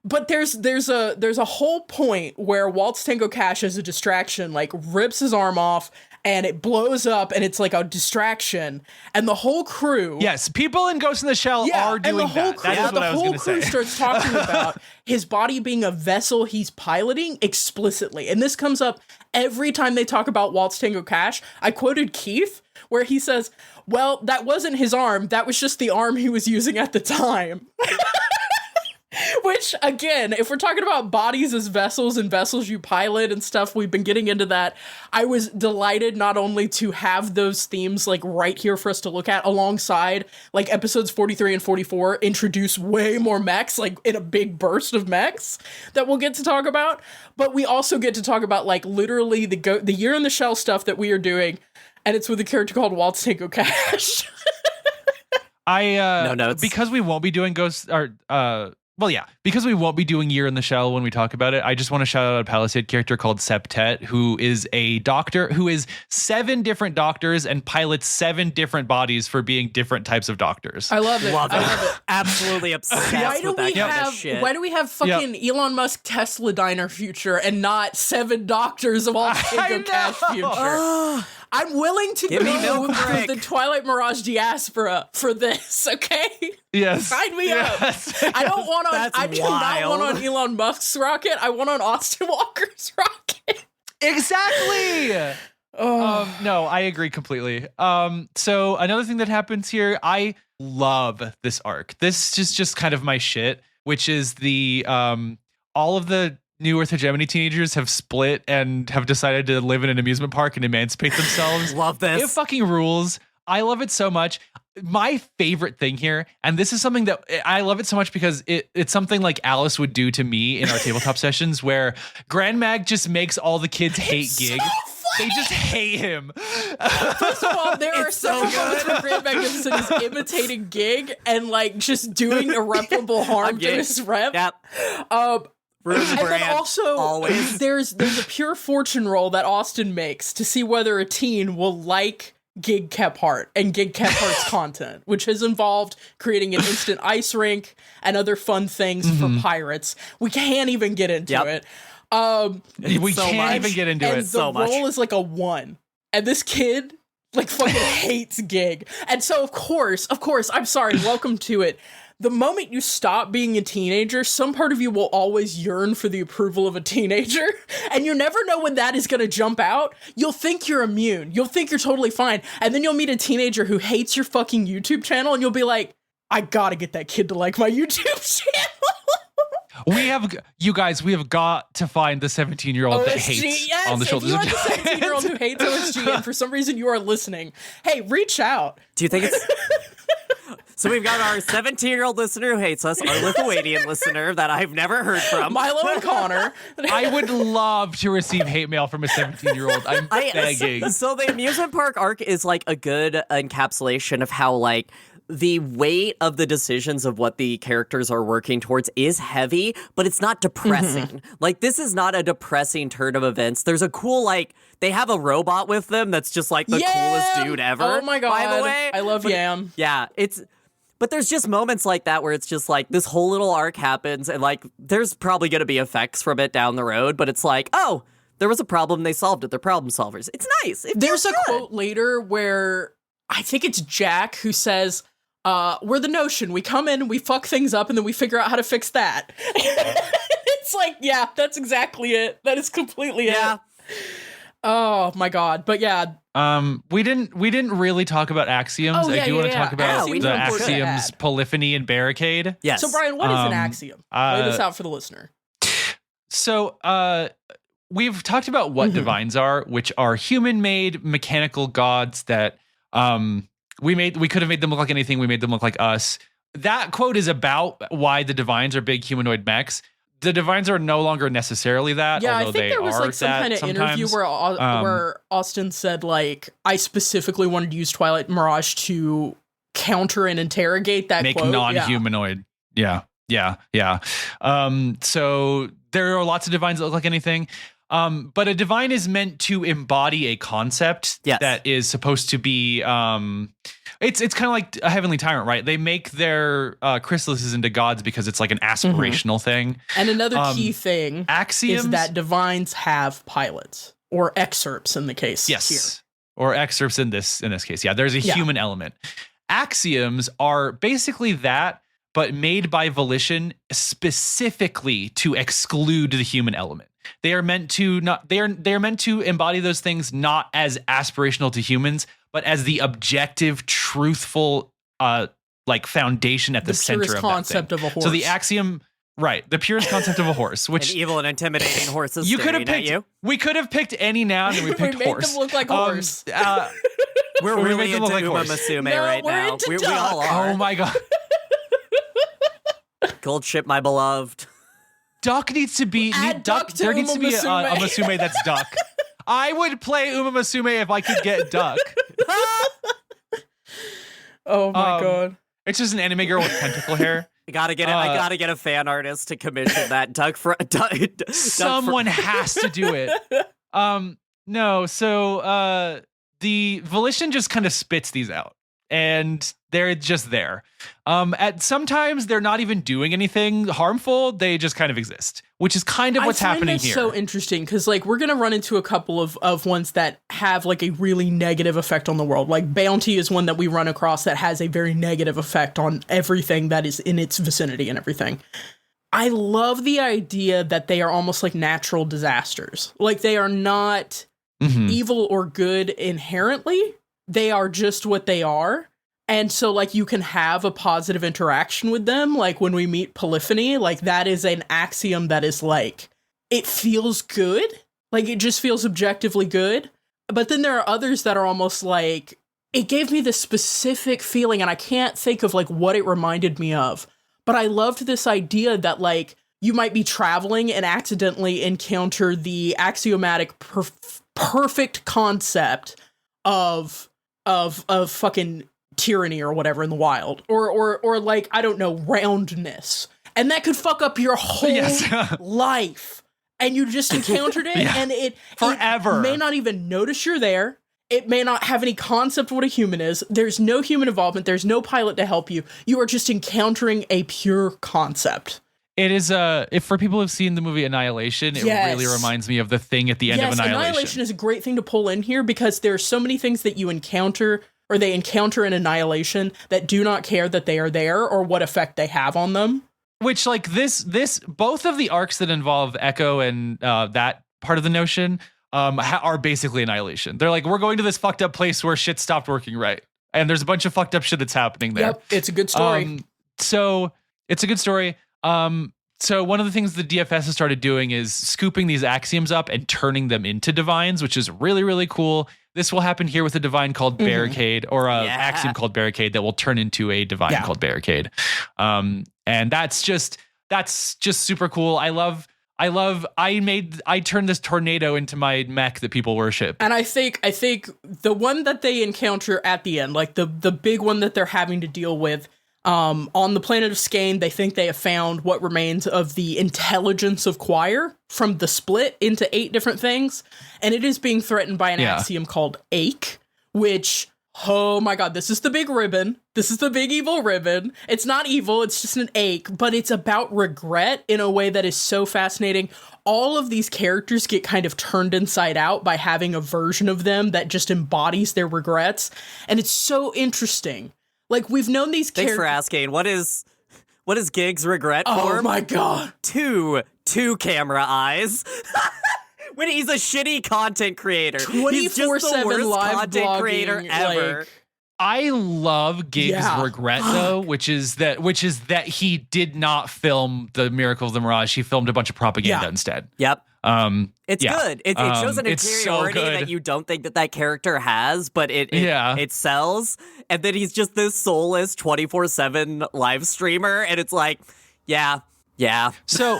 but there's a whole point where Waltz Tango Cash as a distraction like rips his arm off and it blows up and it's like a distraction, and the whole crew. Yes, people in Ghost in the Shell are doing and the whole that. Crew, That is what I was going to say. The whole crew starts talking about his body being a vessel he's piloting explicitly, and this comes up every time they talk about Waltz Tango Cash. I quoted Keith where he says, well, that wasn't his arm, that was just the arm he was using at the time. Which, again, if we're talking about bodies as vessels and vessels you pilot and stuff, we've been getting into that. I was delighted not only to have those themes like right here for us to look at alongside like episodes 43 and 44 introduce way more mechs, like in a big burst of mechs that we'll get to talk about. But we also get to talk about like literally the year in the shell stuff that we are doing. And it's with a character called Waltz Tango Cash. No notes. Because we won't be doing because we won't be doing Year in the Shell when we talk about it, I just want to shout out a Palisade character called Septet, who is a doctor who is 7 different doctors and pilots 7 different bodies for being different types of doctors. I love it. I love it. Absolutely obsessed with that kind of shit. Why do we have fucking Elon Musk Tesla diner future and not 7 doctors of all Tango Cash future? I'm willing to go with the Twilight Mirage diaspora for this, okay? Yes. Sign me up. I don't want on. I do not want on Elon Musk's rocket. I want on Austin Walker's rocket. Exactly. No, I agree completely. So another thing that happens here, I love this arc. This is just kind of my shit, which is the all of the New Earth Hegemony teenagers have split and have decided to live in an amusement park and emancipate themselves. Love this. It fucking rules. I love it so much. My favorite thing here, and this is something that I love it so much because it's something like Alice would do to me in our tabletop sessions, where Grand Mag just makes all the kids hate Gig. They just hate him. First of all, there are several moments where Grand Mag Gibson is imitating Gig and like just doing irreparable harm to his rep. Yep. And then also, always. there's a pure fortune roll that Austin makes to see whether a teen will like Gig Kephart and Gig Kephart's content, which has involved creating an instant ice rink and other fun things for pirates. We can't even get into it. We can't even get into it. And the roll is like a 1. And this kid like fucking hates Gig. And so of course, I'm sorry, welcome to it. The moment you stop being a teenager, some part of you will always yearn for the approval of a teenager, and you never know when that is going to jump out. You'll think you're immune. You'll think you're totally fine, and then you'll meet a teenager who hates your fucking YouTube channel, and you'll be like, I gotta get that kid to like my YouTube channel. We have got to find the 17-year-old that hates on the shoulders. If you are the 17-year-old who hates OSG, and for some reason you are listening, hey, reach out. Do you think it's... So we've got our 17-year-old listener who hates us, our Lithuanian listener that I've never heard from. Milo and Connor. I would love to receive hate mail from a 17-year-old. I'm begging. So the amusement park arc is like a good encapsulation of how like the weight of the decisions of what the characters are working towards is heavy, but it's not depressing. Like, this is not a depressing turn of events. There's a cool, like, they have a robot with them that's just like the coolest dude ever. Oh my god. By the way. I love Yam. Yeah, but there's just moments like that where it's just like this whole little arc happens and like there's probably going to be effects from it down the road, but it's like, oh, there was a problem, they solved it. They're problem solvers. It's nice. There's a quote later where I think it's Jack who says, we're the Notion. We come in, we fuck things up, and then we figure out how to fix that. It's like, yeah, that's exactly it. That is completely it. Oh my god. But yeah. We didn't really talk about axioms. I do want to talk about the axioms polyphony and barricade. Yes. So Brian, what is an axiom? Lay this out for the listener. So we've talked about what divines are, which are human-made mechanical gods that we could have made them look like anything. We made them look like us. That quote is about why the divines are big humanoid mechs. The divines are no longer necessarily that. Yeah, I although think there was like some kind of interview where Austin said like, I specifically wanted to use Twilight Mirage to counter and interrogate that make quote. Non-humanoid. Yeah. So there are lots of divines that look like anything. But a divine is meant to embody a concept that is supposed to be it's kind of like a heavenly tyrant, right? They make their chrysalises into gods because it's like an aspirational thing. And another key thing axioms is that divines have pilots or excerpts in the case here. Or excerpts in this case. Yeah, there's a human element. Axioms are basically that, but made by volition specifically to exclude the human element. They are meant to they're meant to embody those things not as aspirational to humans, but as the objective, truthful like foundation at the center of concept that of a horse. So the axiom Right. The purest concept of a horse, which An evil and intimidating horses you could have staring at picked. you. We could have picked any noun and we We picked made horse. them look like horse. We're We really made them into look like Uma horse. Musume No, right we're now. into We duck. all are. Oh my god. Gold ship, my beloved. Duck needs to be Add duck to there needs to Uma be a Musume. Musume that's duck. I would play Uma Musume if I could get duck. Oh my Um, god. It's just an anime girl with tentacle hair. I gotta get I gotta get a fan artist to commission that. Someone has to do it. No, so the Volition just kind of spits these out. And they're just there. At sometimes they're not even doing anything harmful. They just kind of exist, which is kind of what's happening here. So interesting because like we're gonna run into a couple of ones that have like a really negative effect on the world. Like Bounty is one that we run across that has a very negative effect on everything that is in its vicinity and everything. I love the idea that they are almost like natural disasters. Like they are not evil or good inherently. They are just what they are. And so like you can have a positive interaction with them. Like when we meet Polyphony, like that is an axiom that is like, it feels good. Like it just feels objectively good. But then there are others that are almost like, it gave me this specific feeling and I can't think of like what it reminded me of. But I loved this idea that like you might be traveling and accidentally encounter the axiomatic perfect concept of fucking tyranny or whatever in the wild, or like I don't know, roundness, and that could fuck up your whole life. And you just encountered it, and it forever. It may not even notice you're there. It may not have any concept of what a human is. There's no human involvement. There's no pilot to help you. You are just encountering a pure concept. It is if for people who've seen the movie Annihilation, it really reminds me of the thing at the end of Annihilation. Annihilation is a great thing to pull in here because there are so many things that you encounter or they encounter in Annihilation that do not care that they are there or what effect they have on them. Which like this both of the arcs that involve Echo and that part of the notion are basically Annihilation. They're like, we're going to this fucked up place where shit stopped working right. And there's a bunch of fucked up shit that's happening there. Yep, it's a good story. So it's a good story. So one of the things the DFS has started doing is scooping these axioms up and turning them into divines, which is really, really cool. This will happen here with a divine called Barricade, or an axiom called Barricade that will turn into a divine called Barricade. And that's just super cool. I turned this tornado into my mech that people worship. And I think the one that they encounter at the end, like the big one that they're having to deal with, on the planet of Skane, they think they have found what remains of the intelligence of Choir from the split into 8 different things. And it is being threatened by an axiom called Ache, which, oh my god, this is the big ribbon. This is the big evil ribbon. It's not evil, it's just an ache, but it's about regret in a way that is so fascinating. All of these characters get kind of turned inside out by having a version of them that just embodies their regrets. And it's so interesting. Like, we've known these characters. Thanks for asking. What is Gig's regret for? Oh my god. Two camera eyes. When he's a shitty content creator. 24/7 he's just the worst live content blogging, creator ever. like- I love Gig's regret though, which is that he did not film the Miracle of the Mirage. He filmed a bunch of propaganda instead. Yep. It's good. It shows an it's so interiority good. that you don't think that character has, but it sells. And then he's just this soulless 24/7 live streamer, and it's like, yeah. So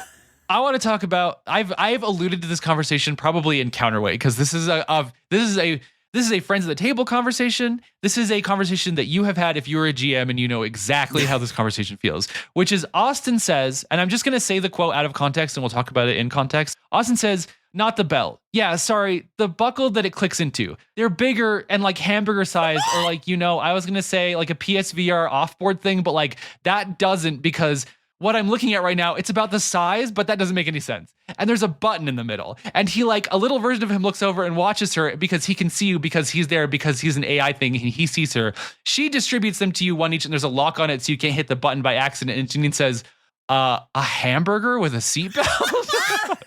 I want to talk about. I've alluded to this conversation probably in counterweight because this is a friends at the table conversation. This is a conversation that you have had if you were a GM and you know exactly how this conversation feels, which is Austin says, and I'm just going to say the quote out of context and we'll talk about it in context. Austin says, not the belt. Yeah, sorry, the buckle that it clicks into. They're bigger and like hamburger size or like, I was going to say like a PSVR offboard thing, but like that doesn't because what I'm looking at right now, it's about the size, but that doesn't make any sense. And there's a button in the middle. And he like, a little version of him looks over and watches her because he can see you because he's there because he's an AI thing and he sees her. She distributes them to you one each and there's a lock on it so you can't hit the button by accident. And Janine says, a hamburger with a seatbelt?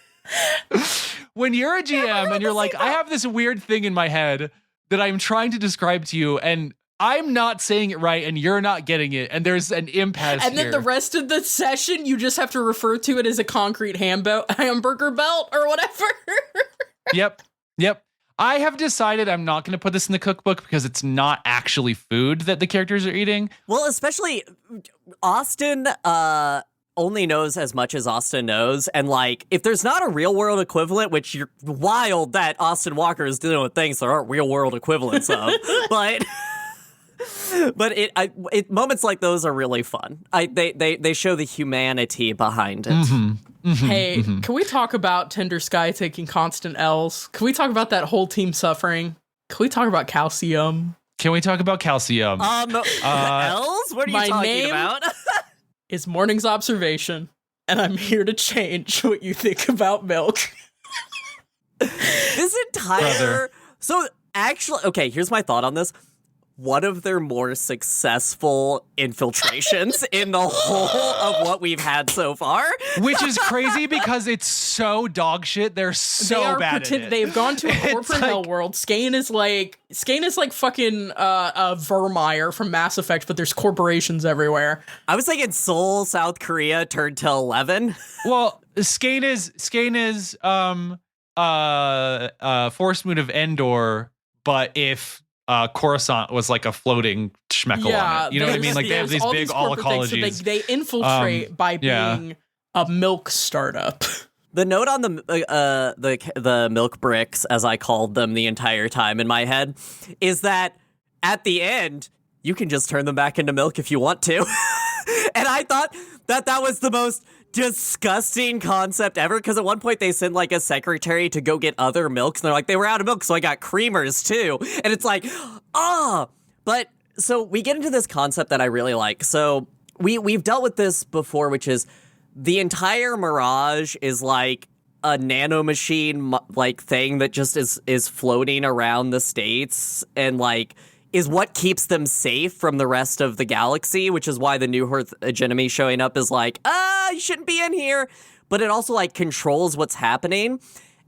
When you're a GM and you're like, I have this weird thing in my head that I'm trying to describe to you and I'm not saying it right and you're not getting it, and there's an impasse And then here. the rest of the session, you just have to refer to it as a concrete hamburger belt or whatever. Yep. I have decided I'm not going to put this in the cookbook because it's not actually food that the characters are eating. Well, especially Austin only knows as much as Austin knows. And, like, if there's not a real-world equivalent, which you're wild that Austin Walker is dealing with things there aren't real-world equivalents of, but moments like those are really fun. They show the humanity behind it. Hey, can we talk about Tender Sky taking constant L's? Can we talk about that whole team suffering? Can we talk about calcium? Can we talk about calcium? L's? What are you my talking name about? is Morning's Observation, and I'm here to change what you think about milk. This entire... Brother. So, actually... Okay, here's my thought on this. One of their more successful infiltrations in the whole of what we've had so far. Which is crazy because it's so dog shit. They're so bad at it. They've gone to a corporate hell world. Skane is like fucking Vermeer from Mass Effect, but there's corporations everywhere. I was thinking Seoul, South Korea turned to 11. Well, Skane is Forest Moon of Endor, but if Coruscant was like a floating schmeckle on it. You know what I mean? Like they have these big all ecologies. So they infiltrate by being a milk startup. The note on the milk bricks, as I called them the entire time in my head, is that at the end you can just turn them back into milk if you want to. And I thought that was the most disgusting concept ever, because at one point they send like a secretary to go get other milks, and they're like, they were out of milk, so I got creamers too. And it's like, but so we get into this concept that I really like. So we've dealt with this before, which is the entire Mirage is like a nanomachine like thing that just is floating around the states and like is what keeps them safe from the rest of the galaxy, which is why the New Earth hegemony showing up is like, you shouldn't be in here. But it also like controls what's happening.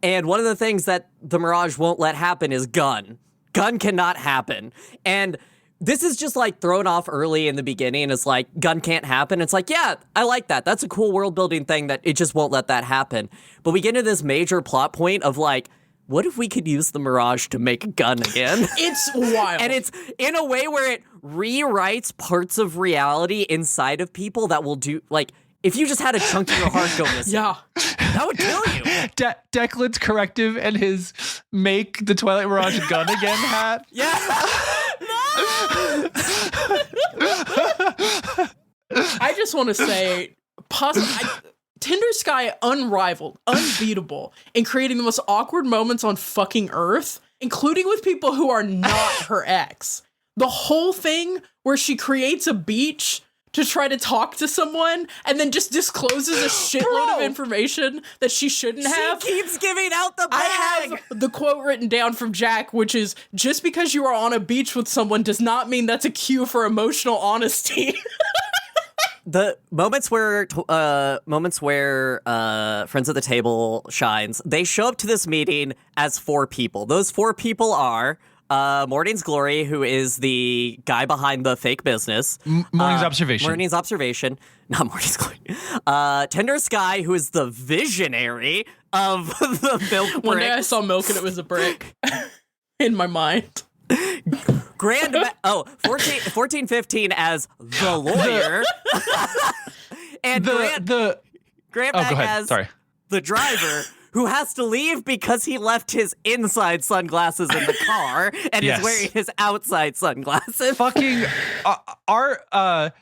And one of the things that the Mirage won't let happen is gun. Gun cannot happen. And this is just like thrown off early in the beginning. It's like, gun can't happen. It's like, yeah, I like that. That's a cool world building thing that it just won't let that happen. But we get into this major plot point of like, what if we could use the Mirage to make a gun again? It's wild. And it's in a way where it rewrites parts of reality inside of people that will do, like, if you just had a chunk of your heart go missing, that would kill you. Declan's corrective and his make the Twilight Mirage gun again hat. Yeah. I just want to say, Tender Sky unrivaled, unbeatable in creating the most awkward moments on fucking Earth, including with people who are not her ex. The whole thing where she creates a beach to try to talk to someone and then just discloses a shitload of information that she shouldn't have. She keeps giving out the bag. I have the quote written down from Jack, which is, just because you are on a beach with someone does not mean that's a cue for emotional honesty. The moments where Friends at the Table shines, they show up to this meeting as 4 people. Those 4 people are Morning's Glory, who is the guy behind the fake business. Morning's Observation. Morning's Observation. Not Morning's Glory. Tender Sky, who is the visionary of the milk bricks. One day I saw milk and it was a brick in my mind. 1415 as the lawyer. And Grant back as the driver, who has to leave because he left his inside sunglasses in the car and is wearing his outside sunglasses. Fucking Art. I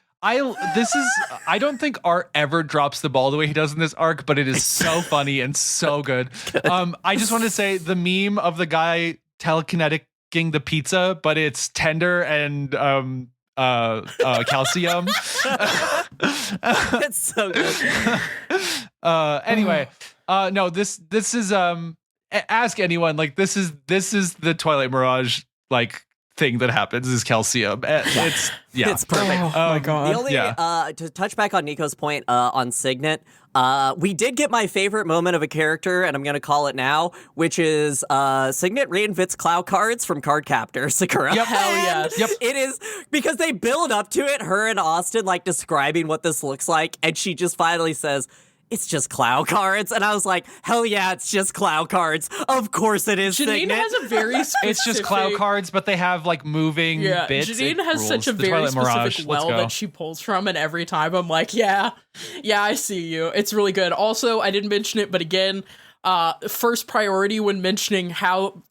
don't think Art ever drops the ball the way he does in this arc, but it is so funny and so good. I just want to say the meme of the guy telekineticing the pizza, but it's tender and calcium. It's so good. Anyway, no, this is ask anyone, like this is the Twilight Mirage like thing that happens is calcium. It's It's perfect. Oh my god. The only to touch back on Nico's point on Signet, we did get my favorite moment of a character, and I'm going to call it now, which is Signet reinvents Clow cards from Cardcaptor Sakura. Yep. Hell yes. Yep. It is because they build up to it, her and Austin like describing what this looks like, and she just finally says, it's just Clow cards. And I was like, hell yeah, it's just Clow cards. Of course it is. Janine Signet. has a very specific... It's just cloud cards, but they have like moving bits. Janine It has rules. such a The very Twilight specific Mirage. Let's well go. that she pulls from, and every time I'm like, yeah, I see you. It's really good. Also, I didn't mention it, but again, first priority when mentioning how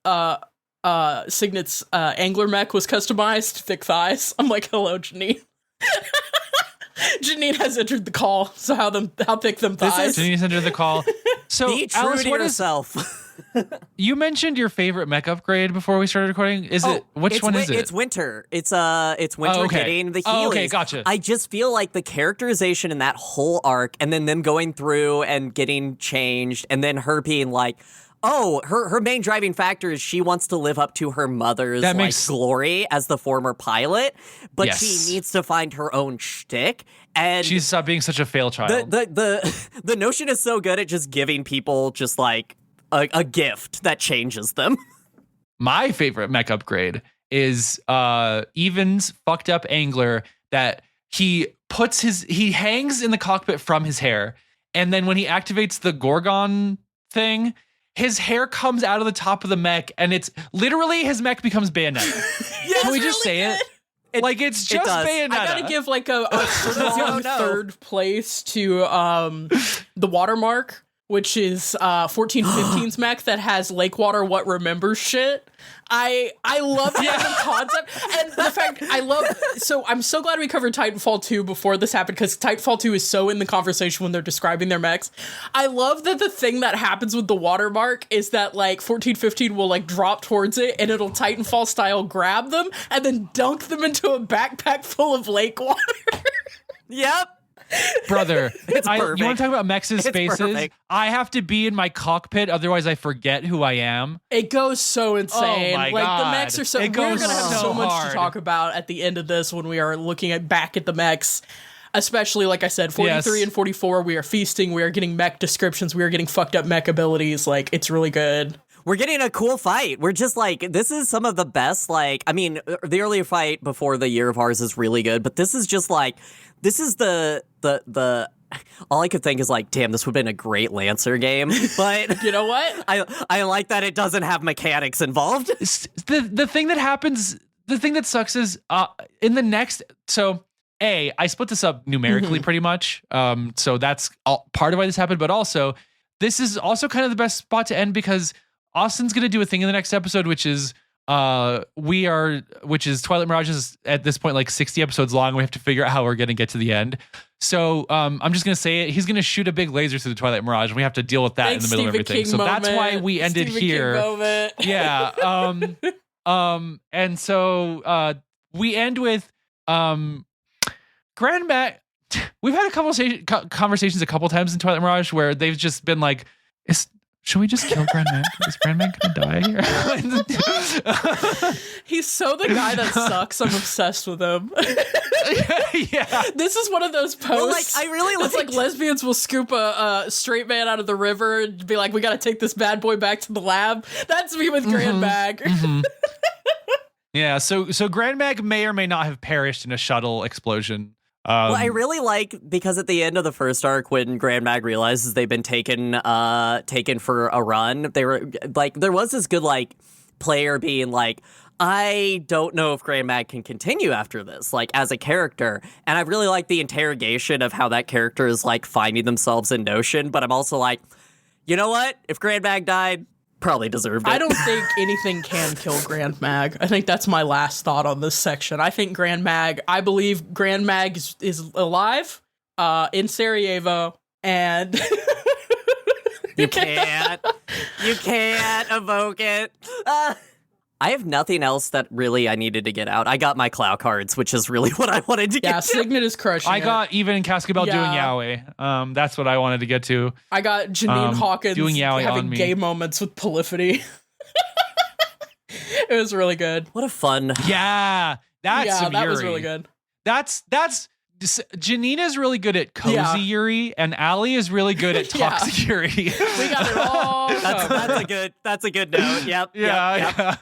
Signet's angler mech was customized, thick thighs. I'm like, hello, Janine. Janine has entered the call, so how thick them thighs. Janine's entered the call. So, Be true Alice, to what is... yourself. You mentioned your favorite mech upgrade before we started recording. Which one is it? It's winter. It's winter okay. getting the Heelys. Okay, gotcha. I just feel like the characterization in that whole arc, and then them going through and getting changed, and then her being like, oh, her main driving factor is she wants to live up to her mother's glory as the former pilot, but she needs to find her own shtick. And she's being such a fail child. The notion is so good at just giving people just like a gift that changes them. My favorite mech upgrade is Evan's fucked up angler that he hangs in the cockpit from his hair, and then when he activates the Gorgon thing, his hair comes out of the top of the mech, and it's literally his mech becomes Bayonetta. Can we just say it? It's just Bayonetta. I gotta give like a third place to the Watermark, which is 1415's mech that has Lakewater What Remembers shit. I love that concept, and the fact so I'm so glad we covered Titanfall 2 before this happened, because Titanfall 2 is so in the conversation when they're describing their mechs. I love that the thing that happens with the Watermark is that like 1415 will like drop towards it, and it'll Titanfall style grab them and then dunk them into a backpack full of lake water. Yep. Brother, you want to talk about Mechs' spaces? Perfect. I have to be in my cockpit, otherwise I forget who I am. It goes so insane. Oh my like God. the mechs are so. We're goes gonna have so so much hard. to talk about at the end of this when we are looking back at the mechs. Especially, like I said, 43 and 44, we are feasting. We are getting mech descriptions. We are getting fucked up mech abilities. Like, it's really good. We're getting a cool fight. We're just like, this is some of the best, like, I mean, the earlier fight before the Year of Ours is really good, but this is just like, this is the all I could think is like, damn, this would have been a great Lancer game. But you know what? I like that it doesn't have mechanics involved. The thing that happens, the thing that sucks is in the next, so I split this up numerically pretty much. So that's part of why this happened, but also this is also kind of the best spot to end because Austin's going to do a thing in the next episode, which is Twilight Mirage is at this point like 60 episodes long. We have to figure out how we're going to get to the end. So I'm just going to say it. He's going to shoot a big laser through the Twilight Mirage, and we have to deal with that in the middle of everything. King so moment. that's why we ended Stephen here. King moment. Yeah. And so we end with Grand Mac. We've had a couple conversations a couple times in Twilight Mirage where they've just been like, should we just kill Grand Mac? Is Grand Mac gonna die here? He's so the guy that sucks. I'm obsessed with him. Yeah. This is one of those posts. Well, like, I really it's like lesbians will scoop a straight man out of the river and be like, we gotta take this bad boy back to the lab. That's me with Grand Mag. Yeah, so Grand Mag may or may not have perished in a shuttle explosion. Well, I really like, because at the end of the first arc, when Grand Mag realizes they've been taken for a run, they were like, there was this good like player being like, I don't know if Grand Mag can continue after this, like as a character. And I really like the interrogation of how that character is like finding themselves in Notion. But I'm also like, you know what? If Grand Mag died, probably deserved it. I don't think anything can kill Grand Mag. I think that's my last thought on this section. I believe Grand Mag is alive in Sarajevo, and you can't evoke it. I have nothing else that really I needed to get out. I got my Clow cards, which is really what I wanted to get to. Signet is crushing I got even Cascabel doing yaoi. That's what I wanted to get to. I got Janine Hawkins doing yaoi having on me. gay moments with Polyphony. It was really good. What a fun. Yeah, that's some that Yuri. was really good. That's Janina's really good at cozy Yuri, and Allie is really good at toxic Yuri. We got it all. That's a good note. Yep. Yeah.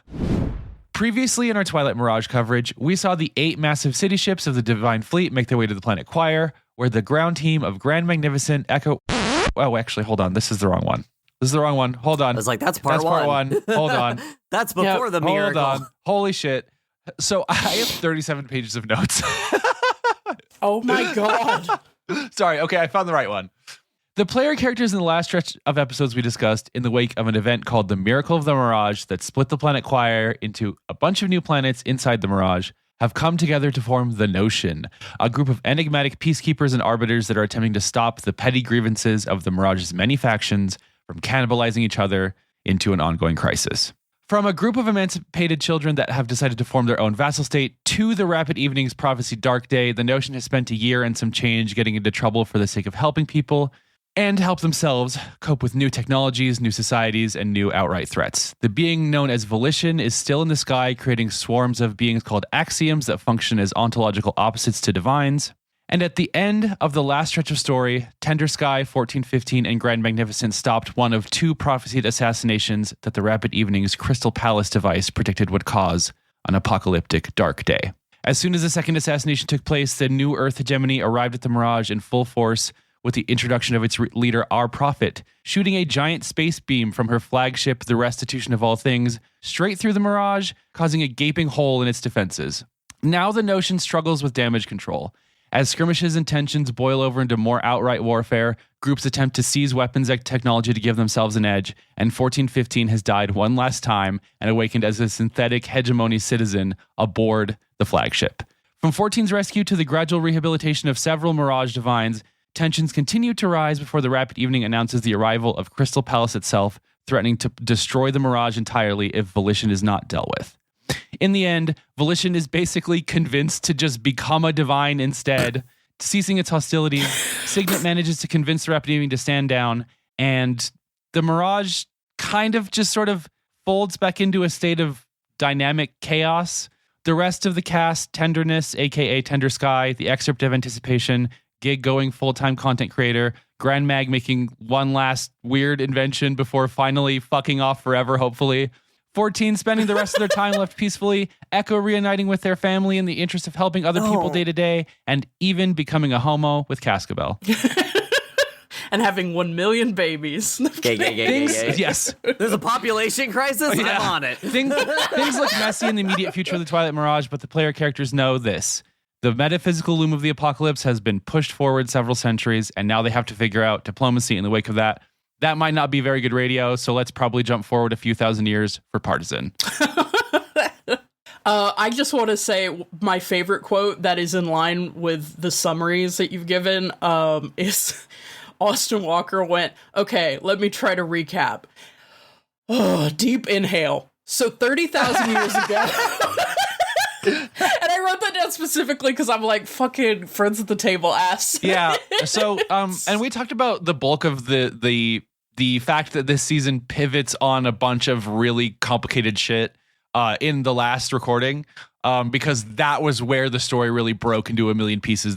Previously in our Twilight Mirage coverage, we saw the 8 massive city ships of the Divine Fleet make their way to the planet Choir, where the ground team of Grand Magnificent Echo... Oh, actually, hold on. This is the wrong one. Hold on. I was like, that's part one. Hold on. That's before the miracle. Hold on. Holy shit. So I have 37 pages of notes. Oh my God. Sorry. Okay, I found the right one. The player characters in the last stretch of episodes we discussed in the wake of an event called the Miracle of the Mirage that split the planet Choir into a bunch of new planets inside the Mirage have come together to form the Notion, a group of enigmatic peacekeepers and arbiters that are attempting to stop the petty grievances of the Mirage's many factions from cannibalizing each other into an ongoing crisis. From a group of emancipated children that have decided to form their own vassal state to the Rapid Evening's Prophecy Dark Day, the Notion has spent a year and some change getting into trouble for the sake of helping people and help themselves cope with new technologies, new societies, and new outright threats. The being known as Volition is still in the sky, creating swarms of beings called axioms that function as ontological opposites to divines. And at the end of the last stretch of story, Tender Sky, 1415, and Grand Magnificent stopped one of 2 prophesied assassinations that the Rapid Evening's Crystal Palace device predicted would cause an apocalyptic dark day. As soon as the second assassination took place, the new Earth hegemony arrived at the Mirage in full force with the introduction of its leader, Our Prophet, shooting a giant space beam from her flagship, the Restitution of All Things, straight through the Mirage, causing a gaping hole in its defenses. Now the Notion struggles with damage control. As skirmishes and tensions boil over into more outright warfare, groups attempt to seize weapons and technology to give themselves an edge, and 1415 has died one last time and awakened as a synthetic hegemony citizen aboard the flagship. From 14's rescue to the gradual rehabilitation of several Mirage divines, tensions continue to rise before the Rapid Evening announces the arrival of Crystal Palace itself, threatening to destroy the Mirage entirely if Volition is not dealt with. In the end, Volition is basically convinced to just become a divine instead, ceasing its hostilities. Signet manages to convince the Rapid Evening to stand down, and the Mirage kind of just sort of folds back into a state of dynamic chaos. The rest of the cast, Tenderness, aka Tender Sky, the Excerpt of Anticipation, Gig going full-time content creator, Grand Mag making one last weird invention before finally fucking off forever, hopefully. 14 spending the rest of their time left peacefully, Echo reuniting with their family in the interest of helping other people day to day, and even becoming a homo with Cascabel. And having 1 million babies. Gay. Yes. There's a population crisis? Yeah. I'm on it. Things look messy in the immediate future of the Twilight Mirage, but the player characters know this. The metaphysical loom of the apocalypse has been pushed forward several centuries, and now they have to figure out diplomacy in the wake of that. That might not be very good radio, so let's probably jump forward a few thousand years for Partisan. I just want to say my favorite quote that is in line with the summaries that you've given is Austin Walker went, okay, let me try to recap. Oh, deep inhale. So 30,000 years ago... And I wrote that down specifically because I'm like, fucking friends at the table ass. Yeah. So, and we talked about the bulk of the fact that this season pivots on a bunch of really complicated shit in the last recording, because that was where the story really broke into a million pieces.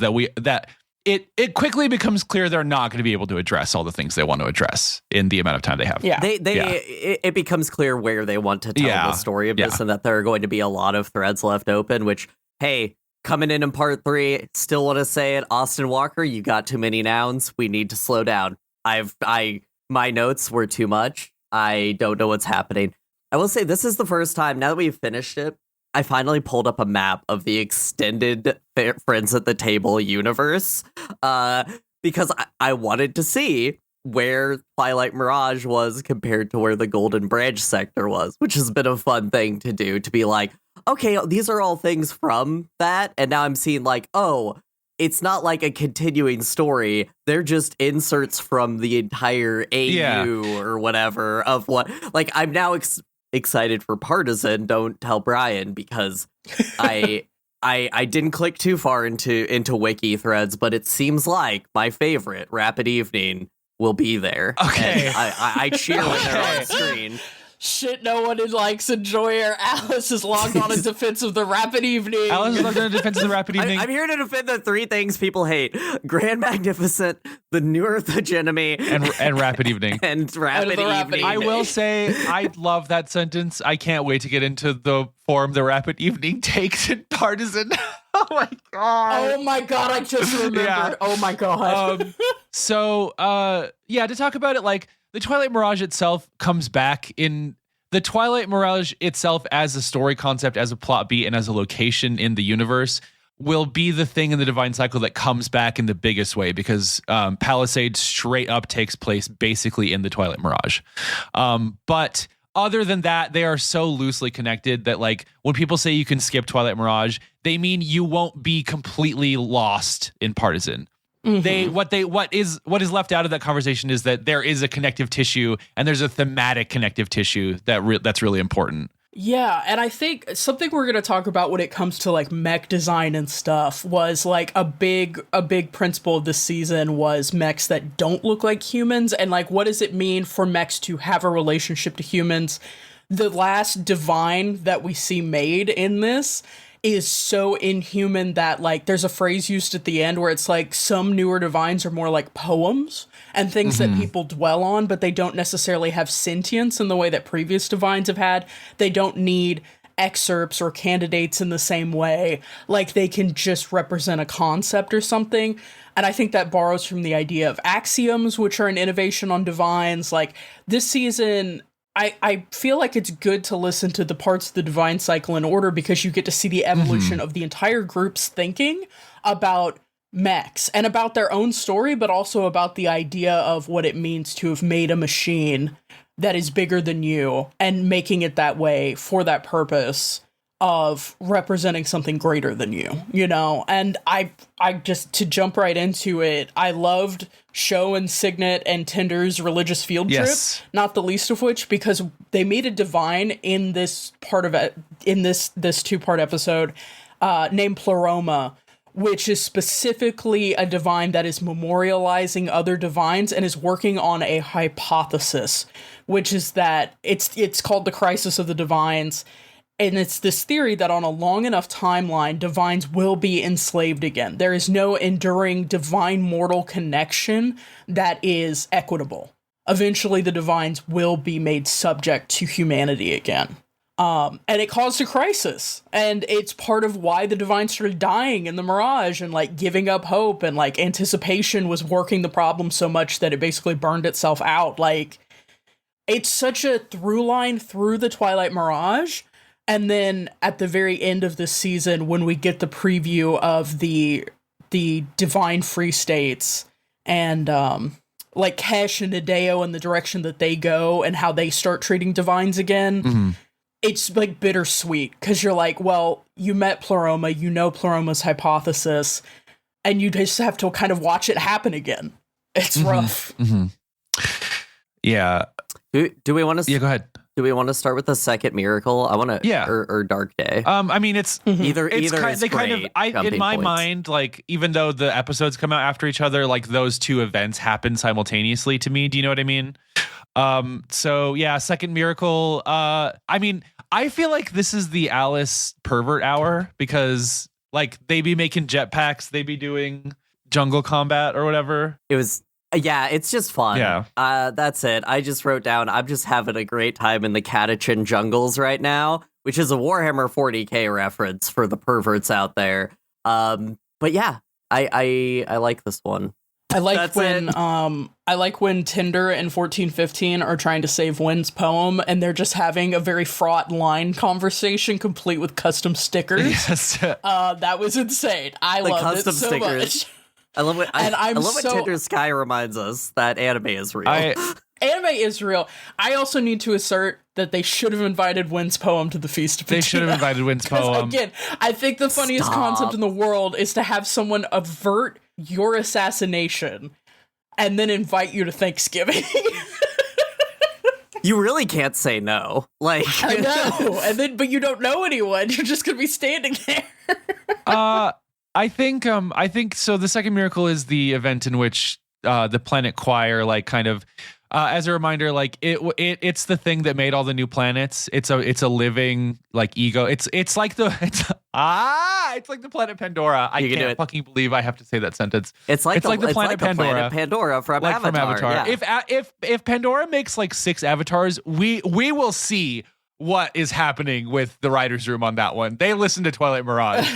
It quickly becomes clear they're not going to be able to address all the things they want to address in the amount of time they have. Yeah. It becomes clear where they want to tell the story of this, and that there are going to be a lot of threads left open, which, hey, coming in part 3, still want to say it, Austin Walker, you got too many nouns. We need to slow down. My notes were too much. I don't know what's happening. I will say this is the first time, now that we've finished it, I finally pulled up a map of the extended Friends at the Table universe, because I wanted to see where Twilight Mirage was compared to where the Golden Branch sector was, which has been a fun thing to do, to be like, okay, these are all things from that, and now I'm seeing like, oh, it's not like a continuing story, they're just inserts from the entire AU or whatever of what, like, I'm now excited for Partisan, don't tell Brian, because I didn't click too far into wiki threads, but it seems like my favorite, Rapid Evening, will be there. Okay. And I cheer when they're on screen. Shit, no one likes Enjoyer. Alice is logged on in defense of the Rapid Evening. Alice is logged on in defense of the Rapid Evening. I'm here to defend the 3 things people hate: Grand Magnificent, the New Earth Hegemony, and Rapid Evening. and Rapid Evening. I will say, I love that sentence. I can't wait to get into the form the Rapid Evening takes in Partisan. Oh my god. Oh my god, I just remembered. Yeah. Oh my god. To talk about it, like, the Twilight Mirage itself comes back in the Twilight Mirage itself as a story concept, as a plot beat, and as a location in the universe will be the thing in the Divine Cycle that comes back in the biggest way, because Palisade straight up takes place basically in the Twilight Mirage. But other than that, they are so loosely connected that, like, when people say you can skip Twilight Mirage, they mean you won't be completely lost in Partisan. What is left out of that conversation is that there is a connective tissue, and there's a thematic connective tissue that's really important. Yeah, and I think something we're going to talk about when it comes to like mech design and stuff was like a big principle of this season was mechs that don't look like humans, and like what does it mean for mechs to have a relationship to humans? The last divine that we see made in this is so inhuman that like there's a phrase used at the end where it's like some newer divines are more like poems and things that people dwell on, but they don't necessarily have sentience in the way that previous divines have had. They don't need excerpts or candidates in the same way. Like they can just represent a concept or something. And I think that borrows from the idea of axioms, which are an innovation on divines. Like this season, I feel like it's good to listen to the parts of the Divine Cycle in order because you get to see the evolution of the entire group's thinking about mechs and about their own story, but also about the idea of what it means to have made a machine that is bigger than you and making it that way for that purpose of representing something greater than you, you know? And I just, to jump right into it, I loved Show and Signet and Tinder's religious field trip, not the least of which because they made a divine in this part of it, in this 2-part episode, named Pleroma, which is specifically a divine that is memorializing other divines and is working on a hypothesis, which is that it's called the crisis of the divines. And it's this theory that on a long enough timeline, divines will be enslaved again. There is no enduring divine mortal connection that is equitable. Eventually, the divines will be made subject to humanity again. And it caused a crisis. And it's part of why the divines started dying in the Mirage and like giving up hope, and like anticipation was working the problem so much that it basically burned itself out. Like, it's such a through line through the Twilight Mirage. And then at the very end of this season, when we get the preview of the divine free states and like Kesh and Hideo and the direction that they go and how they start treating divines again, it's like bittersweet because you're like, well, you met Pleroma, you know Pleroma's hypothesis, and you just have to kind of watch it happen again. It's rough. Yeah. Do we want to? Yeah, go ahead. Do we want to start with the second miracle? I want to, or Dark Day. I mean, it's either. It's Either kind, is they great. kind of. In my mind, like even though the episodes come out after each other, like those two events happen simultaneously to me. Do you know what I mean? So yeah, second miracle. I mean, I feel like this is the Alice pervert hour because like they be making jetpacks, they be doing jungle combat or whatever. It was. Yeah, it's just fun. Yeah. That's it. I just wrote down, I'm just having a great time in the Catachin jungles right now, which is a Warhammer 40k reference for the perverts out there. But yeah, I like this one. I like when Tinder and 1415 are trying to save Wynn's poem and they're just having a very fraught line conversation complete with custom stickers. Yes. That was insane. I loved it so much. I love what Tinder Sky reminds us that anime is real. Anime is real. I also need to assert that they should have invited Wynn's poem to the Feast of Patina. They should have invited Wynn's poem. Again, I think the funniest concept in the world is to have someone avert your assassination and then invite you to Thanksgiving. You really can't say no. Like I know. But you don't know anyone. You're just gonna be standing there. I think so. The second miracle is the event in which the planet choir like kind of As a reminder, like it's the thing that made all the new planets. It's a living like ego. It's like the planet Pandora. I can't fucking believe I have to say that sentence. It's like the planet Pandora from like Avatar. From Avatar. Yeah. If Pandora makes like 6 avatars, we will see what is happening with the writer's room on that one. They listen to Twilight Mirage.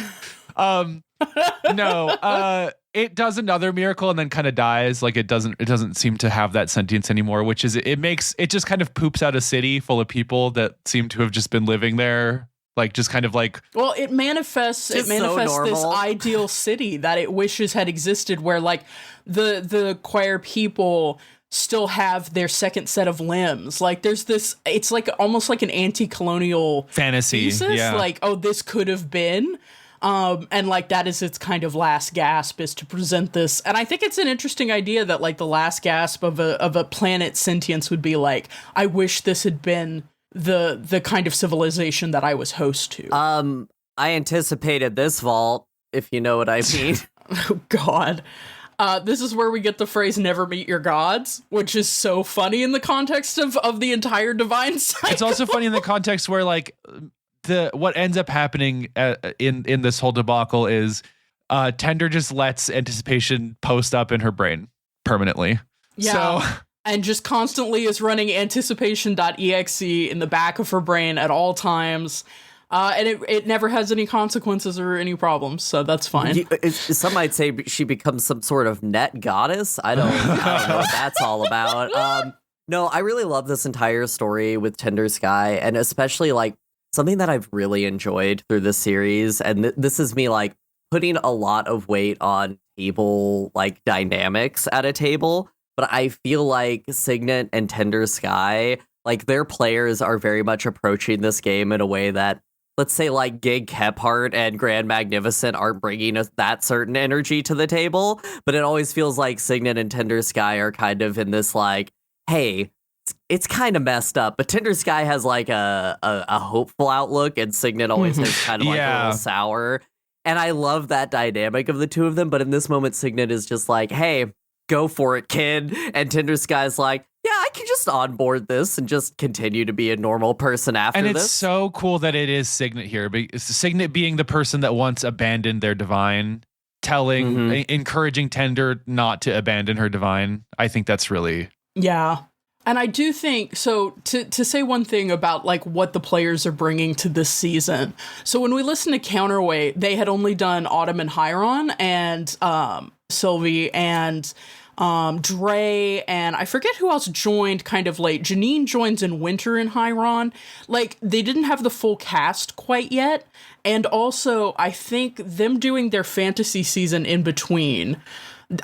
It does another miracle and then kind of dies. Like it doesn't seem to have that sentience anymore, which is it just kind of poops out a city full of people that seem to have just been living there. Like just kind of like, well, it manifests this ideal city that it wishes had existed, where like the queer people still have their second set of limbs. Like there's this, it's like almost like an anti-colonial fantasy thesis. Yeah. Like, oh, this could have been. And like that is its kind of last gasp, is to present this. And I think it's an interesting idea that like the last gasp of a planet's sentience would be like, I wish this had been the kind of civilization that I was host to. I anticipated this vault, if you know what I mean. Oh God. This is where we get the phrase "never meet your gods," which is so funny in the context of the entire divine cycle. It's also funny in the context where like what ends up happening in this whole debacle is Tender just lets anticipation post up in her brain permanently. Yeah. So, and just constantly is running anticipation.exe in the back of her brain at all times. And it never has any consequences or any problems, so that's fine. Some might say she becomes some sort of net goddess. I don't know what that's all about. No, I really love this entire story with Tender Sky, and especially like something that I've really enjoyed through this series, and this is me like putting a lot of weight on table like dynamics at a table, but I feel like Signet and Tender Sky, like their players are very much approaching this game in a way that, let's say, like Gig Kephart and Grand Magnificent aren't bringing that certain energy to the table, but it always feels like Signet and Tender Sky are kind of in this like, hey, it's kind of messed up, but Tender Sky has like a hopeful outlook, and Signet always has kind of like a little sour. And I love that dynamic of the two of them. But in this moment, Signet is just like, hey, go for it, kid. And Tender Sky's like, yeah, I can just onboard this and just continue to be a normal person after this. And it's so cool that it is Signet here. Signet being the person that once abandoned their divine, encouraging Tender not to abandon her divine. I think that's really... Yeah. And I do think, so to say one thing about like what the players are bringing to this season. So when we listen to Counterweight, they had only done Autumn and Hyron and Sylvie and Dre, and I forget who else joined kind of late. Janine joins in Winter and Hyron. Like they didn't have the full cast quite yet. And also I think them doing their fantasy season in between,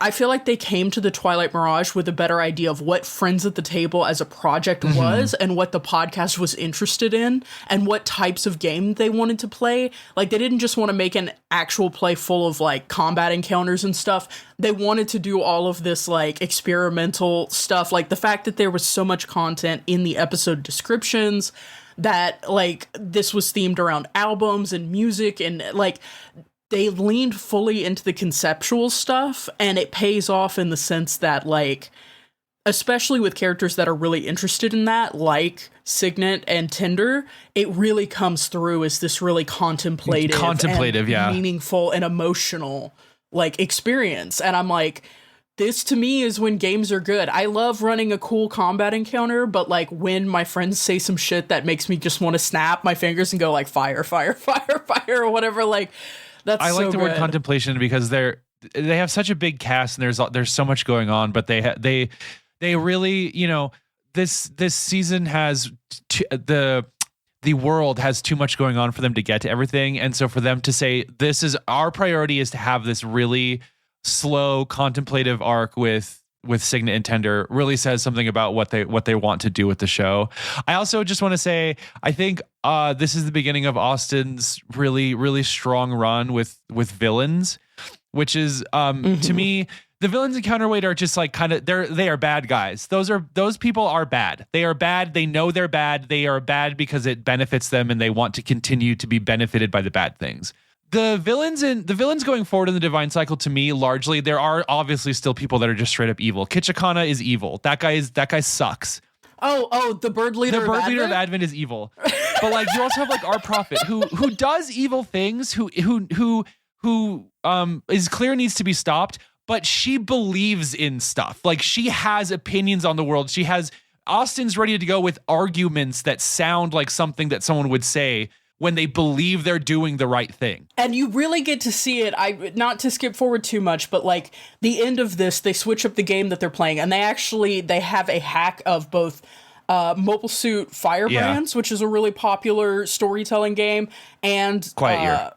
I feel like they came to the Twilight Mirage with a better idea of what Friends at the Table as a project was and what the podcast was interested in and what types of game they wanted to play. Like they didn't just want to make an actual play full of like combat encounters and stuff. They wanted to do all of this like experimental stuff. Like the fact that there was so much content in the episode descriptions, that like this was themed around albums and music, and like they leaned fully into the conceptual stuff, and it pays off in the sense that, like, especially with characters that are really interested in that, like Signet and Tender, it really comes through as this really contemplative and meaningful and emotional, like, experience. And I'm like, this to me is when games are good. I love running a cool combat encounter, but like when my friends say some shit that makes me just want to snap my fingers and go like fire, fire, fire, fire, or whatever, like, I like the word contemplation because they have such a big cast and there's so much going on, but they really, you know, this season has the world has too much going on for them to get to everything, and so for them to say this is our priority is to have this really slow contemplative arc with Signet and Tender really says something about what they want to do with the show. I also just want to say I think this is the beginning of Austin's really, really strong run with villains, which is to me, the villains in Counterweight are just like kind of they are bad guys. Those people are bad. They are bad. They know they're bad. They are bad because it benefits them and they want to continue to be benefited by the bad things. The villains going forward in the Divine Cycle, to me, largely, there are obviously still people that are just straight up evil. Kichikana is evil. That guy sucks. Oh, the bird leader. The bird leader of Advent is evil. But like, you also have like our prophet who does evil things, who is clear needs to be stopped, but she believes in stuff. Like, she has opinions on the world. Austin's ready to go with arguments that sound like something that someone would say when they believe they're doing the right thing. And you really get to see it. Not to skip forward too much, but like the end of this, they switch up the game that they're playing, and they have a hack of both Mobile Suit Firebrands, which is a really popular storytelling game, and Quiet Year.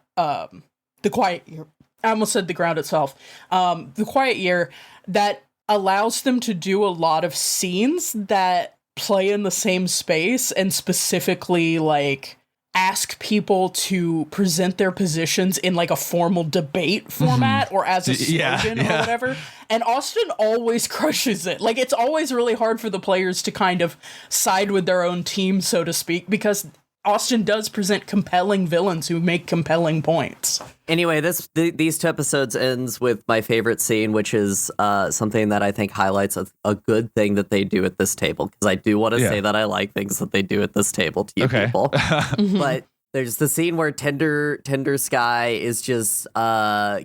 The Quiet Year. I almost said The Ground itself. The Quiet Year, that allows them to do a lot of scenes that play in the same space and specifically like ask people to present their positions in like a formal debate format or as a slogan or whatever. And Austin always crushes it. Like, it's always really hard for the players to kind of side with their own team, so to speak, because Austin does present compelling villains who make compelling points. Anyway, these 2 episodes ends with my favorite scene, which is something that I think highlights a good thing that they do at this table. Because I do want to say that I like things that they do at this table to you people. But there's the scene where Tender Sky is just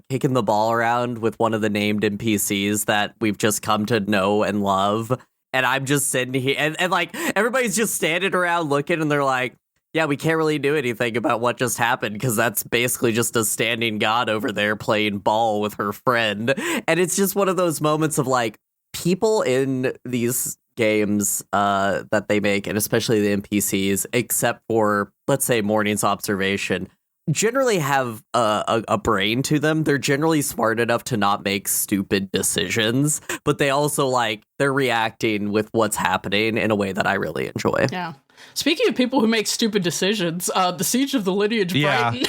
kicking the ball around with one of the named NPCs that we've just come to know and love. And I'm just sitting here and like everybody's just standing around looking, and they're like, yeah, we can't really do anything about what just happened because that's basically just a standing god over there playing ball with her friend. And it's just one of those moments of like, people in these games that they make, and especially the NPCs, except for, let's say, Morning's Observation, generally have a brain to them. They're generally smart enough to not make stupid decisions, but they also they're reacting with what's happening in a way that I really enjoy. Yeah. Speaking of people who make stupid decisions, the Siege of the Lineage Brighton.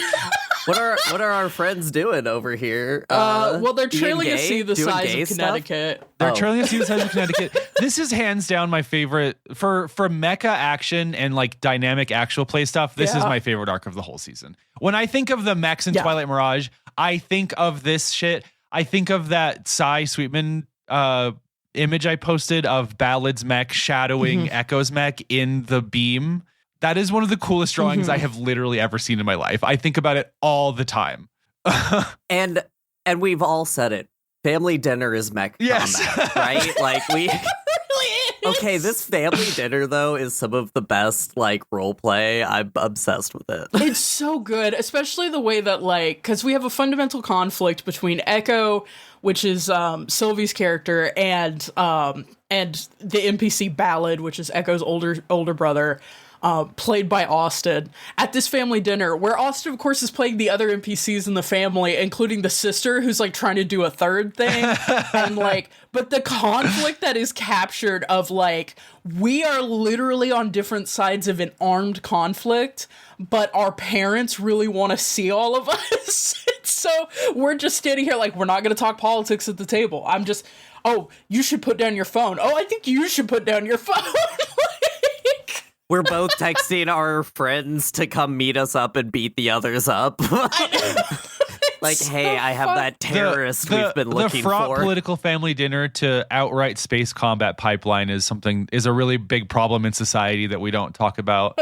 What are our friends doing over here? Well, they're trailing a sea the size of Connecticut. They're trailing a sea the size of Connecticut. This is hands down my favorite for mecha action and like dynamic actual play stuff. This is my favorite arc of the whole season. When I think of the Mechs in Twilight Mirage, I think of this shit. I think of that Cy Sweetman image I posted of Ballad's mech shadowing Echo's mech in the beam. That is one of the coolest drawings I have literally ever seen in my life. I think about it all the time. and we've all said it. Family dinner is mech combat, right? Like we Okay, this family dinner though is some of the best role play. I'm obsessed with it. It's so good, especially the way that because we have a fundamental conflict between Echo, which is Sylvie's character, and the NPC Ballad, which is Echo's older brother, played by Austin, at this family dinner, where Austin, of course, is playing the other NPCs in the family, including the sister, who's trying to do a third thing, and but the conflict that is captured of we are literally on different sides of an armed conflict, but our parents really want to see all of us. So we're just standing here we're not going to talk politics at the table. I'm just, oh, you should put down your phone. Oh, I think you should put down your phone. We're both texting our friends to come meet us up and beat the others up. Hey, I have that terrorist we've been looking for. The fraught political family dinner to outright space combat pipeline is a really big problem in society that we don't talk about.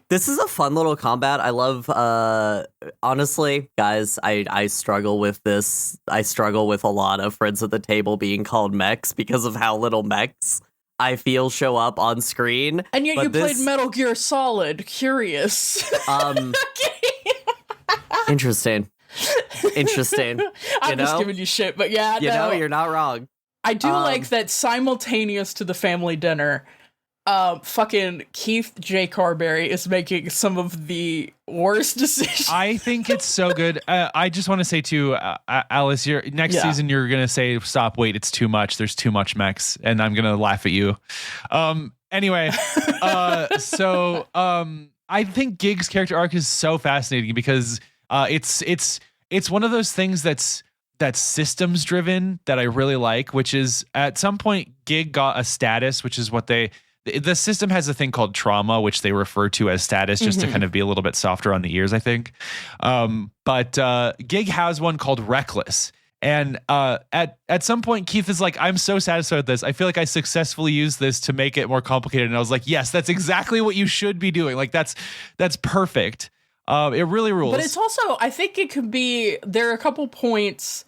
This is a fun little combat. I love, honestly, guys, I struggle with this. I struggle with a lot of friends at the table being called mechs because of how little mechs I feel show up on screen. And yet you played Metal Gear Solid. Curious. Interesting. I'm just giving you shit, but yeah. You're not wrong. I do like that simultaneous to the family dinner, fucking Keith J. Carberry is making some of the worst decisions. I think it's so good. I just want to say too, Alice, next season you're gonna say, "Stop! Wait, it's too much. There's too much mechs," and I'm gonna laugh at you. Anyway, I think Gig's character arc is so fascinating because it's one of those things that's systems driven that I really like, which is at some point Gig got a status, which is what they the system has a thing called trauma, which they refer to as status, just to kind of be a little bit softer on the ears, I think. But Gig has one called reckless. And at some point, Keith is like, I'm so satisfied with this. I feel like I successfully used this to make it more complicated. And I was like, yes, that's exactly what you should be doing. Like, that's perfect. It really rules. But it's also, I think it could be, there are a couple points.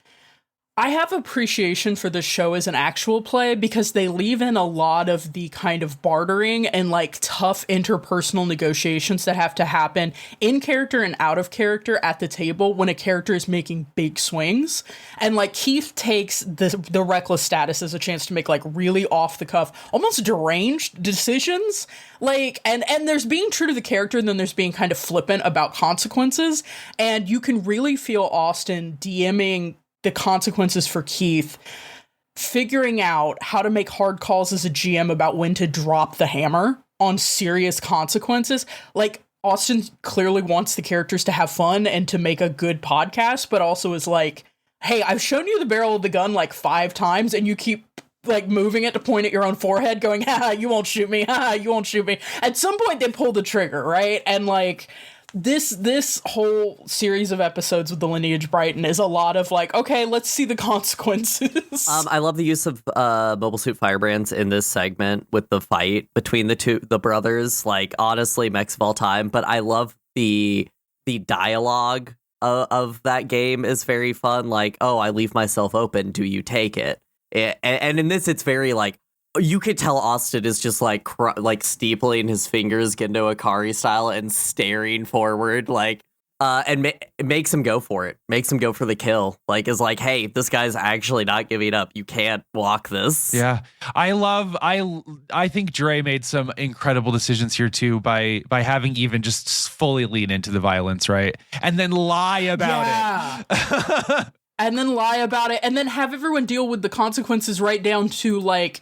I have appreciation for the show as an actual play because they leave in a lot of the kind of bartering and like tough interpersonal negotiations that have to happen in character and out of character at the table when a character is making big swings. And like Keith takes the reckless status as a chance to make like really off the cuff, almost deranged decisions. Like, and there's being true to the character, and then there's being kind of flippant about consequences. And you can really feel Austin DMing the consequences for Keith, figuring out how to make hard calls as a GM about when to drop the hammer on serious consequences. Like, Austin clearly wants the characters to have fun and to make a good podcast, but also is like, hey, I've shown you the barrel of the gun like 5 times and you keep like moving it to point at your own forehead going, ha, you won't shoot me. Ha, you won't shoot me. At some point they pull the trigger, right? And like, this whole series of episodes with the Lineage Brighton is a lot of like, okay, let's see the consequences. I love the use of Mobile Suit Firebrands in this segment with the fight between the brothers. Like, honestly, Mechs of all time. But I love the dialogue of that game is very fun. Like, oh, I leave myself open. Do you take it? And in this, it's very like, you could tell Austin is just like steepling his fingers Gendo Ikari style and staring forward, like, and makes him go for it. Makes him go for the kill. Like, is like, hey, this guy's actually not giving up. You can't walk this. Yeah, I think Dre made some incredible decisions here too by having even just fully lean into the violence, right, and then lie about it. And then lie about it, and then have everyone deal with the consequences right down to like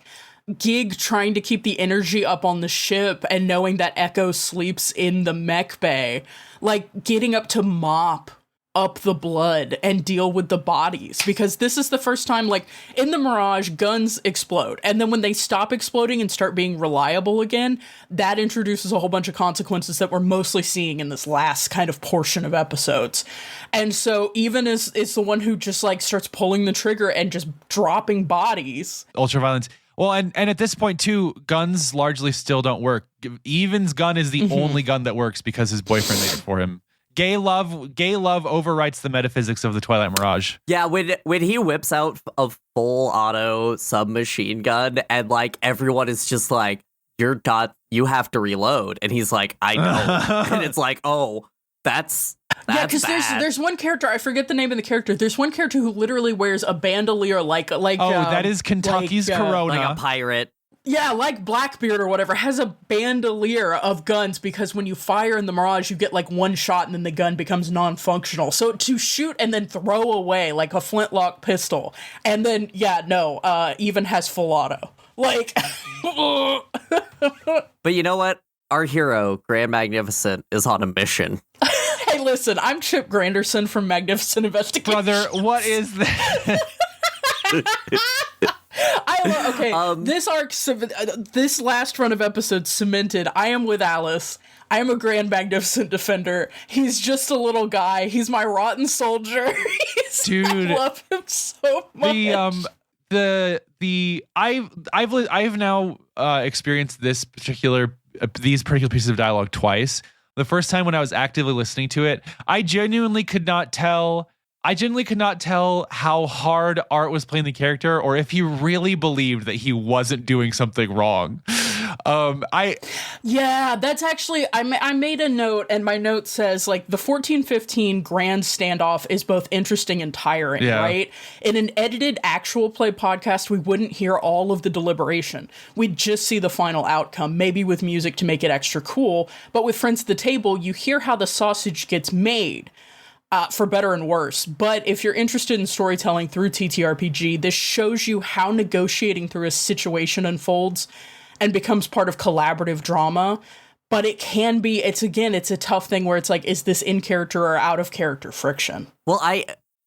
Gig trying to keep the energy up on the ship and knowing that Echo sleeps in the mech bay, like getting up to mop up the blood and deal with the bodies, because this is the first time, like in the Mirage, guns explode, and then when they stop exploding and start being reliable again, that introduces a whole bunch of consequences that we're mostly seeing in this last kind of portion of episodes. And so even as it's the one who just like starts pulling the trigger and just dropping bodies, ultraviolence. Well, and at this point too, guns largely still don't work. Evan's gun is the only gun that works because his boyfriend made it for him. Gay love overwrites the metaphysics of the Twilight Mirage. Yeah, when he whips out a full auto submachine gun and like everyone is just like, you have to reload, and he's like, I know, and it's like, oh, that's yeah, because there's one character, I forget the name of the character. There's one character who literally wears a bandolier like that is Kentucky's Corona, like a pirate. Yeah, like Blackbeard or whatever, has a bandolier of guns because when you fire in the Mirage, you get like one shot and then the gun becomes non-functional. So to shoot and then throw away like a flintlock pistol, and then even has full auto. Like, but you know what? Our hero, Grand Magnificent, is on a mission. Hey, listen, I'm Chip Granderson from Magnificent Investigation. Brother, what is that? This last run of episodes cemented. I am with Alice. I am a Grand Magnificent Defender. He's just a little guy. He's my rotten soldier. Dude, I love him so much. I've now experienced these particular pieces of dialogue twice. The first time when I was actively listening to it, I genuinely could not tell how hard Art was playing the character, or if he really believed that he wasn't doing something wrong. That's actually, I made a note, and my note says like the 14-15 grand standoff is both interesting and tiring, right? In an edited actual play podcast, we wouldn't hear all of the deliberation. We'd just see the final outcome, maybe with music to make it extra cool. But with Friends at the Table, you hear how the sausage gets made. For better and worse. But if you're interested in storytelling through TTRPG, this shows you how negotiating through a situation unfolds and becomes part of collaborative drama. But it can be, it's a tough thing where it's like, is this in character or out of character friction? Well,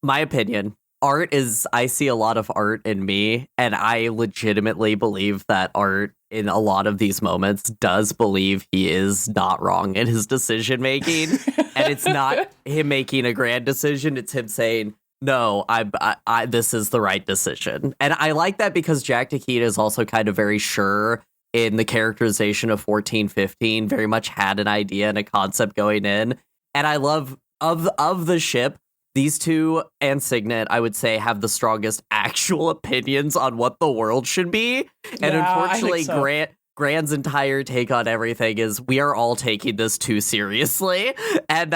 my opinion, I see a lot of art in me, and I legitimately believe that art in a lot of these moments does believe he is not wrong in his decision making. And it's not him making a grand decision, it's him saying, no, I this is the right decision. And I like that because Jack Takeda is also kind of very sure in the characterization of 1415, very much had an idea and a concept going in. And I love, of the ship, these two and Signet, I would say, have the strongest actual opinions on what the world should be. And unfortunately, so. Grand's entire take on everything is we are all taking this too seriously. And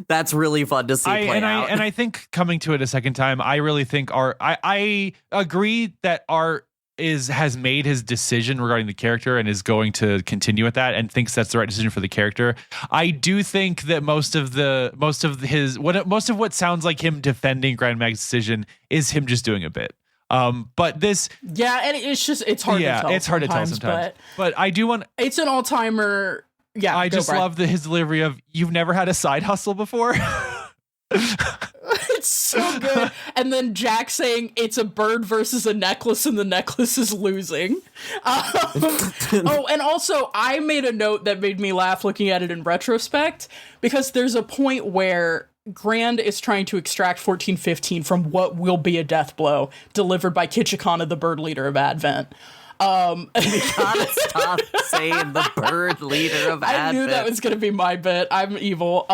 that's really fun to see play out. And I think coming to it a second time, I really think I agree that Art has made his decision regarding the character and is going to continue with that and thinks that's the right decision for the character. I do think that most of what sounds like him defending Grand Mag's decision is him just doing a bit. But this, and it's hard to tell. It's hard to tell sometimes. But I do want. It's an all-timer. Yeah, I just love his delivery of "You've never had a side hustle before." It's so good. And then Jack saying it's a bird versus a necklace and the necklace is losing. And also I made a note that made me laugh looking at it in retrospect, because there's a point where Grand is trying to extract 1415 from what will be a death blow delivered by Kitchikana, the bird leader of Advent. You gotta stop saying the bird leader of Advent. I knew that was gonna be my bit. I'm evil.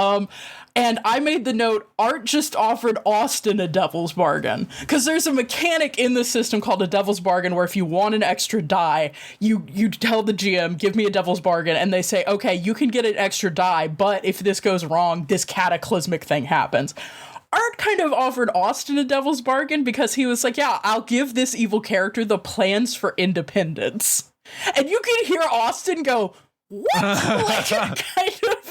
And I made the note, Art just offered Austin a devil's bargain. Because there's a mechanic in the system called a devil's bargain where if you want an extra die, you tell the GM, give me a devil's bargain. And they say, okay, you can get an extra die, but if this goes wrong, this cataclysmic thing happens. Art kind of offered Austin a devil's bargain because he was like, yeah, I'll give this evil character the plans for independence. And you can hear Austin go, what? Like, kind of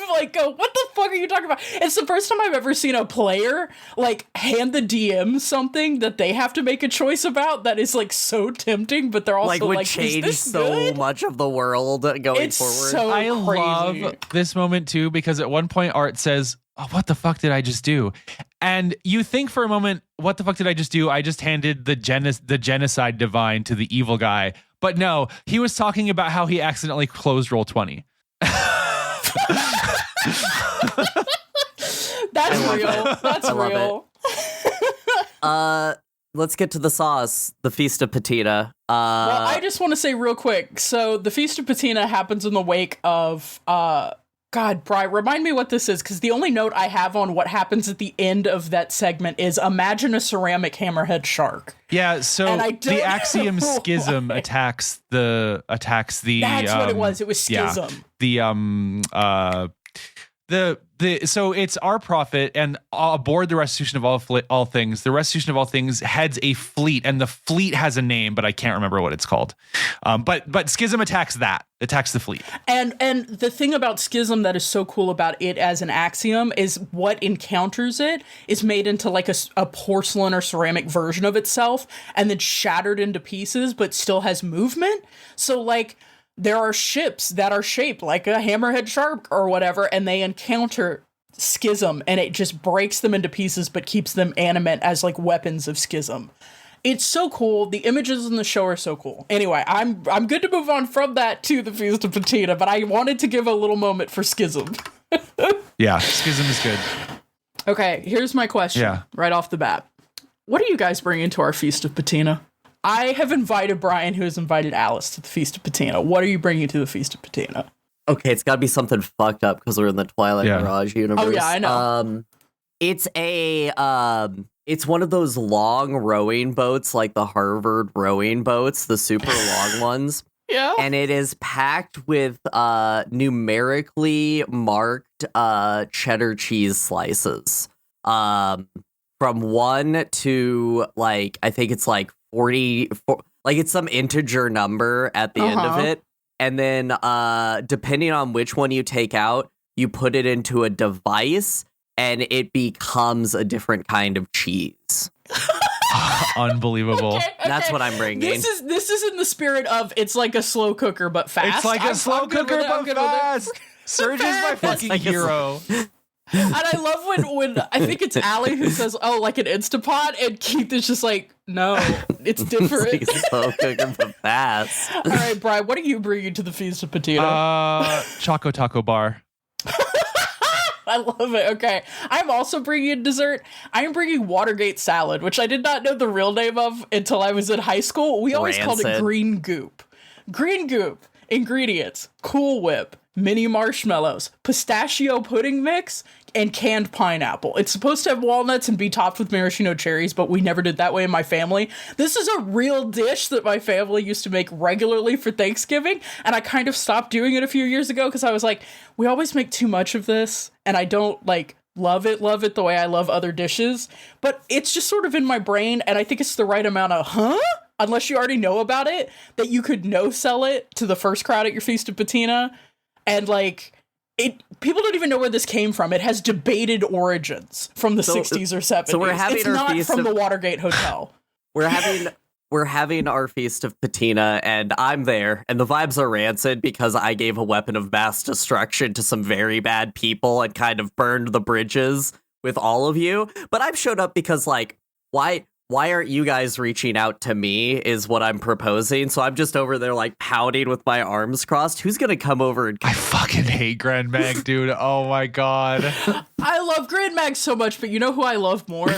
like go, what the fuck are you talking about? It's the first time I've ever seen a player like hand the DM something that they have to make a choice about that is like so tempting, but they're also would like, change is this so good? much of the world going It's forward. so I crazy. love this moment too, because at one point Art says, oh, what the fuck did I just do? And you think for a moment, what the fuck did I just do? I just handed the genocide divine to the evil guy. But no, he was talking about how he accidentally closed roll 20. That's real. That's real. Let's get to the sauce, the Feast of Patina. Well, I just want to say real quick. So the Feast of Patina happens in the wake of God, Bri, remind me what this is, because the only note I have on what happens at the end of that segment is imagine a ceramic hammerhead shark. Yeah, so the Axiom Schism attacks the That's what it was. It was Schism. Yeah, so it's our prophet, and aboard the Restitution of all things, the Restitution of all things heads a fleet, and the fleet has a name, but I can't remember what it's called. But Schism attacks the fleet. And the thing about Schism that is so cool about it as an axiom is what encounters it is made into like a porcelain or ceramic version of itself, and then shattered into pieces, but still has movement. So like, there are ships that are shaped like a hammerhead shark or whatever, and they encounter Schism, and it just breaks them into pieces, but keeps them animate as like weapons of Schism. It's so cool. The images in the show are so cool. Anyway, I'm good to move on from that to the Feast of Patina, but I wanted to give a little moment for Schism. Yeah, Schism is good. Okay, here's my question right off the bat. What are you guys bringing to our Feast of Patina? I have invited Brian, who has invited Alice to the Feast of Patina. What are you bringing to the Feast of Patina? Okay, it's got to be something fucked up because we're in the Twilight Mirage universe. Oh yeah, I know. It's one of those long rowing boats, like the Harvard rowing boats, the super long ones. Yeah. And it is packed with numerically marked cheddar cheese slices. From 1 to like, I think it's like 40, like it's some integer number at the end of it. And then depending on which one you take out, you put it into a device and it becomes a different kind of cheese. Unbelievable. Okay. That's what I'm bringing. This is in the spirit of it's like a slow cooker but fast. It's like a slow cooker but fast. Serge is my fucking hero. And I love when I think it's Allie who says, "Oh, like an Instapot," and Keith is just like, "No, it's different." He's so cooking the fast. All right, Brian, what are you bringing to the Feast of Patina? Choco Taco Bar. I love it. Okay, I'm also bringing in dessert. I am bringing Watergate salad, which I did not know the real name of until I was in high school. We always called it green goop. Green goop. Ingredients: Cool Whip, mini marshmallows, pistachio pudding mix, and canned pineapple. It's supposed to have walnuts and be topped with maraschino cherries, but we never did that way in my family. This is a real dish that my family used to make regularly for Thanksgiving, and I kind of stopped doing it a few years ago because I was like, we always make too much of this, and I don't love it the way I love other dishes, but it's just sort of in my brain, and I think it's the right amount of, unless you already know about it, that you could no-sell it to the first crowd at your Feast of Patina. And people don't even know where this came from. It has debated origins from the 60s or 70s. So we're having it's our not feast from of, the Watergate Hotel. We're having our Feast of Patina, and I'm there, and the vibes are rancid because I gave a weapon of mass destruction to some very bad people and kind of burned the bridges with all of you. But I've showed up because, why aren't you guys reaching out to me is what I'm proposing. So I'm just over there pouting with my arms crossed. Who's going to come over and... I fucking hate Grand Mag, dude. Oh my God. I love Grand Mag so much, but you know who I love more?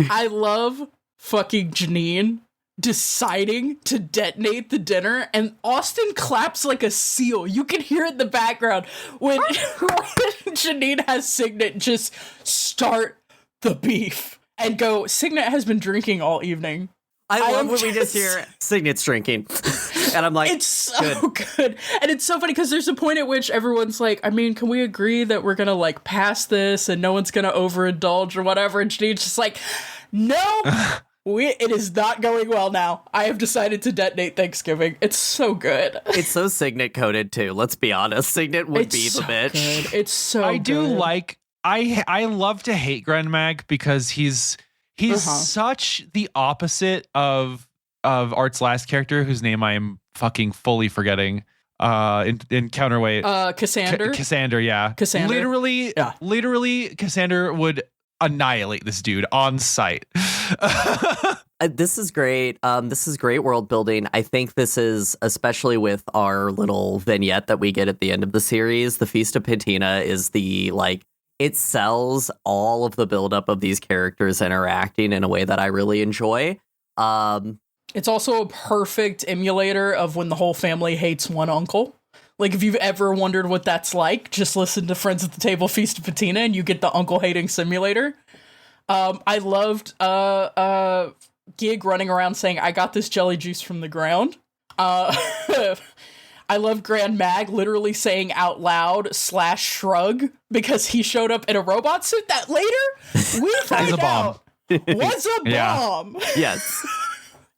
I love fucking Janine deciding to detonate the dinner, and Austin claps like a seal. You can hear it in the background when Janine has Signet just start the beef. And go, Signet has been drinking all evening. I love when we just hear Signet's drinking. And I'm like, it's so good. And it's so funny because there's a point at which everyone's like, I mean, can we agree that we're going to pass this and no one's going to overindulge or whatever? And Janine's just like, no, it is not going well now. I have decided to detonate Thanksgiving. It's so good. It's so Signet coded too. Let's be honest. Signet would be the bitch. Good. It's so I good. do like... I love to hate Grand Mag because he's such the opposite of Art's last character, whose name I am fucking fully forgetting. In Counterweight, Cassander. Cassander, yeah. Cassander. Literally, Cassander would annihilate this dude on sight. This is great. This is great world building. I think this is, especially with our little vignette that we get at the end of the series, the Feast of Patina is the it sells all of the buildup of these characters interacting in a way that I really enjoy. It's also a perfect emulator of when the whole family hates one uncle. If you've ever wondered what that's like, just listen to Friends at the Table Feast of Patina and you get the uncle hating simulator. I loved Gig running around saying, I got this jelly juice from the ground. I love Grand Mag literally saying out loud /shrug because he showed up in a robot suit that later we find out was a bomb. Yes.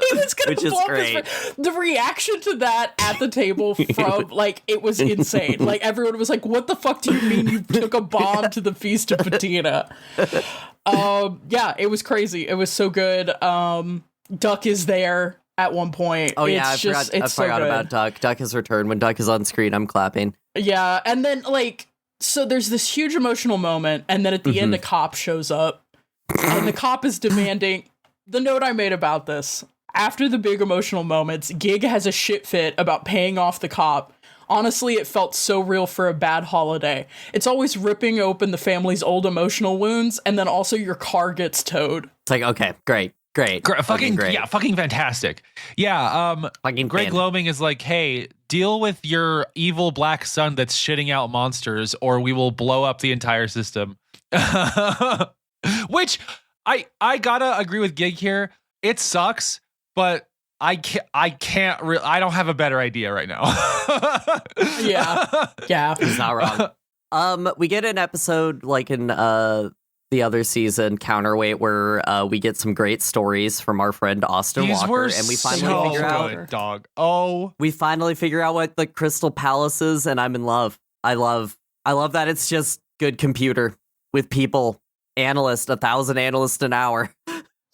Which is great. The reaction to that at the table from it was insane. Everyone was like, what the fuck do you mean you took a bomb to the Feast of Patina? Yeah, it was crazy. It was so good. Duck is there at one point. Oh yeah, I forgot about Duck. Duck has returned. When Duck is on screen, I'm clapping. Yeah, and then so there's this huge emotional moment, and then at the end a cop shows up, and the cop is demanding the note I made about this. After the big emotional moments, Gig has a shit fit about paying off the cop. Honestly, it felt so real for a bad holiday. It's always ripping open the family's old emotional wounds, and then also your car gets towed. It's okay, great. Fucking great. Yeah, fucking fantastic. Yeah, fucking Greg Loaming is like, hey, deal with your evil black son that's shitting out monsters, or we will blow up the entire system. Which I gotta agree with Gig here. It sucks, but I don't have a better idea right now. Yeah. He's not wrong. We get an episode in the other season, Counterweight, where we get some great stories from our friend Austin Walker, and we finally figure out we finally figure out what the Crystal Palace is, and I'm in love. I love that it's just good computer with people, 1,000 analysts an hour.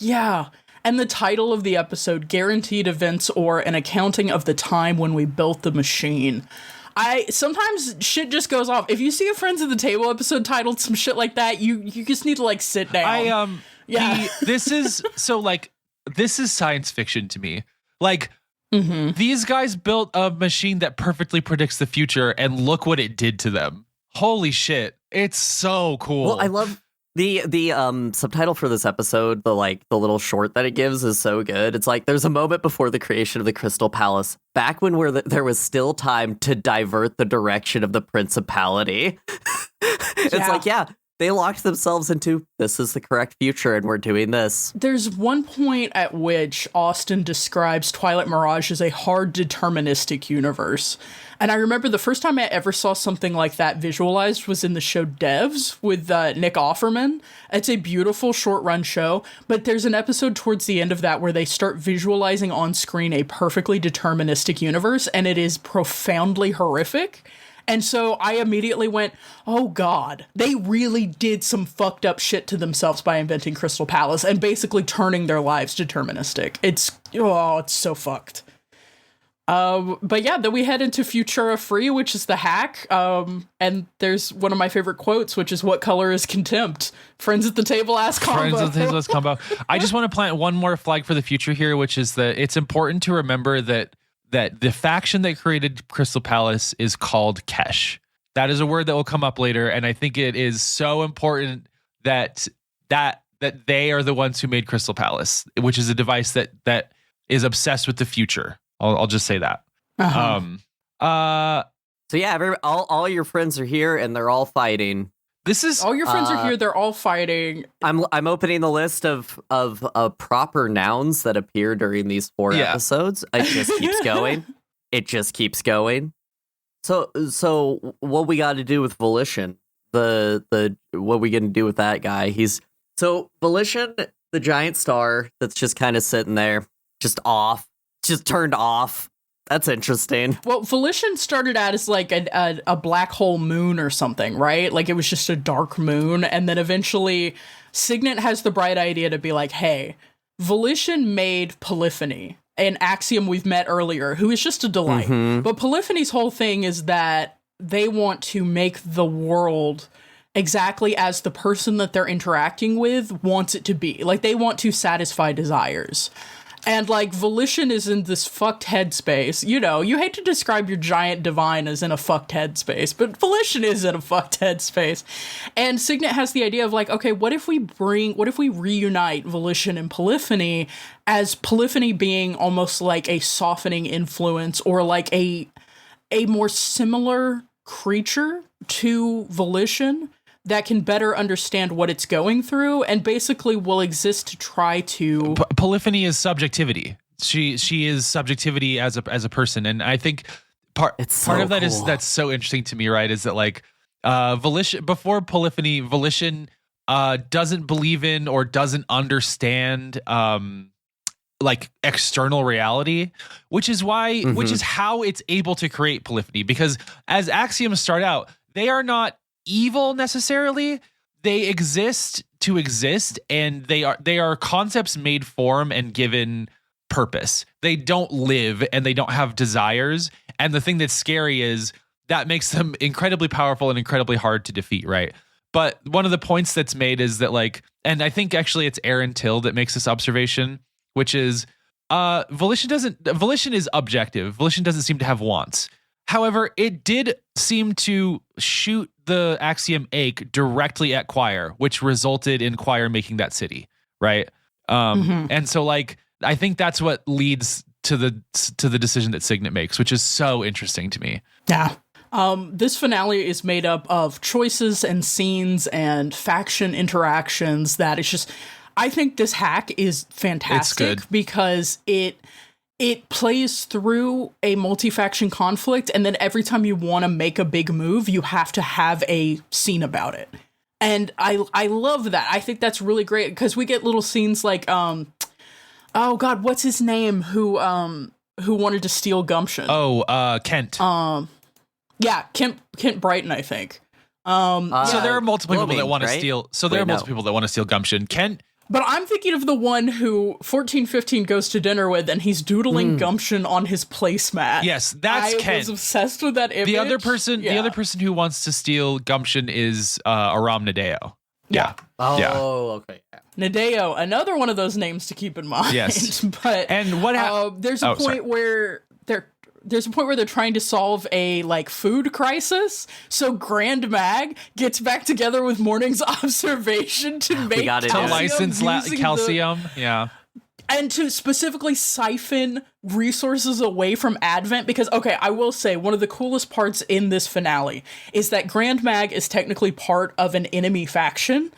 Yeah. And the title of the episode, Guaranteed Events or An Accounting of the Time When We Built the Machine. Sometimes shit just goes off. If you see a Friends at the Table episode titled some shit like that, you just need to like sit down. This is science fiction to me. Like, these guys built a machine that perfectly predicts the future, and look what it did to them. Holy shit. It's so cool. Well, I love the subtitle for this episode, the little short that it gives is so good. It's like, there's a moment before the creation of the Crystal Palace, back when there was still time to divert the direction of the principality. It's like, they locked themselves into, this is the correct future, and we're doing this. There's one point at which Austin describes Twilight Mirage as a hard deterministic universe. And I remember the first time I ever saw something like that visualized was in the show Devs with Nick Offerman. It's a beautiful short-run show, but there's an episode towards the end of that where they start visualizing on screen a perfectly deterministic universe, and it is profoundly horrific. And so I immediately went, oh God, they really did some fucked up shit to themselves by inventing Crystal Palace and basically turning their lives deterministic. It's so fucked. But yeah, then we head into Futura Free, which is the hack. And there's one of my favorite quotes, which is, what color is contempt? Friends at the table ass combo. Friends at the table ass combo. I just want to plant one more flag for the future here, which is that it's important to remember that the faction that created Crystal Palace is called Kesh. That is a word that will come up later, and I think it is so important that they are the ones who made Crystal Palace, which is a device that is obsessed with the future. I'll just say that. So yeah, all your friends are here, and they're all fighting. All your friends are here. They're all fighting. I'm opening the list of proper nouns that appear during these 4 episodes. It just keeps going. It just keeps going. So what we got to do with Volition? What we gonna do with that guy? Volition, the giant star that's just kind of sitting there, just turned off. That's interesting. Well, Volition started out as like a black hole moon or something, right? Like it was just a dark moon. And then eventually Signet has the bright idea to be like, hey, Volition made Polyphony, an axiom we've met earlier, who is just a delight. But Polyphony's whole thing is that they want to make the world exactly as the person that they're interacting with wants it to be. Like they want to satisfy desires. And, like, Volition is in this fucked headspace. You know, you hate to describe your giant divine as in a fucked headspace, but Volition is in a fucked headspace. And Signet has the idea of, like, okay, what if we reunite Volition and Polyphony as Polyphony being almost like a softening influence or like a more similar creature to Volition that can better understand what it's going through and basically will exist to try to... Polyphony is subjectivity. She is subjectivity as a person. And I think part of that is that's so interesting to me, right? Is that like Volition, before Polyphony, Volition doesn't believe in or doesn't understand like external reality, which is how it's able to create Polyphony. Because as axioms start out, they are not evil necessarily. They exist to exist, and they are concepts made form and given purpose. They don't live and they don't have desires. And the thing that's scary is that makes them incredibly powerful and incredibly hard to defeat, right? But one of the points that's made is that, like, and I think actually it's Aaron Till that makes this observation, which is Volition is objective. Volition doesn't seem to have wants. However, it did seem to shoot the axiom ache directly at Choir, which resulted in Choir making that city, right? And so, like, I think that's what leads to the decision that Signet makes, which is so interesting to me. Yeah. This finale is made up of choices and scenes and faction interactions that it's just... I think this hack is fantastic because it plays through a multi-faction conflict, and then every time you want to make a big move, you have to have a scene about it. And I love that. I think that's really great because we get little scenes like, oh God, what's his name? Who wanted to steal Gumption? Kent. Yeah, Kent Brighton, I think. So there are multiple people that want to steal. So there are multiple people that want to steal Gumption. Kent But I'm thinking of the one who 1415 goes to dinner with, and he's doodling gumption on his placemat. Yes, that's Ken. I was obsessed with that image. The other person who wants to steal gumption is Aram Nadeo. Yeah. Oh, okay. Nadeo, another one of those names to keep in mind. Yes. But and what there's a point where they're trying to solve a food crisis. So Grand Mag gets back together with Morning's Observation to make license calcium. And to specifically siphon resources away from Advent, because, okay, I will say one of the coolest parts in this finale is that Grand Mag is technically part of an enemy faction,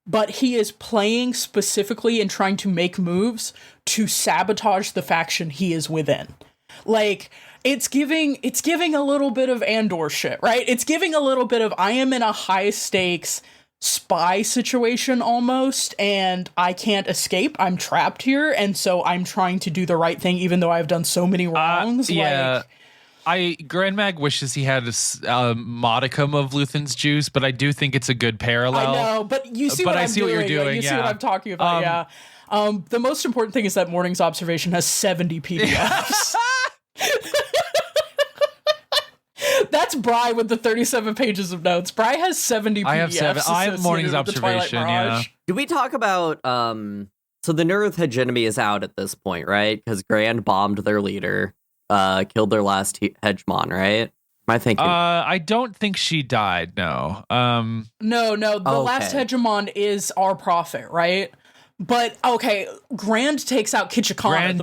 but he is playing specifically and trying to make moves to sabotage the faction he is within. It's giving a little bit of Andor shit, right? It's giving a little bit of I am in a high stakes spy situation almost, and I can't escape. I'm trapped here, and so I'm trying to do the right thing, even though I've done so many wrongs. Grand Mag wishes he had a modicum of Luthen's juice, but I do think it's a good parallel. I know, but you see what I'm doing. What you're doing. You see what I'm talking about. The most important thing is that Morning's Observation has 70 PDFs. That's Bry with the 37 pages of notes. Bry has 70 PDFs. I have 7. I have Morning's Observation, yeah. Do we talk about, so the Nerth hegemony is out at this point, right? Because Grand bombed their leader, killed their last hegemon, right? Am I thinking? I don't think she died, no. No, the last hegemon is our prophet, right? But, okay, Grand takes out Kitchikana,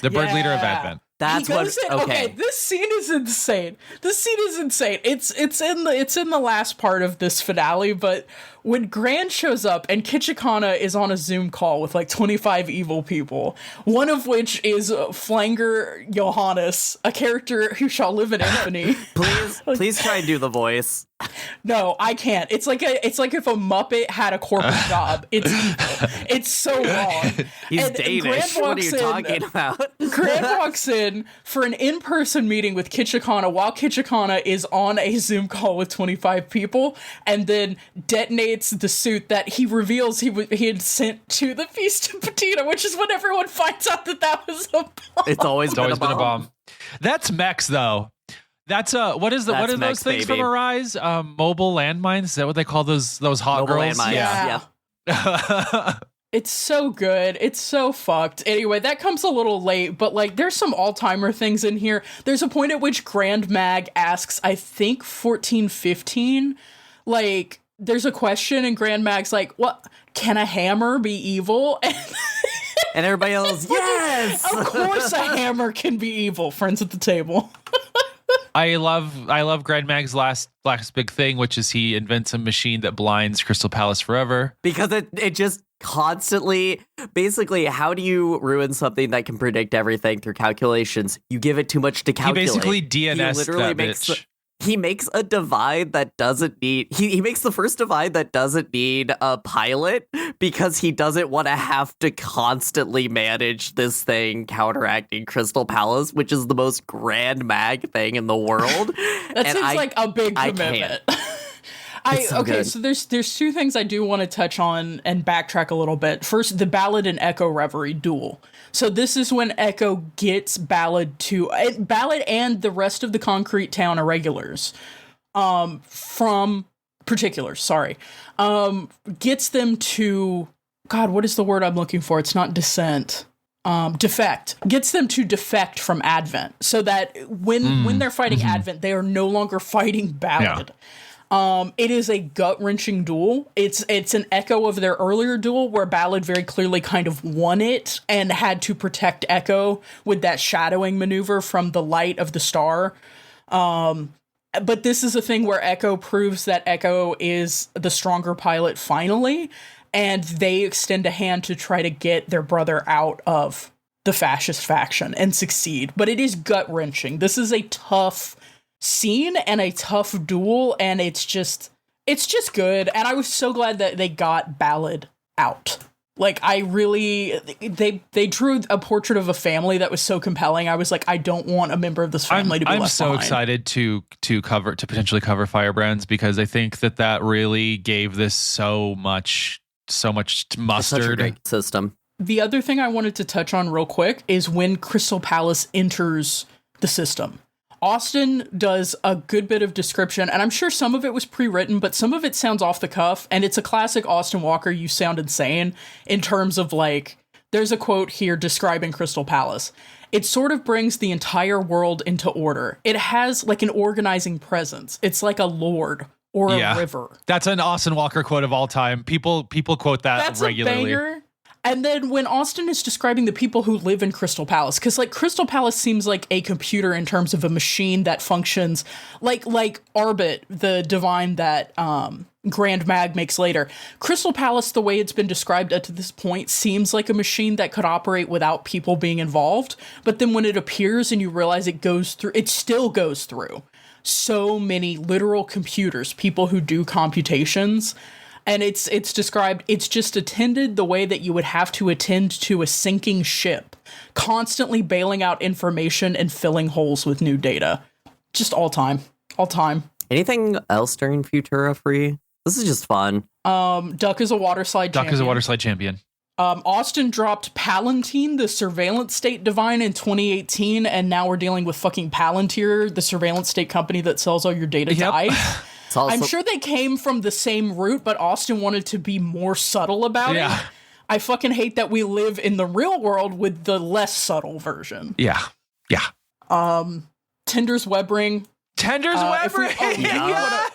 the bird leader of Advent. That's what. Okay, this scene is insane. It's in the last part of this finale, but when Grand shows up and Kitchikana is on a Zoom call with 25 evil people, one of which is Flanger Johannes, a character who shall live in infamy. Please try and do the voice. No, I can't. It's like if a Muppet had a corporate job. It's evil. It's so wrong. He's Danish. What are you talking about? Grand walks in for an in-person meeting with Kitchikana while Kitchikana is on a Zoom call with 25 people, and then detonates the suit that he reveals he had sent to the Feast of Patina, which is when everyone finds out that was a bomb. It's always been a bomb. That's Mechs, though. That's what are those Mechs, things baby. from Arise? Mobile landmines? Is that what they call those hot Mobile girls? landmines. Yeah. It's so good. It's so fucked. Anyway, that comes a little late, but there's some all-timer things in here. There's a point at which Grand Mag asks, I think 1415, there's a question and Grand Mag's like, what? Can a hammer be evil? And everybody else, yes! Of course a hammer can be evil, friends at the table. I love Grand Mag's last big thing, which is he invents a machine that blinds Crystal Palace forever. Because it just constantly, basically, how do you ruin something that can predict everything through calculations? You give it too much to calculate. He basically DNS'd that bitch. He makes a divide that doesn't need... He makes the first divide that doesn't need a pilot because he doesn't want to have to constantly manage this thing counteracting Crystal Palace, which is the most Grand Mag thing in the world. That seems like a big commitment. So there's two things I do want to touch on and backtrack a little bit. First, the Ballad and Echo Reverie duel. So this is when Echo gets Ballad and the rest of the Concrete Town irregulars from particulars, gets them to, God, what is the word I'm looking for? It's not dissent. Defect. Gets them to defect from Advent so that when they're fighting Advent, they are no longer fighting Ballad. Yeah. It is a gut-wrenching duel. It's an echo of their earlier duel where Ballad very clearly kind of won it and had to protect Echo with that shadowing maneuver from the light of the star. But this is a thing where Echo proves that Echo is the stronger pilot finally, and they extend a hand to try to get their brother out of the fascist faction and succeed. But it is gut-wrenching. This is a tough scene and a tough duel, and it's just good. And I was so glad that they got Ballad out. They drew a portrait of a family that was so compelling. I was like, I don't want a member of this family to be left behind. I'm so excited to potentially cover Firebrands, because I think that really gave this so much so much It's mustard. such a great system. The other thing I wanted to touch on real quick is when Crystal Palace enters the system. Austin does a good bit of description, and I'm sure some of it was pre-written, but some of it sounds off the cuff, and it's a classic Austin Walker, you sound insane, in terms of like, there's a quote here describing Crystal Palace. It sort of brings the entire world into order. It has like an organizing presence. It's like a lord or a river. That's an Austin Walker quote of all time. People quote that That's regularly. A banger. And then when Austin is describing the people who live in Crystal Palace, because like Crystal Palace seems like a computer in terms of a machine that functions like Arbit, the divine that Grand Mag makes later. Crystal Palace, the way it's been described up to this point, seems like a machine that could operate without people being involved. But then when it appears and you realize it still goes through so many literal computers, people who do computations. And it's described, it's just attended the way that you would have to attend to a sinking ship, constantly bailing out information and filling holes with new data. Just all time. Anything else during Futura Free? This is just fun. Duck is a water slide champion. Austin dropped Palantir, the surveillance state divine, in 2018, and now we're dealing with fucking Palantir, the surveillance state company that sells all your data to ICE. I'm sure they came from the same root, but Austin wanted to be more subtle about it. I fucking hate that we live in the real world with the less subtle version. Yeah. Tinder's web ring. Tinder's web ring. I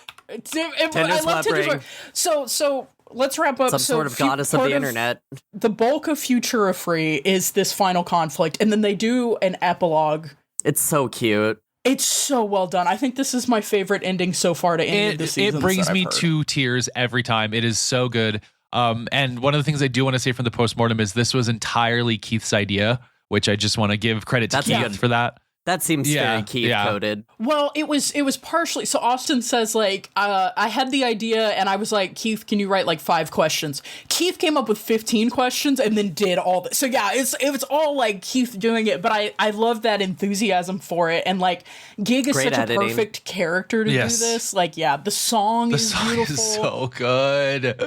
love Tinder's web. So let's wrap up. Some sort of goddess of the internet. The bulk of Futura Free is this final conflict, and then they do an epilogue. It's so cute. It's so well done. I think this is my favorite ending so far to any of the seasons. It brings me to tears every time. It is so good. And one of the things I do want to say from the postmortem is this was entirely Keith's idea, which I just want to give credit to Keith for that. That seems very Keith coded. Well, it was partially. So Austin says like, I had the idea and I was like, Keith, can you write like 5 questions? Keith came up with 15 questions and then did all this. So yeah, it was all like Keith doing it, but I love that enthusiasm for it. And like Gig is such a perfect character to do this. Like, yeah, the song is beautiful. Is so good.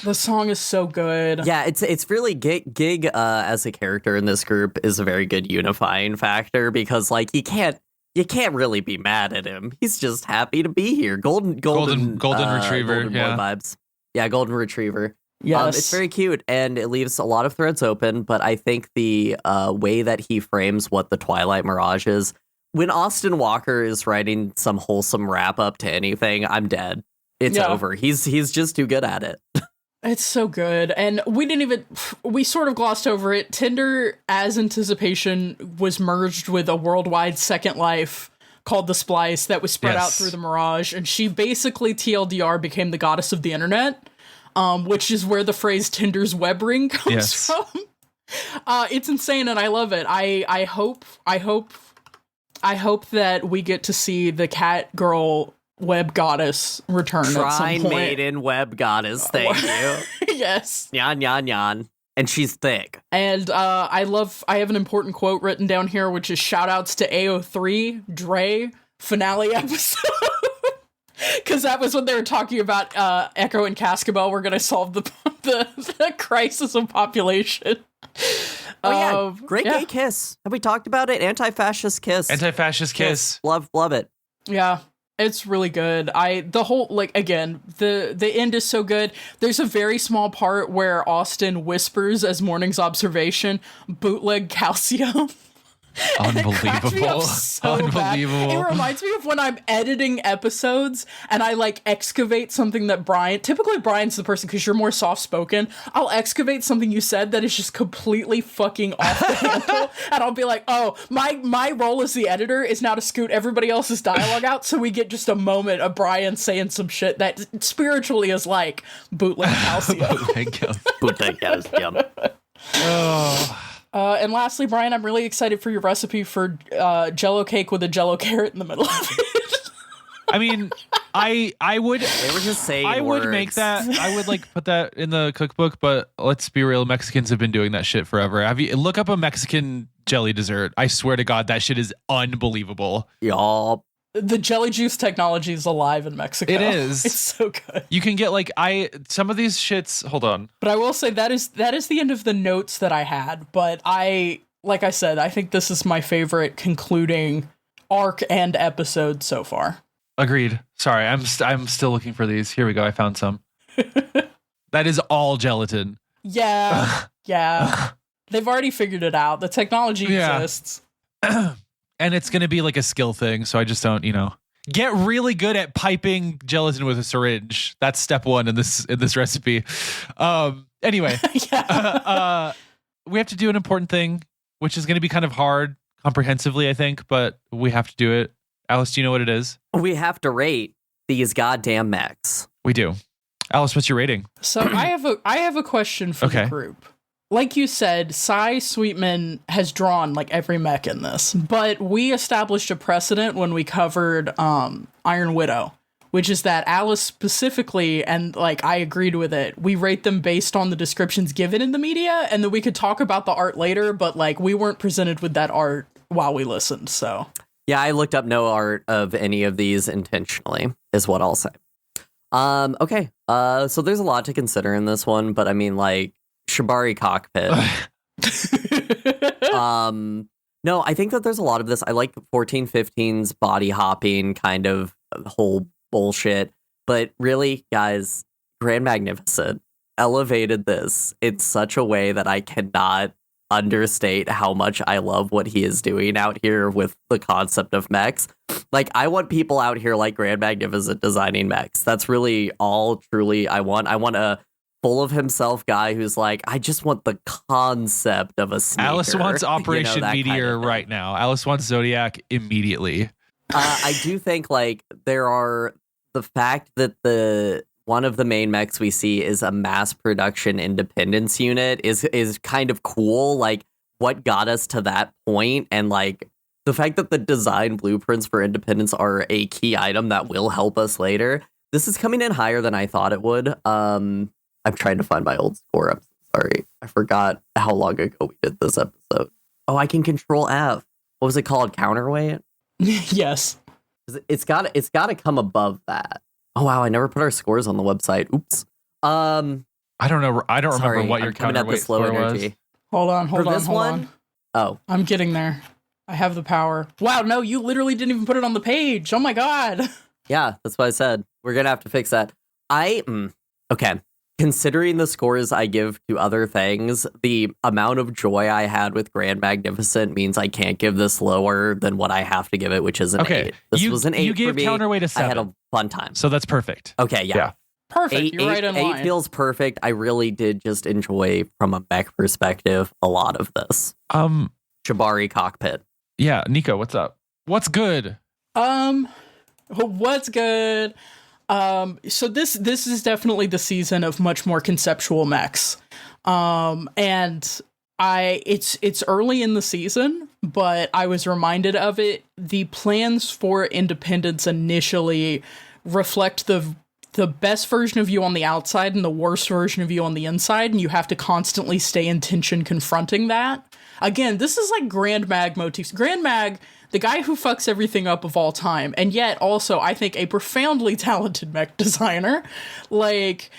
The song is so good. Yeah, it's really Gig as a character in this group is a very good unifying factor because like you can't really be mad at him. He's just happy to be here. Golden retriever. Golden boy vibes. Yeah, golden retriever. Yes. It's very cute and it leaves a lot of threads open, but I think the way that he frames what the Twilight Mirage is, when Austin Walker is writing some wholesome wrap up to anything, I'm dead. It's over. He's just too good at it. It's so good. And we sort of glossed over it. Tinder, as Anticipation, was merged with a worldwide second life called the Splice that was spread out through the Mirage. And she basically, TLDR, became the goddess of the internet, which is where the phrase Tinder's web ring comes from. It's insane and I love it. I hope that we get to see the cat girl web goddess return at some point. Maiden web goddess, thank you. Yes. Yan. And she's thick. And I have an important quote written down here, which is shout outs to AO3, Dre, finale episode. Because that was when they were talking about Echo and Cascabel were going to solve the crisis of population. Oh yeah, great gay kiss. Have we talked about it? Anti-fascist kiss. Kiss. Love it. Yeah. It's really good. The end is so good. There's a very small part where Austin whispers as Morning's observation, bootleg calcium. Unbelievable. Unbelievable. It reminds me of when I'm editing episodes and I like excavate something that typically Brian's the person because you're more soft spoken. I'll excavate something you said that is just completely fucking off the handle. And I'll be like, oh, my role as the editor is now to scoot everybody else's dialogue out so we get just a moment of Brian saying some shit that spiritually is like bootleg calcium. Bootleg calcium. Oh. And lastly, Brian, I'm really excited for your recipe for Jell-O cake with a Jell-O carrot in the middle of it. I mean, I would. They were just saying I would make that. I would like put that in the cookbook. But let's be real, Mexicans have been doing that shit forever. Look up a Mexican jelly dessert? I swear to God, that shit is unbelievable. Y'all. The jelly juice technology is alive in Mexico. It is. It's so good. You can get some of these shits. Hold on. But I will say that is the end of the notes that I had. But like I said, I think this is my favorite concluding arc and episode so far. Agreed. Sorry, I'm still looking for these. Here we go. I found some. That is all gelatin. Yeah. Yeah. They've already figured it out. The technology exists. And it's going to be like a skill thing. So I just don't, get really good at piping gelatin with a syringe. That's step one in this recipe. Anyway, we have to do an important thing, which is going to be kind of hard comprehensively, I think, but we have to do it. Alice, do you know what it is? We have to rate these goddamn mechs. We do. Alice, what's your rating? So I have a question for the group. Like you said, Cy Sweetman has drawn like every mech in this, but we established a precedent when we covered Iron Widow, which is that Alice specifically, and like I agreed with it, we rate them based on the descriptions given in the media, and then we could talk about the art later, but like we weren't presented with that art while we listened, so. Yeah, I looked up no art of any of these intentionally, is what I'll say. Okay, so there's a lot to consider in this one, but I mean, like, Shibari Cockpit. No, I think that there's a lot of this. I like 1415's body hopping kind of whole bullshit, but really, guys, Grand Magnificent elevated this in such a way that I cannot understate how much I love what he is doing out here with the concept of mechs. Like, I want people out here like Grand Magnificent designing mechs. That's really all truly I want. I want a full of himself guy who's like, I just want the concept of a sneaker. Alice wants Operation Meteor kind of right now. Alice wants Zodiac immediately. I do think like there are the fact that one of the main mechs we see is a mass production independence unit is kind of cool. Like what got us to that point, and like the fact that the design blueprints for independence are a key item that will help us later. This is coming in higher than I thought it would. I'm trying to find my old score. I'm sorry. I forgot how long ago we did this episode. Oh, I can control F. What was it called? Counterweight? Yes. It's got to come above that. Oh, wow. I never put our scores on the website. Oops. I don't know. I don't remember what your counterweight score was. Hold on. For this one? Oh. I'm getting there. I have the power. Wow, no, you literally didn't even put it on the page. Oh my God. Yeah, that's what I said. We're going to have to fix that. Okay. Considering the scores I give to other things, the amount of joy I had with Grand Magnificent means I can't give this lower than what I have to give it, which is an 8. This was an 8 you for gave me. Counterweight a 7. I had a fun time. So that's perfect. Okay, yeah. Perfect. You're right in line. 8 feels perfect. I really did just enjoy, from a mech perspective, a lot of this. Shibari Cockpit. Yeah, Nico, what's up? What's good? What's good? So this is definitely the season of much more conceptual mechs. And it's early in the season, but I was reminded of it. The plans for Independence initially reflect the best version of you on the outside and the worst version of you on the inside, and you have to constantly stay in tension confronting that. Again, this is like Grand Mag motifs. Grand Mag, the guy who fucks everything up of all time, and yet also, I think, a profoundly talented mech designer. Like,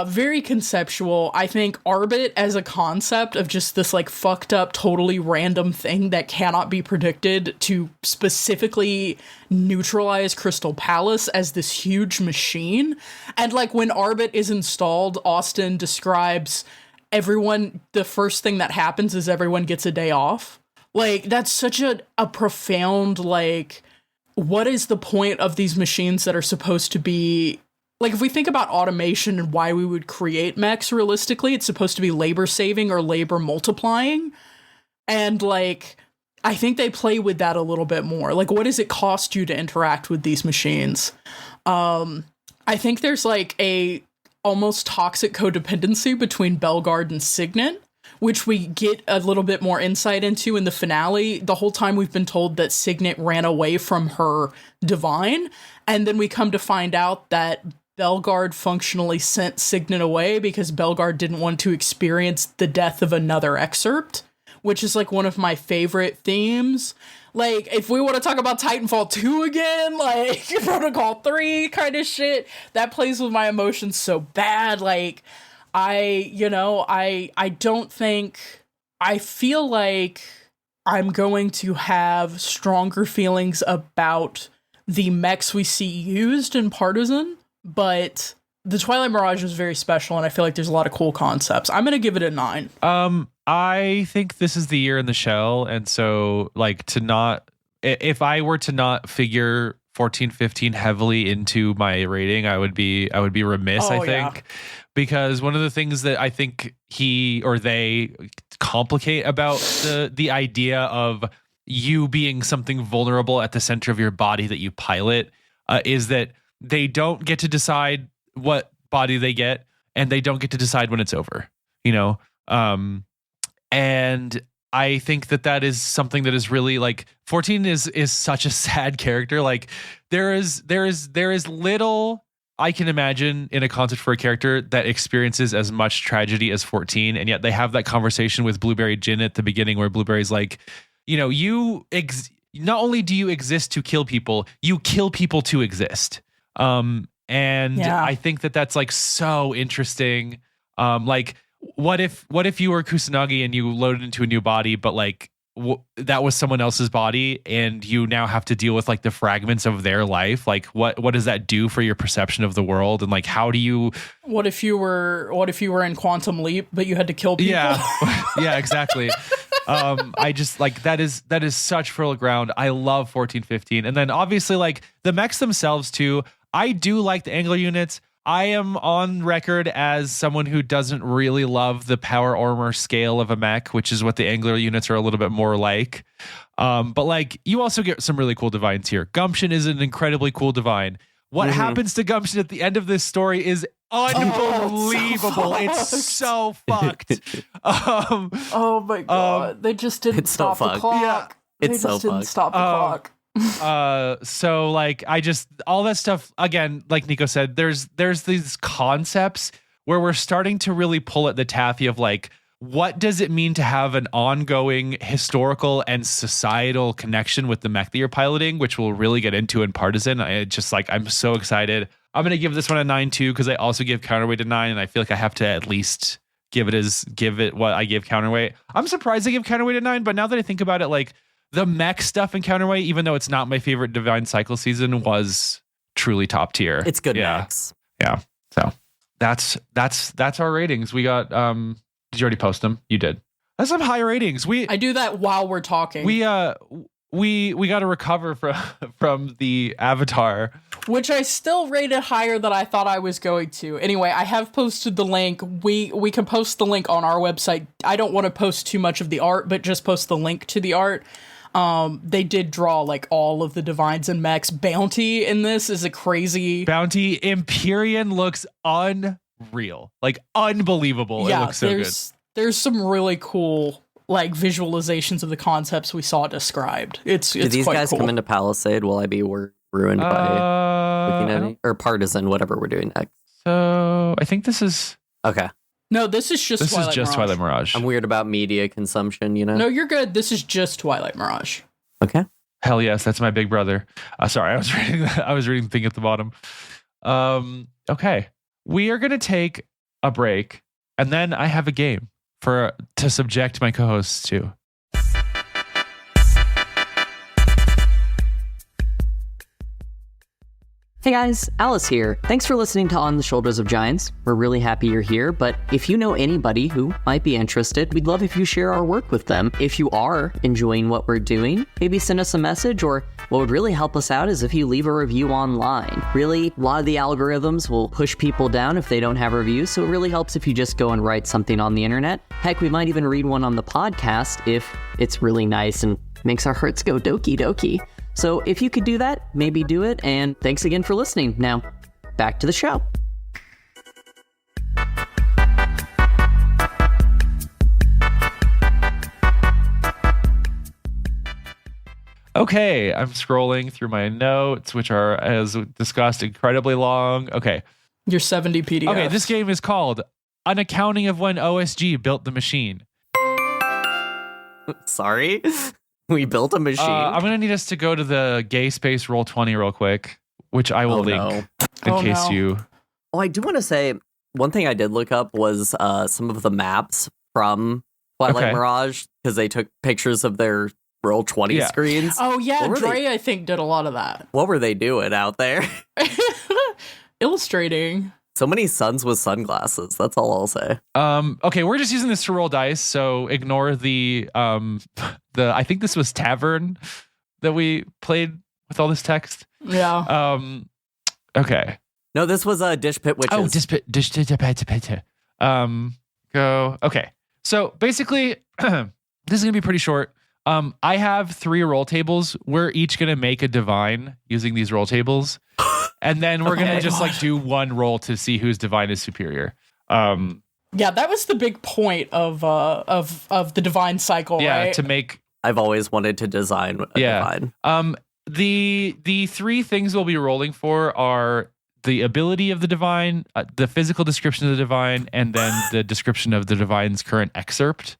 very conceptual. I think Arbit as a concept of just this, like, fucked up, totally random thing that cannot be predicted to specifically neutralize Crystal Palace as this huge machine. And, like, when Arbit is installed, Austin describes the first thing that happens is everyone gets a day off. Like, that's such a profound, like, what is the point of these machines that are supposed to be, like, if we think about automation and why we would create mechs realistically, it's supposed to be labor saving or labor multiplying. And, like, I think they play with that a little bit more. Like, what does it cost you to interact with these machines? I think there's, like, a almost toxic codependency between Belgard and Signet, which we get a little bit more insight into in the finale. The whole time we've been told that Signet ran away from her divine, and then we come to find out that Belgard functionally sent Signet away because Belgard didn't want to experience the death of another excerpt, which is like one of my favorite themes. Like, if we want to talk about Titanfall 2 again, like Protocol 3 kind of shit, that plays with my emotions so bad. Like, I don't think, I feel like I'm going to have stronger feelings about the mechs we see used in Partisan, but the Twilight Mirage was very special, and I feel like there's a lot of cool concepts. I'm going to give it a 9. I think this is the year in the shell, and so like if I were to not figure 14-15 heavily into my rating, I would be remiss, I think. Because one of the things that I think he or they complicate about the idea of you being something vulnerable at the center of your body that you pilot is that they don't get to decide what body they get, and they don't get to decide when it's over, and I think that is something that is really like 14 is such a sad character. Like there is little I can imagine in a concept for a character that experiences as much tragedy as 14, and yet they have that conversation with Blueberry Jin at the beginning where Blueberry's like, not only do you exist to kill people, you kill people to exist. I think that's like so interesting. Like what if you were Kusanagi and you loaded into a new body, but like that was someone else's body, and you now have to deal with like the fragments of their life? Like what does that do for your perception of the world? And like how do you? What if you were in Quantum Leap, but you had to kill people? Yeah, exactly. I just like that is such fertile ground. I love 14-15, and then obviously like the mechs themselves too. I do like the Angler units. I am on record as someone who doesn't really love the power armor scale of a mech, which is what the Angler units are a little bit more like. But like you also get some really cool divines here. Gumption is an incredibly cool divine. What happens to Gumption at the end of this story is unbelievable. It's so fucked. Oh my god. They just didn't stop the clock. Yeah. It's so didn't stop the clock. So like I just all that stuff again, like Nico said, there's these concepts where we're starting to really pull at the taffy of like, what does it mean to have an ongoing historical and societal connection with the mech that you're piloting, which we'll really get into in Partisan. I'm so excited. I'm gonna give this one a 9 too, because I also give Counterweight a 9, and I feel like I have to at least give it what I give Counterweight. I'm surprised I give Counterweight a 9, but now that I think about it, like the mech stuff in Counterweight, even though it's not my favorite Divine Cycle season, was truly top tier. It's good mechs. Yeah. So that's our ratings. We got did you already post them? You did. That's some high ratings. I do that while we're talking. We got to recover from the Avatar, which I still rated higher than I thought I was going to. Anyway, I have posted the link. We can post the link on our website. I don't want to post too much of the art, but just post the link to the art. They did draw like all of the divines and mechs. Bounty in this is a crazy Bounty. Empyrean looks unreal, like unbelievable. Yeah, it looks so good. There's some really cool like visualizations of the concepts we saw described. It's Do these quite guys cool. come into Palisade? Will I be ruined by looking at it? Or Partisan, whatever we're doing next? So I think this is okay. No, this is just Twilight Mirage. I'm weird about media consumption, No, you're good. This is just Twilight Mirage. Okay. Hell yes, that's my big brother. Sorry, I was reading the thing at the bottom. Okay. We are gonna take a break, and then I have a game to subject my co-hosts to. Hey guys, Alice here. Thanks for listening to On the Shoulders of Giants. We're really happy you're here, but if you know anybody who might be interested, we'd love if you share our work with them. If you are enjoying what we're doing, maybe send us a message, or what would really help us out is if you leave a review online. Really, a lot of the algorithms will push people down if they don't have reviews, so it really helps if you just go and write something on the internet. Heck, we might even read one on the podcast if it's really nice and makes our hearts go doki doki. So if you could do that, maybe do it, and thanks again for listening. Now, back to the show. Okay, I'm scrolling through my notes, which are, as discussed, incredibly long. Okay. Your 70 PDFs. Okay, this game is called An Accounting of When OSG Built the Machine. Sorry? We built a machine? I'm going to need us to go to the gay space Roll20 real quick, which I will link in case you... Oh, I do want to say, one thing I did look up was some of the maps from Twilight Mirage, because they took pictures of their Roll20 screens. Oh, yeah, Dre, I think, did a lot of that. What were they doing out there? Illustrating. So many suns with sunglasses. That's all I'll say. Okay, we're just using this to roll dice, so ignore the I think this was Tavern that we played with all this text. Yeah. Okay. No, this was Dish Pit Witches. Oh, Dish Pit. Go. Okay. So basically, this is gonna be pretty short. I have 3 roll tables. We're each gonna make a divine using these roll tables. And then we're gonna just like do one roll to see whose divine is superior. Yeah, that was the big point of the divine cycle, right? Yeah, to make. I've always wanted to design a divine. The 3 things we'll be rolling for are the ability of the divine, the physical description of the divine, and then the description of the divine's current excerpt.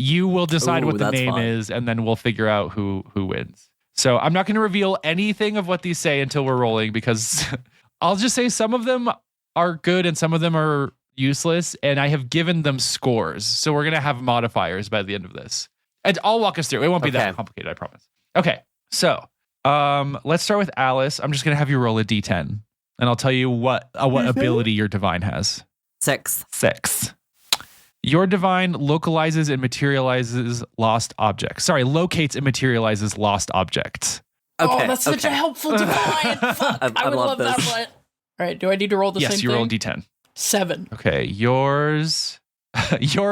You will decide what the name is, and then we'll figure out who wins. So I'm not going to reveal anything of what these say until we're rolling, because I'll just say some of them are good and some of them are useless, and I have given them scores. So we're going to have modifiers by the end of this. And I'll walk us through. It won't be that complicated, I promise. Okay, so let's start with Alice. I'm just going to have you roll a d10, and I'll tell you what ability your divine has. 6. Your divine localizes and materializes lost objects. Sorry, locates and materializes lost objects. Okay, that's such a helpful divine. Fuck, I would love that one. All right, do I need to roll the same thing? Yes, you roll a d10. 7. Okay, your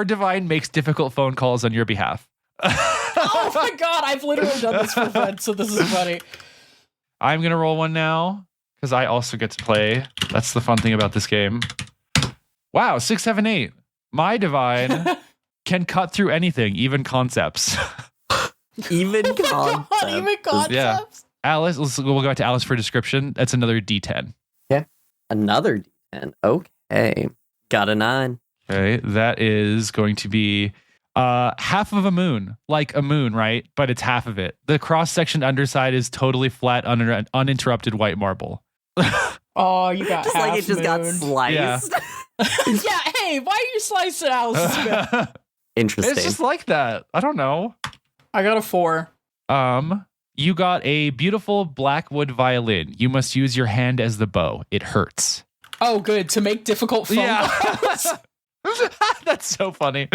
divine makes difficult phone calls on your behalf. Oh my god, I've literally done this for fun, so this is funny. I'm going to roll one now, because I also get to play. That's the fun thing about this game. Wow, 6, 7, 8. My divine can cut through anything, even concepts. Even concepts. Even concepts. Yeah. Alice, we'll go back to Alice for description. That's another D10. Yeah. Another D10. Okay. Got a 9. Okay. That is going to be half of a moon, like a moon, right? But it's half of it. The cross-section underside is totally flat, uninterrupted white marble. Oh, you got just half like it just moon. got sliced. Yeah. Yeah, hey, why are you slicing Alice's bit? Interesting. It's just like that. I don't know. I got a 4. You got a beautiful blackwood violin. You must use your hand as the bow. It hurts. Oh, good. To make difficult phone calls. That's so funny.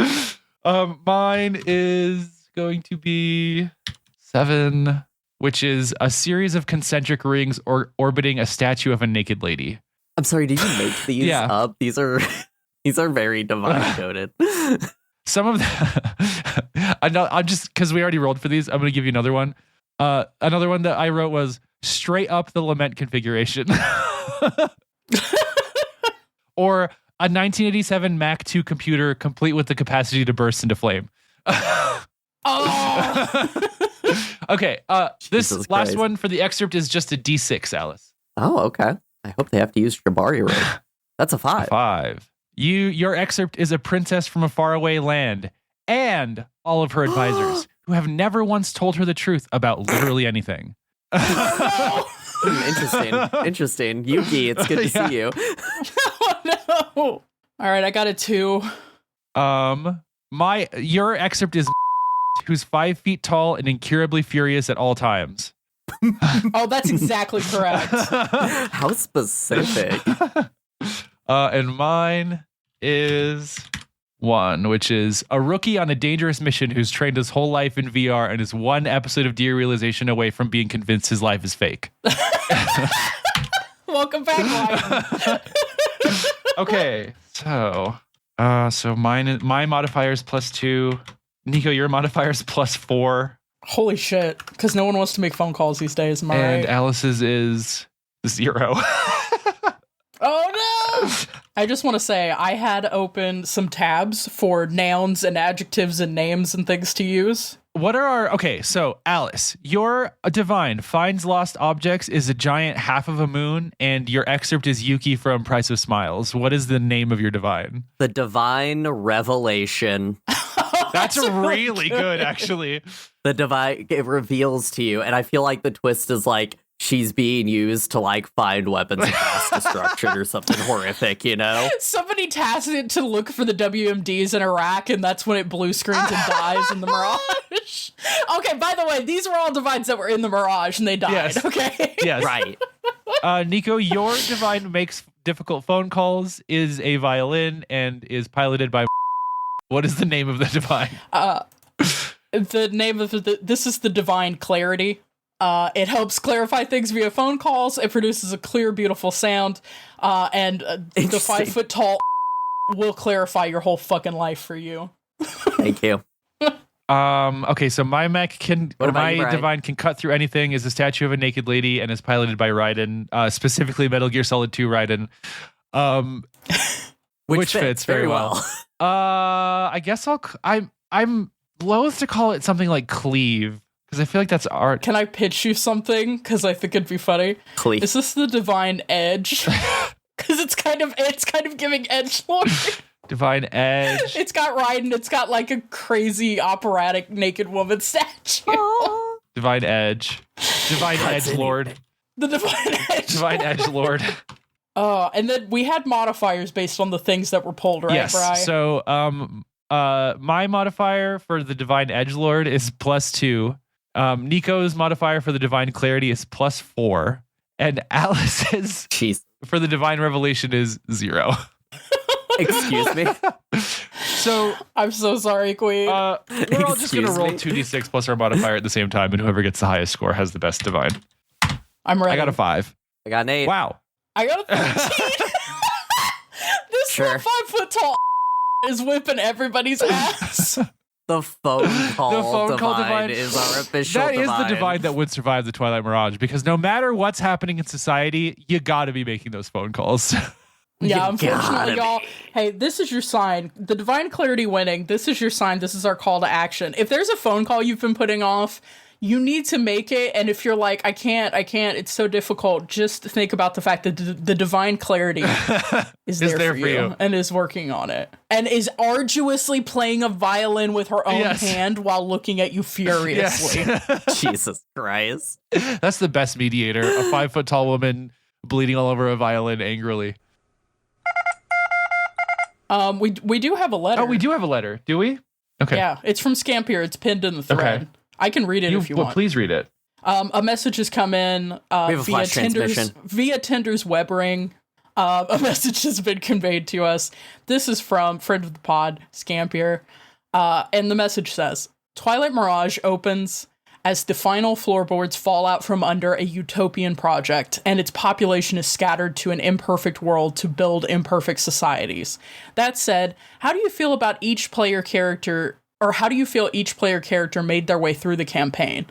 Mine is going to be 7, which is a series of concentric rings orbiting a statue of a naked lady. I'm sorry, did you make these up? These are very divine coded. Some of them, I'm just, because we already rolled for these, I'm going to give you another one. Another one that I wrote was straight up the lament configuration. Or a 1987 Mac 2 computer complete with the capacity to burst into flame. Oh. Okay, this Jesus last Christ. one for the excerpt is just a D6, Alice. Oh, okay. I hope they have to use Jabari rig. That's a 5. 5. Your excerpt is a princess from a faraway land and all of her advisors who have never once told her the truth about literally anything. Interesting. Yuki, it's good to see you. Oh, no. All right, I got a 2. Your excerpt is who's 5 feet tall and incurably furious at all times. Oh, that's exactly correct. How specific. And mine is 1, which is a rookie on a dangerous mission who's trained his whole life in VR and is 1 episode of derealization away from being convinced his life is fake. Welcome back, Ryan. Okay, so my modifier is +2. Nico, your modifier is +4. Holy shit, because no one wants to make phone calls these days, am I And right? Alice's is 0. Oh no! I just want to say I had open some tabs for nouns and adjectives and names and things to use. What are our... Okay, so Alice, your divine finds lost objects is a giant half of a moon, and your excerpt is Yuki from Price of Smiles. What is the name of your divine? The Divine Revelation. Oh That's real really good, actually. The divine, it reveals to you, and I feel like the twist is like she's being used to like find weapons of mass destruction or something horrific, you know? Somebody tasked it to look for the WMDs in Iraq, and that's when it blue screens and dies in the Mirage. Okay, by the way, these were all divines that were in the Mirage, and they died, Yes. okay? Yes. Right. Nico, your divine makes difficult phone calls, is a violin, and is piloted by... What is the name of the divine? The name of this is the Divine Clarity. It helps clarify things via phone calls. It produces a clear, beautiful sound. And the 5 foot tall will clarify your whole fucking life for you. Thank you. Okay, so my mech can, What or about my you, Brian? divine can cut through anything, is a statue of a naked lady, and is piloted by Raiden, specifically Metal Gear Solid 2 Raiden. Which fits very well. I guess I'm loath to call it something like Cleave, because I feel like that's art. Can I pitch you something? Because I think it'd be funny. Please. Is this the Divine Edge? Because it's kind of giving edgelord. Divine Edge. It's got Raiden. It's got like a crazy operatic naked woman statue. Divine Edge. Divine Edge Lord. The Divine Edge. Divine Edge Lord. And then we had modifiers based on the things that were pulled, right, Yes. Bri? So my modifier for the Divine Edgelord is +2. Nico's modifier for the Divine Clarity is +4. And Alice's for the Divine Revelation is 0. Excuse me. So I'm so sorry, Queen. we're all just going to Excuse roll me? 2d6 plus our modifier at the same time, and whoever gets the highest score has the best Divine. I'm ready. I got a 5. I got an 8. Wow. I got a 13. This Sure. little 5 foot tall is whipping everybody's ass. The phone call, divine is our official That is divine. the divine that would survive the Twilight Mirage, because no matter what's happening in society, you got to be making those phone calls. Yeah, You unfortunately, gotta y'all. be. Hey, this is your sign. The Divine Clarity winning. This is your sign. This is our call to action. If there's a phone call you've been putting off, you need to make it. And if you're like, I can't, it's so difficult, just think about the fact that the Divine Clarity is there for you and is working on it and is arduously playing a violin with her own hand while looking at you furiously. Jesus Christ. That's the best mediator. A 5 foot tall woman bleeding all over a violin angrily. We do have a letter. Oh, we do have a letter. Do we? Okay. Yeah, it's from Scampier. It's pinned in the thread. Okay. I can read it if you want. Please read it. A message has come in have a via flash transmission. Tinder's web ring. A message has been conveyed to us. This is from friend of the pod, Scampier. And the message says, Twilight Mirage opens as the final floorboards fall out from under a utopian project, and its population is scattered to an imperfect world to build imperfect societies. That said, how do you feel about each player character, or how do you feel each player character made their way through the campaign?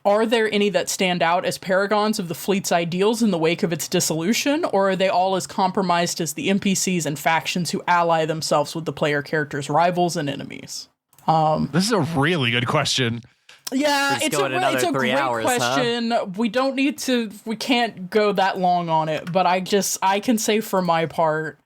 Are there any that stand out as paragons of the fleet's ideals in the wake of its dissolution, or are they all as compromised as the NPCs and factions who ally themselves with the player characters' rivals and enemies? This is a really good question. Yeah, Just it's going a another 3 great hours, question. Huh? We can't go that long on it, but I can say for my part,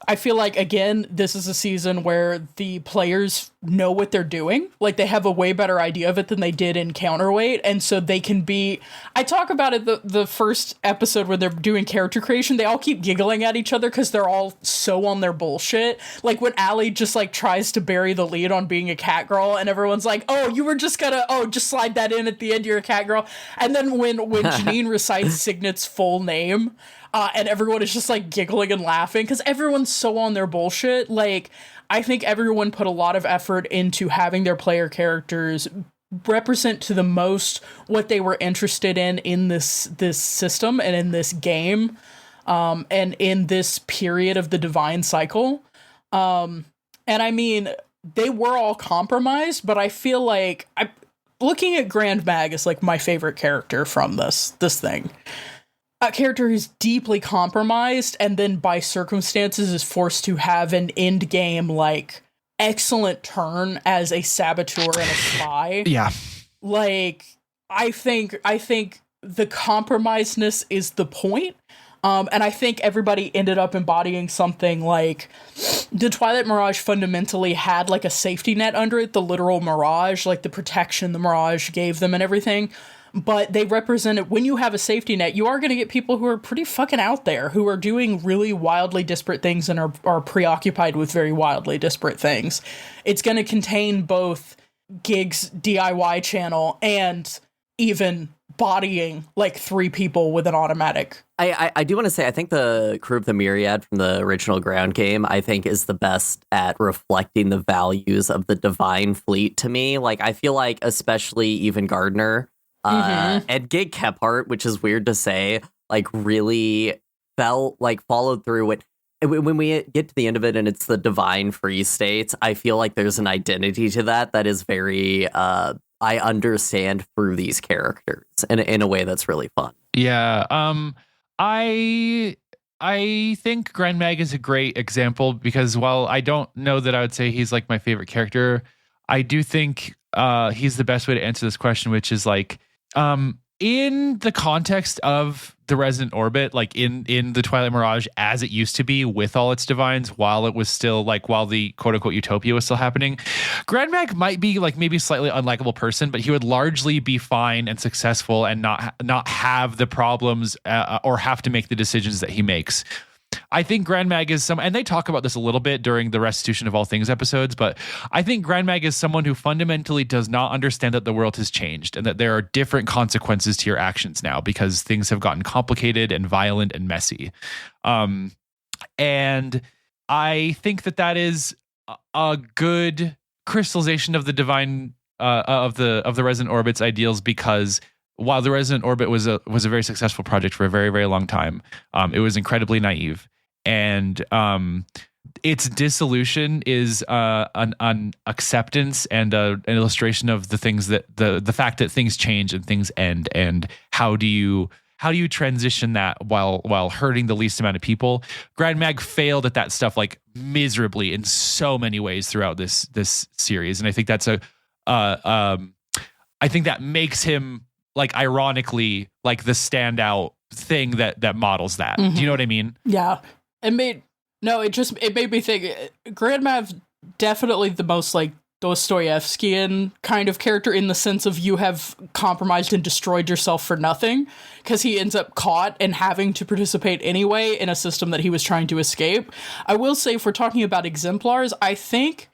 I feel like, again, this is a season where the players know what they're doing. Like, they have a way better idea of it than they did in Counterweight. And so they can be... I talk about it the first episode where they're doing character creation. They all keep giggling at each other because they're all so on their bullshit. Like, when Allie just, like, tries to bury the lead on being a cat girl, and everyone's like, oh, you were just gonna... Oh, just slide that in at the end, you're a cat girl. And then when Janine recites Signet's full name... and everyone is just like giggling and laughing because everyone's so on their bullshit. Like, I think everyone put a lot of effort into having their player characters represent to the most what they were interested in this system and in this game, and in this period of the divine cycle. And I mean, they were all compromised, but I feel like looking at Grand Mag is like my favorite character from this thing. A character who's deeply compromised and then by circumstances is forced to have an end game like excellent turn as a saboteur and a spy. Yeah. Like, I think the compromisedness is the point. And I think everybody ended up embodying something like the Twilight Mirage fundamentally had like a safety net under it, the literal Mirage, like the protection the Mirage gave them and everything. But they represented, when you have a safety net, you are going to get people who are pretty fucking out there, who are doing really wildly disparate things and are preoccupied with very wildly disparate things. It's going to contain both Gig's DIY channel and even bodying like 3 people with an automatic. I do want to say, I think the crew of the Myriad from the original ground game, I think is the best at reflecting the values of the Divine Fleet to me. Like, I feel like especially even Gardner and Gig Kephart, which is weird to say, like really followed through it. When we get to the end of it and it's the divine free states, I feel like there's an identity to that is very, I understand through these characters in a way that's really fun. Yeah. I think Grand Mag is a great example because while I don't know that I would say he's like my favorite character, I do think he's the best way to answer this question, which is like, in the context of the Resonant Orbit, like in the Twilight Mirage as it used to be with all its divines, while it was still like, while the quote unquote utopia was still happening, Grand Mag might be like maybe a slightly unlikable person, but he would largely be fine and successful and not have the problems or have to make the decisions that he makes. I think Grand Mag is and they talk about this a little bit during the Restitution of All Things episodes, but I think Grand Mag is someone who fundamentally does not understand that the world has changed and that there are different consequences to your actions now because things have gotten complicated and violent and messy. And I think that is a good crystallization of the divine, of the Resonant Orbit's ideals, because while the Resonant Orbit was a very successful project for a very, very long time, it was incredibly naive. And its dissolution is an acceptance and an illustration of the things that the fact that things change and things end, and how do you transition that while hurting the least amount of people. Grand Mag failed at that stuff like miserably in so many ways throughout this series, and I think that's I think that makes him like ironically like the standout thing that models that. Do you know what I mean? Yeah. It made me think Grand Mag definitely the most like Dostoevskian kind of character in the sense of you have compromised and destroyed yourself for nothing, because he ends up caught and having to participate anyway in a system that he was trying to escape. I will say, if we're talking about exemplars, I think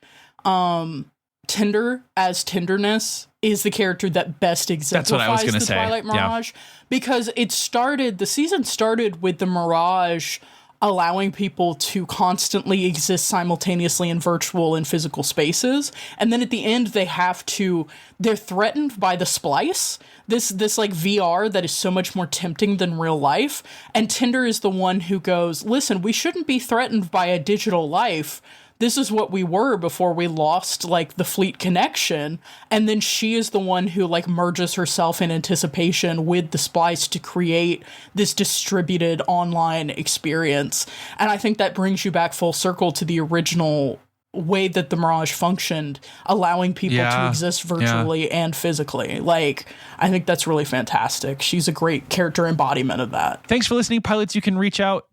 Tinder as Tenderness is the character that best exemplifies the Twilight Mirage, because the season started with the Mirage allowing people to constantly exist simultaneously in virtual and physical spaces. And then at the end, they're threatened by the splice, this like VR that is so much more tempting than real life. And Tinder is the one who goes, listen, we shouldn't be threatened by a digital life. This is what we were before we lost like the fleet connection. And then she is the one who like merges herself in anticipation with the splice to create this distributed online experience. And I think that brings you back full circle to the original way that the Mirage functioned, allowing people to exist virtually and physically. Like, I think that's really fantastic. She's a great character embodiment of that. Thanks for listening, pilots. You can reach out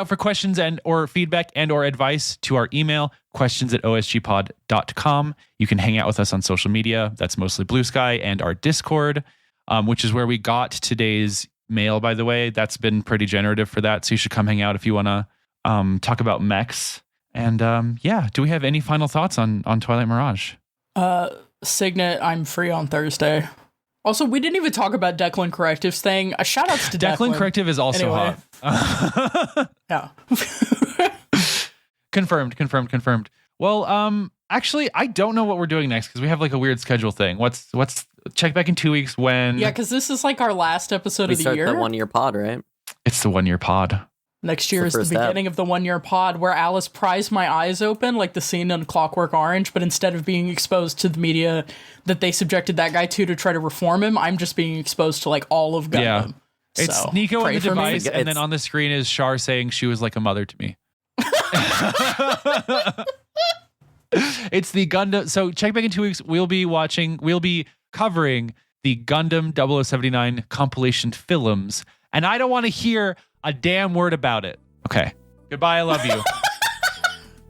for questions or feedback or advice to our email, questions@osgpod.com. You can hang out with us on social media. That's mostly Blue Sky, and our Discord, which is where we got today's mail, by the way. That's been pretty generative for that. So you should come hang out if you want to talk about mechs. And do we have any final thoughts on Twilight Mirage? Signet, I'm free on Thursday. Also, we didn't even talk about Declan Corrective's thing. Shout outs to Declan. Declan Corrective is also hot. Yeah. Confirmed. Well, actually, I don't know what we're doing next because we have like a weird schedule thing. What's check back in 2 weeks when? Yeah, because this is like our last episode of the year. We start the 1 year pod, right? It's the 1 year pod. Next year is the beginning of the 1 year pod, where Alice pries my eyes open like the scene in Clockwork Orange, but instead of being exposed to the media that they subjected that guy to try to reform him, I'm just being exposed to like all of Gundam. Yeah. It's so, Nico on the device, me. and then on the screen is Char saying she was like a mother to me. It's the Gundam. So check back in 2 weeks. We'll be covering the Gundam 0079 compilation films and I don't want to hear a damn word about it. Okay. Goodbye. I love you.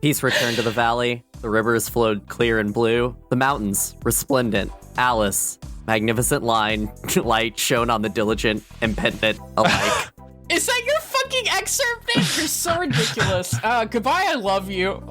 Peace returned to the valley. The rivers flowed clear and blue. The mountains, resplendent. Alice, magnificent light shone on the diligent and pendant alike. Is that your fucking excerpt name? You're so ridiculous. Goodbye, I love you.